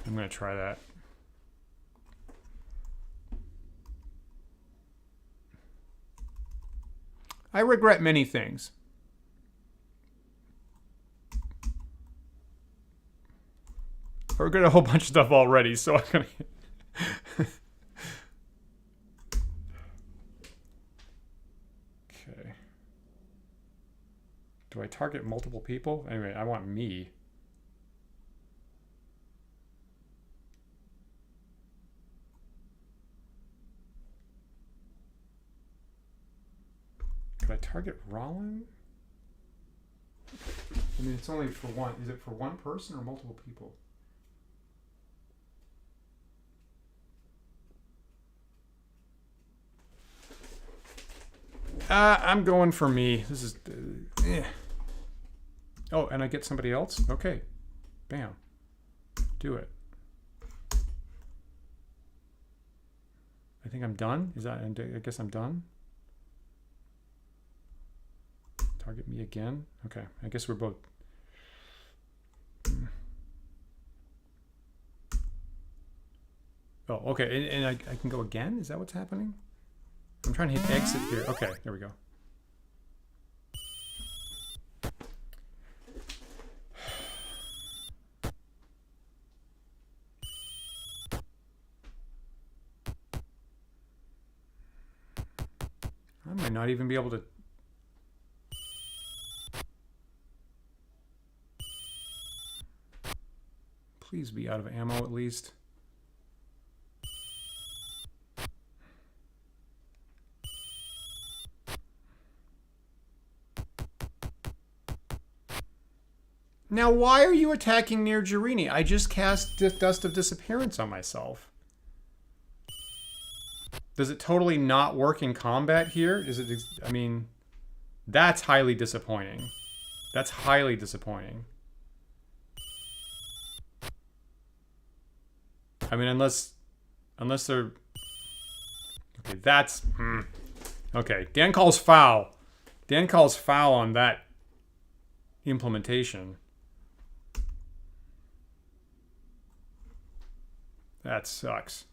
I'm going to try that. I regret many things. I regret a whole bunch of stuff already, so I'm going to... Okay. Do I target multiple people? Anyway, I want me. Could I target Rollin? I mean, it's only for one. Is it for one person or multiple people? I'm going for me. This is... Oh, and I get somebody else? Okay. Bam. Do it. I think I'm done. Is that... I guess I'm done. Target me again. Okay. I guess we're both... Oh, okay. And I can go again? Is that what's happening? I'm trying to hit exit here. Okay, there we go. might not even be able to... Please be out of ammo at least. Now, why are you attacking near Jerini? I just cast Dust of Disappearance on myself. Does it totally not work in combat here? Is it? I mean, that's highly disappointing. That's highly disappointing. I mean, unless they're... Okay, that's... Okay, Dan calls foul. Dan calls foul on that implementation. That sucks.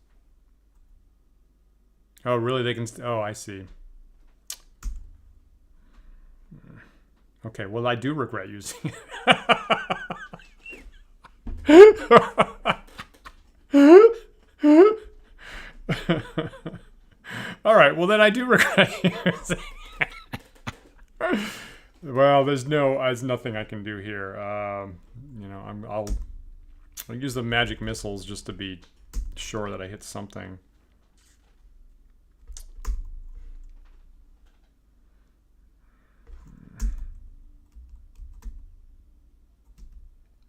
Oh, really? They can... Oh, I see. Okay, well, I do regret using it. All right, well, then I do regret using it. Well, there's nothing I can do here. You know, I'll use the magic missiles just to be sure that I hit something.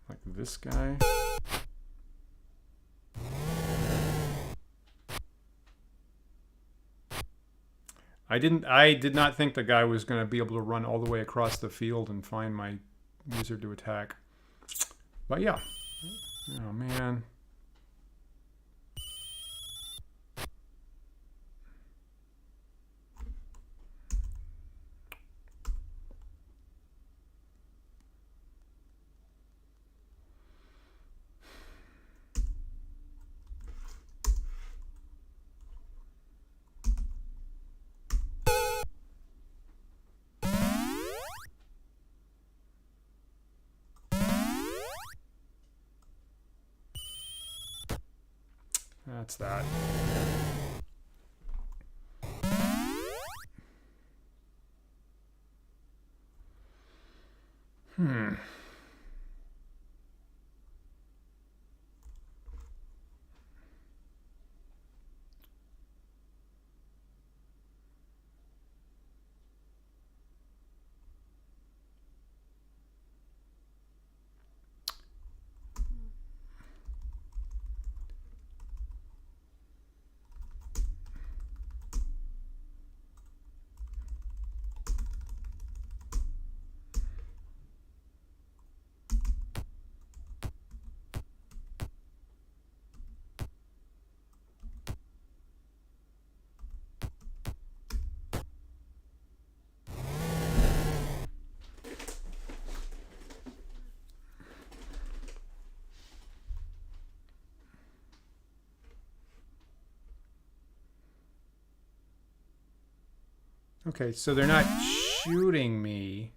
Like this guy. I did not think the guy was going to be able to run all the way across the field and find my wizard to attack. But yeah. Oh, man. That's that. Okay, so they're not shooting me.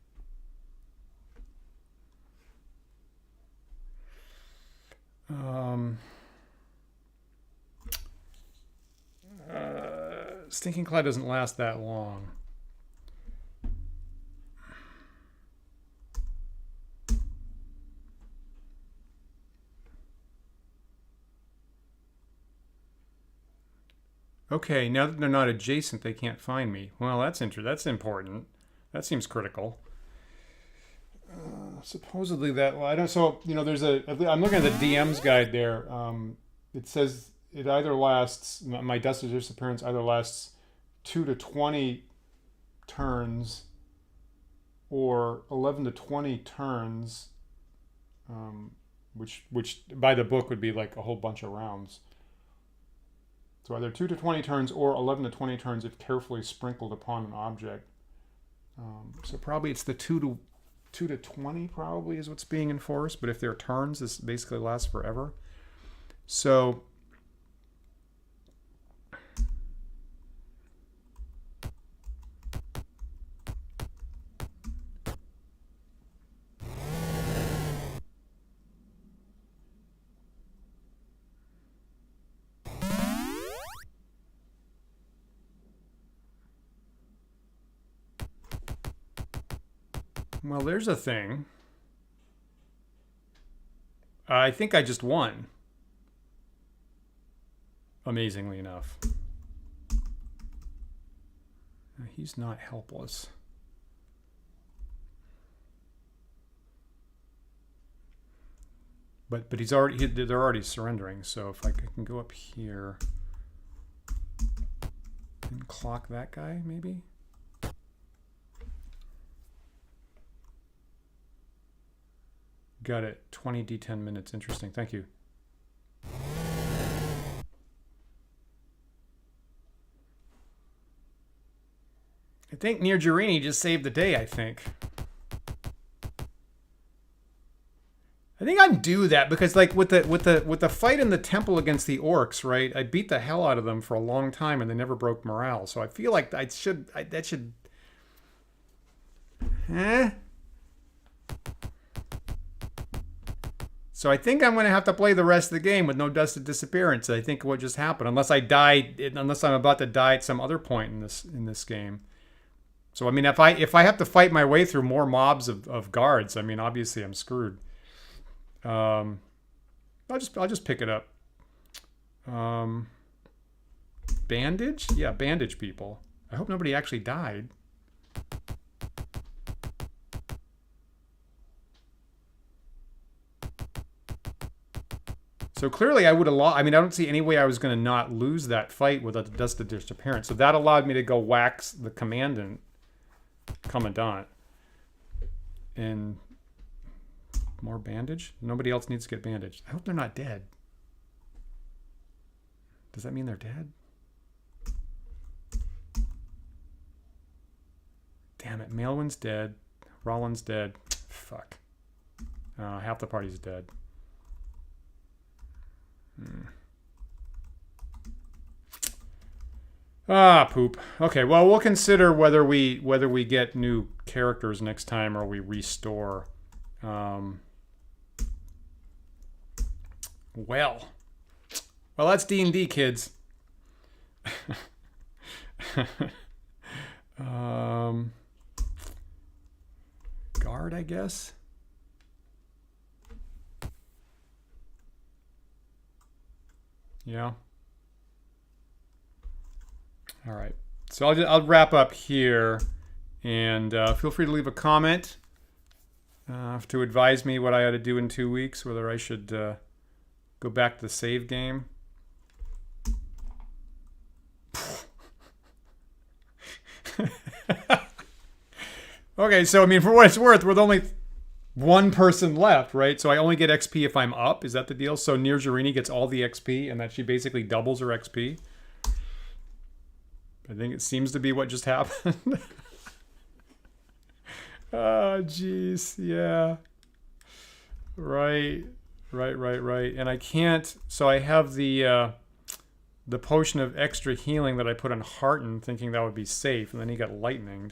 Stinking Cloud doesn't last that long. Okay, now that they're not adjacent, they can't find me. Well, that's important. That seems critical. Supposedly that... Well, I don't... So, you know, there's a... I'm looking at the DM's guide there. It says it either lasts... My Dust of Disappearance either lasts 2 to 20 turns or 11 to 20 turns, which by the book would be like a whole bunch of rounds. So either 2 to 20 turns or 11 to 20 turns if carefully sprinkled upon an object. So probably it's the 2 to 20 probably is what's being enforced. But if they're turns, this basically lasts forever. So... Well, there's a thing. I think I just won. Amazingly enough. He's not helpless. But he's already, they're already surrendering. So if I can go up here and clock that guy, maybe. Got it. 20 D10 minutes. Interesting. Thank you. I think Nirjarini just saved the day, I think. I think I'm due that because like with the fight in the temple against the orcs, right? I beat the hell out of them for a long time and they never broke morale. So I feel like that should So I think I'm going to have to play the rest of the game with no dusted disappearance. I think what just happened, unless I'm about to die at some other point in this game. So I mean, if I have to fight my way through more mobs of guards, I mean, obviously I'm screwed. I'll just pick it up. Bandage? Yeah, bandage people. I hope nobody actually died. So clearly I would have lost. I mean, I don't see any way I was going to not lose that fight without the dusted disappearance. So that allowed me to go wax the Commandant. And more bandage? Nobody else needs to get bandaged. I hope they're not dead. Does that mean they're dead? Damn it. Maelwyn's dead. Rollin's dead. Fuck. Half the party's dead. Poop. Okay, well, we'll consider whether we get new characters next time or we restore. Well, that's D&D, kids. Guard, I guess. Yeah. All right. So I'll wrap up here, and feel free to leave a comment to advise me what I ought to do in 2 weeks, whether I should go back to the save game. Okay, so I mean, for what it's worth, with only one person left, right? So I only get XP if I'm up. Is that the deal? So Nirjarini gets all the XP, and that she basically doubles her XP. I think it seems to be what just happened. Oh, jeez. Yeah. Right. And I can't... So I have the potion of extra healing that I put on Hearten, thinking that would be safe, and then he got lightninged.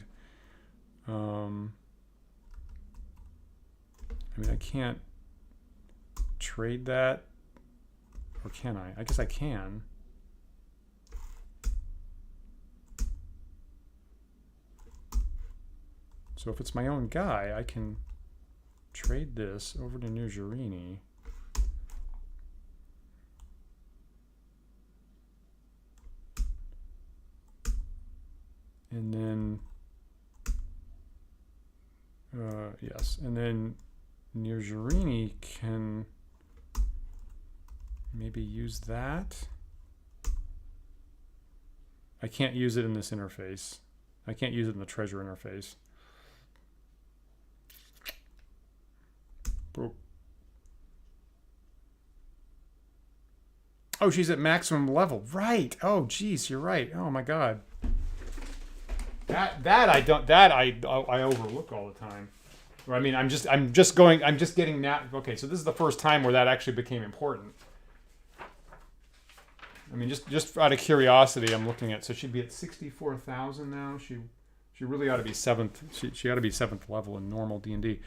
I mean, I can't trade that. Or can I? I guess I can. So if it's my own guy, I can trade this over to Nirjarini. And then, yes, and then Nirjarini can maybe use that. I can't use it in this interface. I can't use it in the treasure interface. Oh, she's at maximum level. Right. Oh, geez, you're right. Oh my God. I overlook all the time. I mean, I'm just getting that. Okay, so this is the first time where that actually became important. I mean, just out of curiosity, I'm looking at. So she'd be at 64,000 now. She really ought to be 7th. She ought to be 7th level in normal D&D.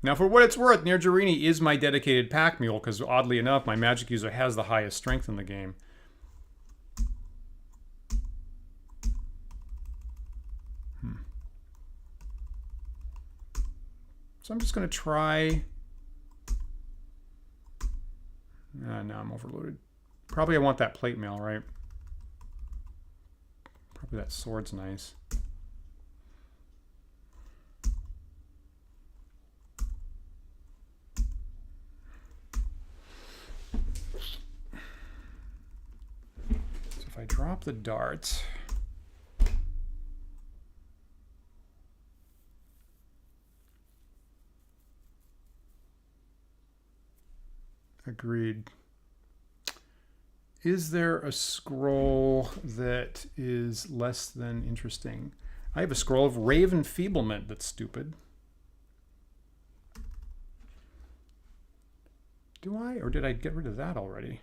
Now, for what it's worth, Nirjarini is my dedicated pack mule, because oddly enough, my magic user has the highest strength in the game. So I'm just going to try. No, I'm overloaded. Probably I want that plate mail, right? Probably that sword's nice. So if I drop the darts. Agreed. Is there a scroll that is less than interesting? I have a scroll of rave enfeeblement that's stupid. Do I? Or did I get rid of that already?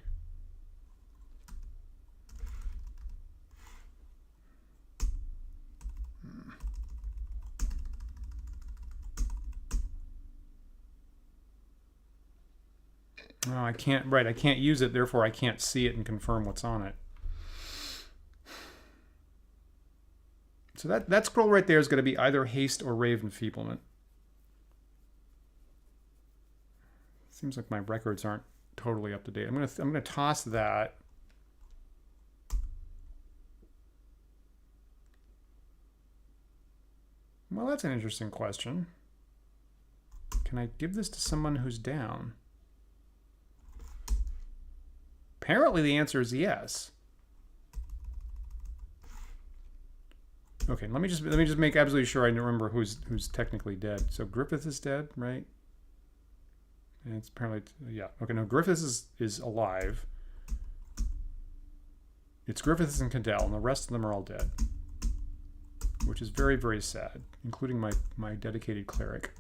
No, I can't, right, I can't use it, therefore I can't see it and confirm what's on it. So that scroll right there is going to be either haste or rave enfeeblement. Seems like my records aren't totally up to date. I'm gonna toss that. Well, that's an interesting question. Can I give this to someone who's down? Apparently the answer is yes. Okay, let me just make absolutely sure I remember who's technically dead. So Griffith is dead, right? And it's apparently, yeah. Okay, no, Griffith is alive. It's Griffith and Cadell, and the rest of them are all dead. Which is very, very sad, including my dedicated cleric.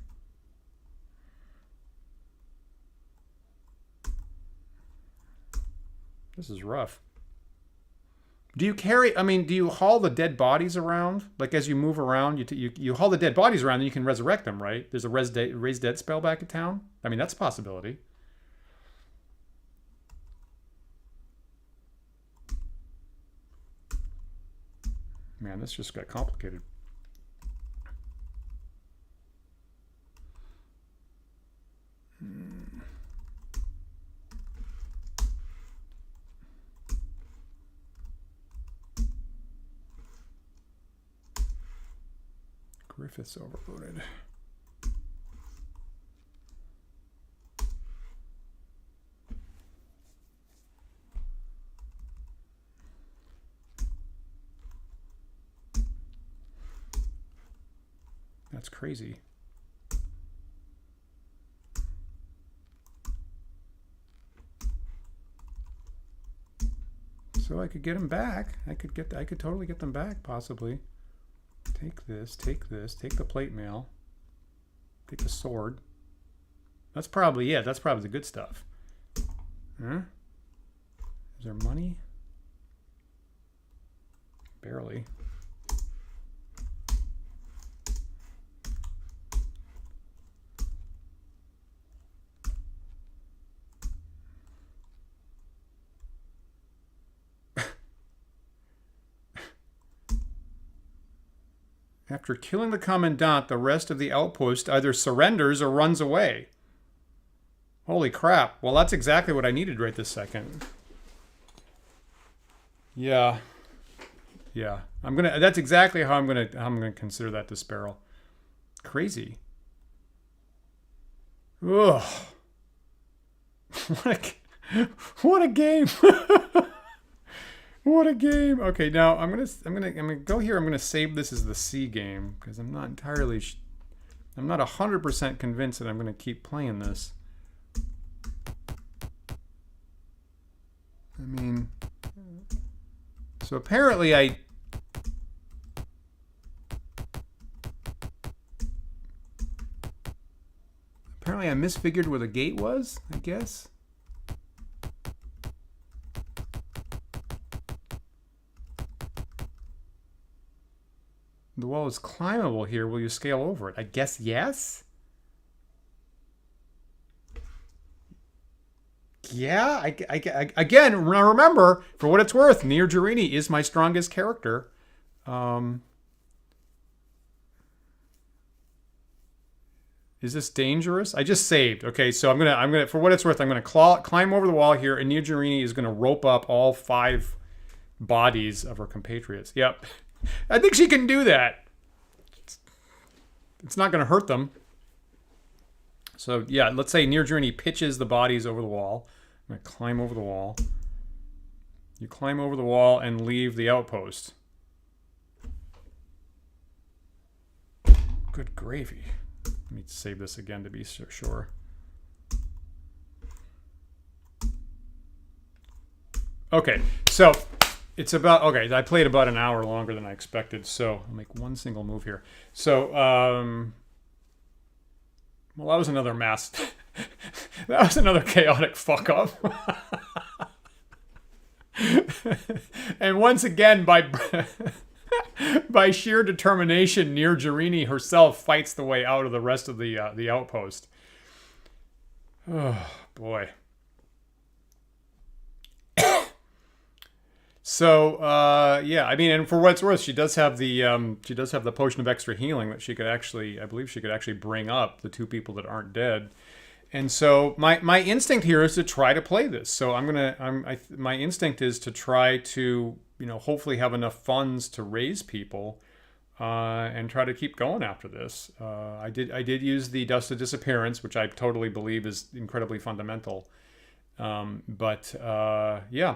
This is rough. Do you carry, I mean, do you haul the dead bodies around? Like as you move around, you haul the dead bodies around and you can resurrect them, right? There's a raise dead spell back in town. I mean, that's a possibility. Man, this just got complicated. Griffith's overloaded. That's crazy. So I could get them back. I could totally get them back, possibly. Take this, take the plate mail, take the sword. That's probably, yeah, that's probably the good stuff. Huh? Is there money? Barely. After killing the Commandant, the rest of the outpost either surrenders or runs away. Holy crap. Well, that's exactly what I needed right this second. Yeah. Yeah. That's exactly how I'm gonna consider that disparral. Crazy. Ugh. What a game. What a game. Okay, now I'm gonna go here. I'm gonna save this as the C game because I'm not entirely I'm not 100% convinced that I'm gonna keep playing this. I mean, so apparently I misfigured where the gate was, I guess. The wall is climbable here. Will you scale over it? I guess yes. Yeah, again, remember, for what it's worth, Nir Jarini is my strongest character. Is this dangerous? I just saved. Okay, so I'm gonna for what it's worth, I'm gonna climb over the wall here, and Nijirini is gonna rope up all 5 bodies of her compatriots. Yep, I think she can do that. It's not gonna hurt them. So yeah, let's say Nijirini pitches the bodies over the wall. I'm gonna climb over the wall. You climb over the wall and leave the outpost. Good gravy. Let me save this again to be sure. Okay, so it's about, okay, I played about an hour longer than I expected, so I'll make one single move here. So, well, that was another mass, that was another chaotic fuck up. And once again, by sheer determination, Nijirini herself fights the way out of the rest of the outpost. Oh boy. So yeah, I mean, and for what it's worth, she does have the potion of extra healing that she could actually, I believe she could actually bring up the 2 people that aren't dead. And so my instinct here is to try to play this. So my instinct is to try to, you know, hopefully have enough funds to raise people and try to keep going after this. I did use the Dust of Disappearance, which I totally believe is incredibly fundamental. But yeah,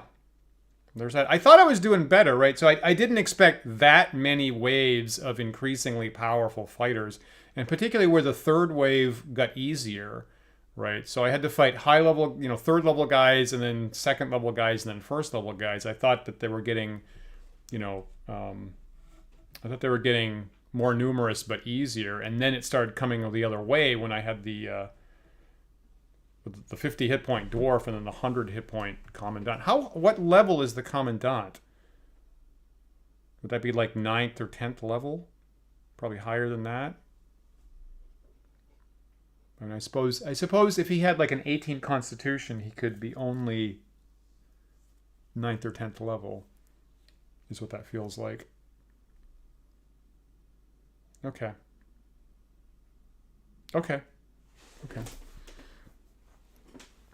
there's that. I thought I was doing better, right? So I didn't expect that many waves of increasingly powerful fighters, and particularly where the 3rd wave got easier. Right, so I had to fight high level, you know, 3rd level guys, and then 2nd level guys, and then 1st level guys. I thought that they were getting, you know, I thought they were getting more numerous but easier, and then it started coming the other way when I had the 50 hit point dwarf and then the 100 hit point commandant. What level is the commandant? Would that be like 9th or 10th level? Probably higher than that. I mean, I suppose if he had like an 18 constitution, he could be only 9th or 10th level, is what that feels like. Okay.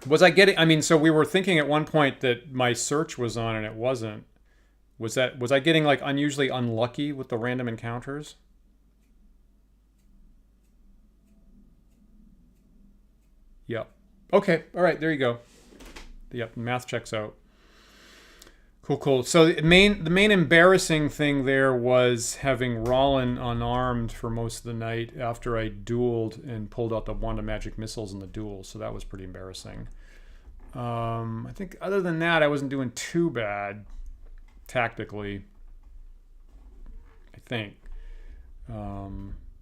Was I getting, I mean, so we were thinking at one point that my search was on and it wasn't. Was I getting like unusually unlucky with the random encounters? Yep. Okay. All right. There you go. Yep. Math checks out. Cool. So the main embarrassing thing there was having Rollin unarmed for most of the night after I dueled and pulled out the wand of magic missiles in the duel. So that was pretty embarrassing. I think other than that, I wasn't doing too bad tactically. I think.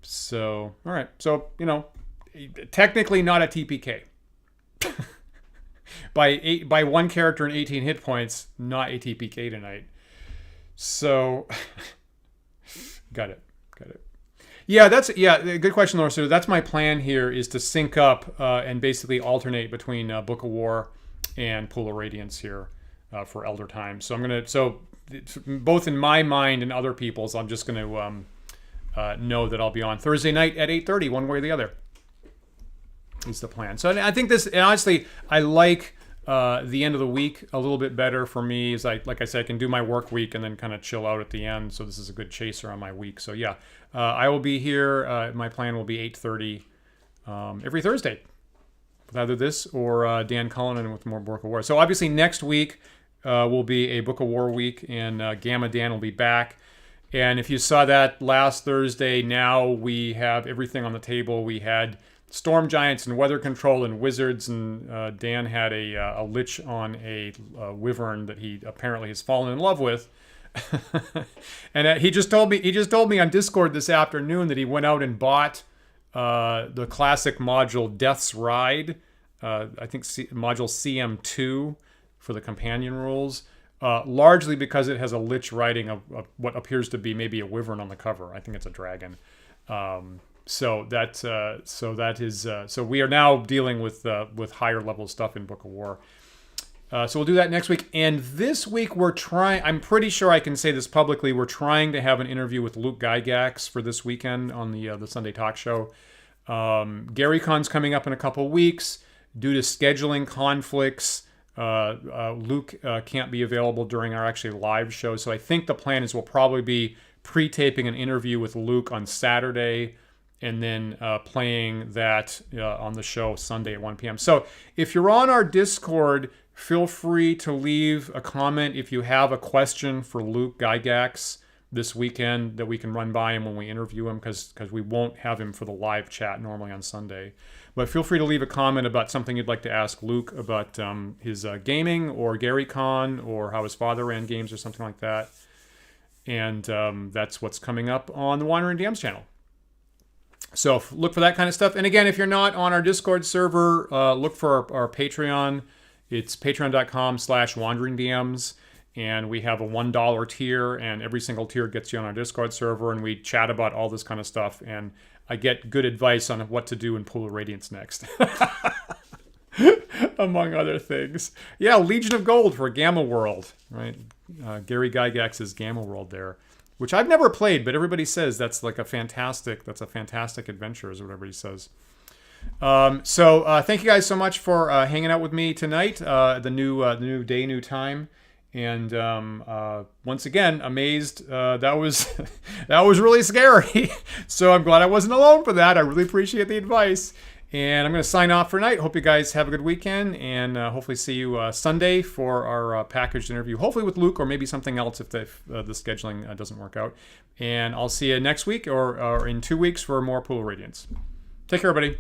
So all right. So you know. Technically not a TPK. by 1 character and 18 hit points, not a TPK tonight. So got it. Yeah, good question, Laura. So that's my plan here, is to sync up and basically alternate between Book of War and Pool of Radiance here for Elder Time. So both in my mind and other people's, I'm just gonna know that I'll be on Thursday night at 8:30, one way or the other. Is the plan. So I think this, and honestly, I like the end of the week a little bit better for me. Is like I said, I can do my work week and then kind of chill out at the end. So this is a good chaser on my week. So yeah, I will be here. My plan will be 8:30 every Thursday with either this or Dan Cullinan with more Book of War. So obviously next week will be a Book of War week, and Gamma Dan will be back. And if you saw that last Thursday, now we have everything on the table. We had Storm Giants and Weather Control and Wizards, and Dan had a lich on a wyvern that he apparently has fallen in love with. And he just told me on Discord this afternoon that he went out and bought the classic module Death's Ride, I think module CM2 for the companion rules, largely because it has a lich riding a what appears to be maybe a wyvern on the cover. I think it's a dragon. So we are now dealing with higher level stuff in Book of War. So we'll do that next week. And this week we're trying, I'm pretty sure I can say this publicly, we're trying to have an interview with Luke Gygax for this weekend on the Sunday Talk Show. GaryCon's coming up in a couple weeks. Due to scheduling conflicts, Luke can't be available during our actually live show. So I think the plan is we'll probably be pre-taping an interview with Luke on Saturday and then playing that on the show Sunday at 1 p.m. So if you're on our Discord, feel free to leave a comment if you have a question for Luke Gygax this weekend that we can run by him when we interview him, because we won't have him for the live chat normally on Sunday. But feel free to leave a comment about something you'd like to ask Luke about his gaming or GaryCon or how his father ran games or something like that. And that's what's coming up on the Wandering DMs channel. So look for that kind of stuff. And again, if you're not on our Discord server, look for our Patreon. It's patreon.com/wanderingdms. And we have a $1 tier, and every single tier gets you on our Discord server, and we chat about all this kind of stuff. And I get good advice on what to do in Pool of Radiance next. Among other things. Yeah, Legion of Gold for Gamma World, right? Gary Gygax's Gamma World there, which I've never played, but everybody says that's like a fantastic adventure, is what everybody says. So thank you guys so much for hanging out with me tonight. The new day, new time. And once again, amazed. That was really scary. So I'm glad I wasn't alone for that. I really appreciate the advice. And I'm going to sign off for tonight. Hope you guys have a good weekend, and hopefully see you Sunday for our packaged interview. Hopefully with Luke, or maybe something else if the scheduling doesn't work out. And I'll see you next week or in 2 weeks for more Pool of Radiance. Take care, everybody.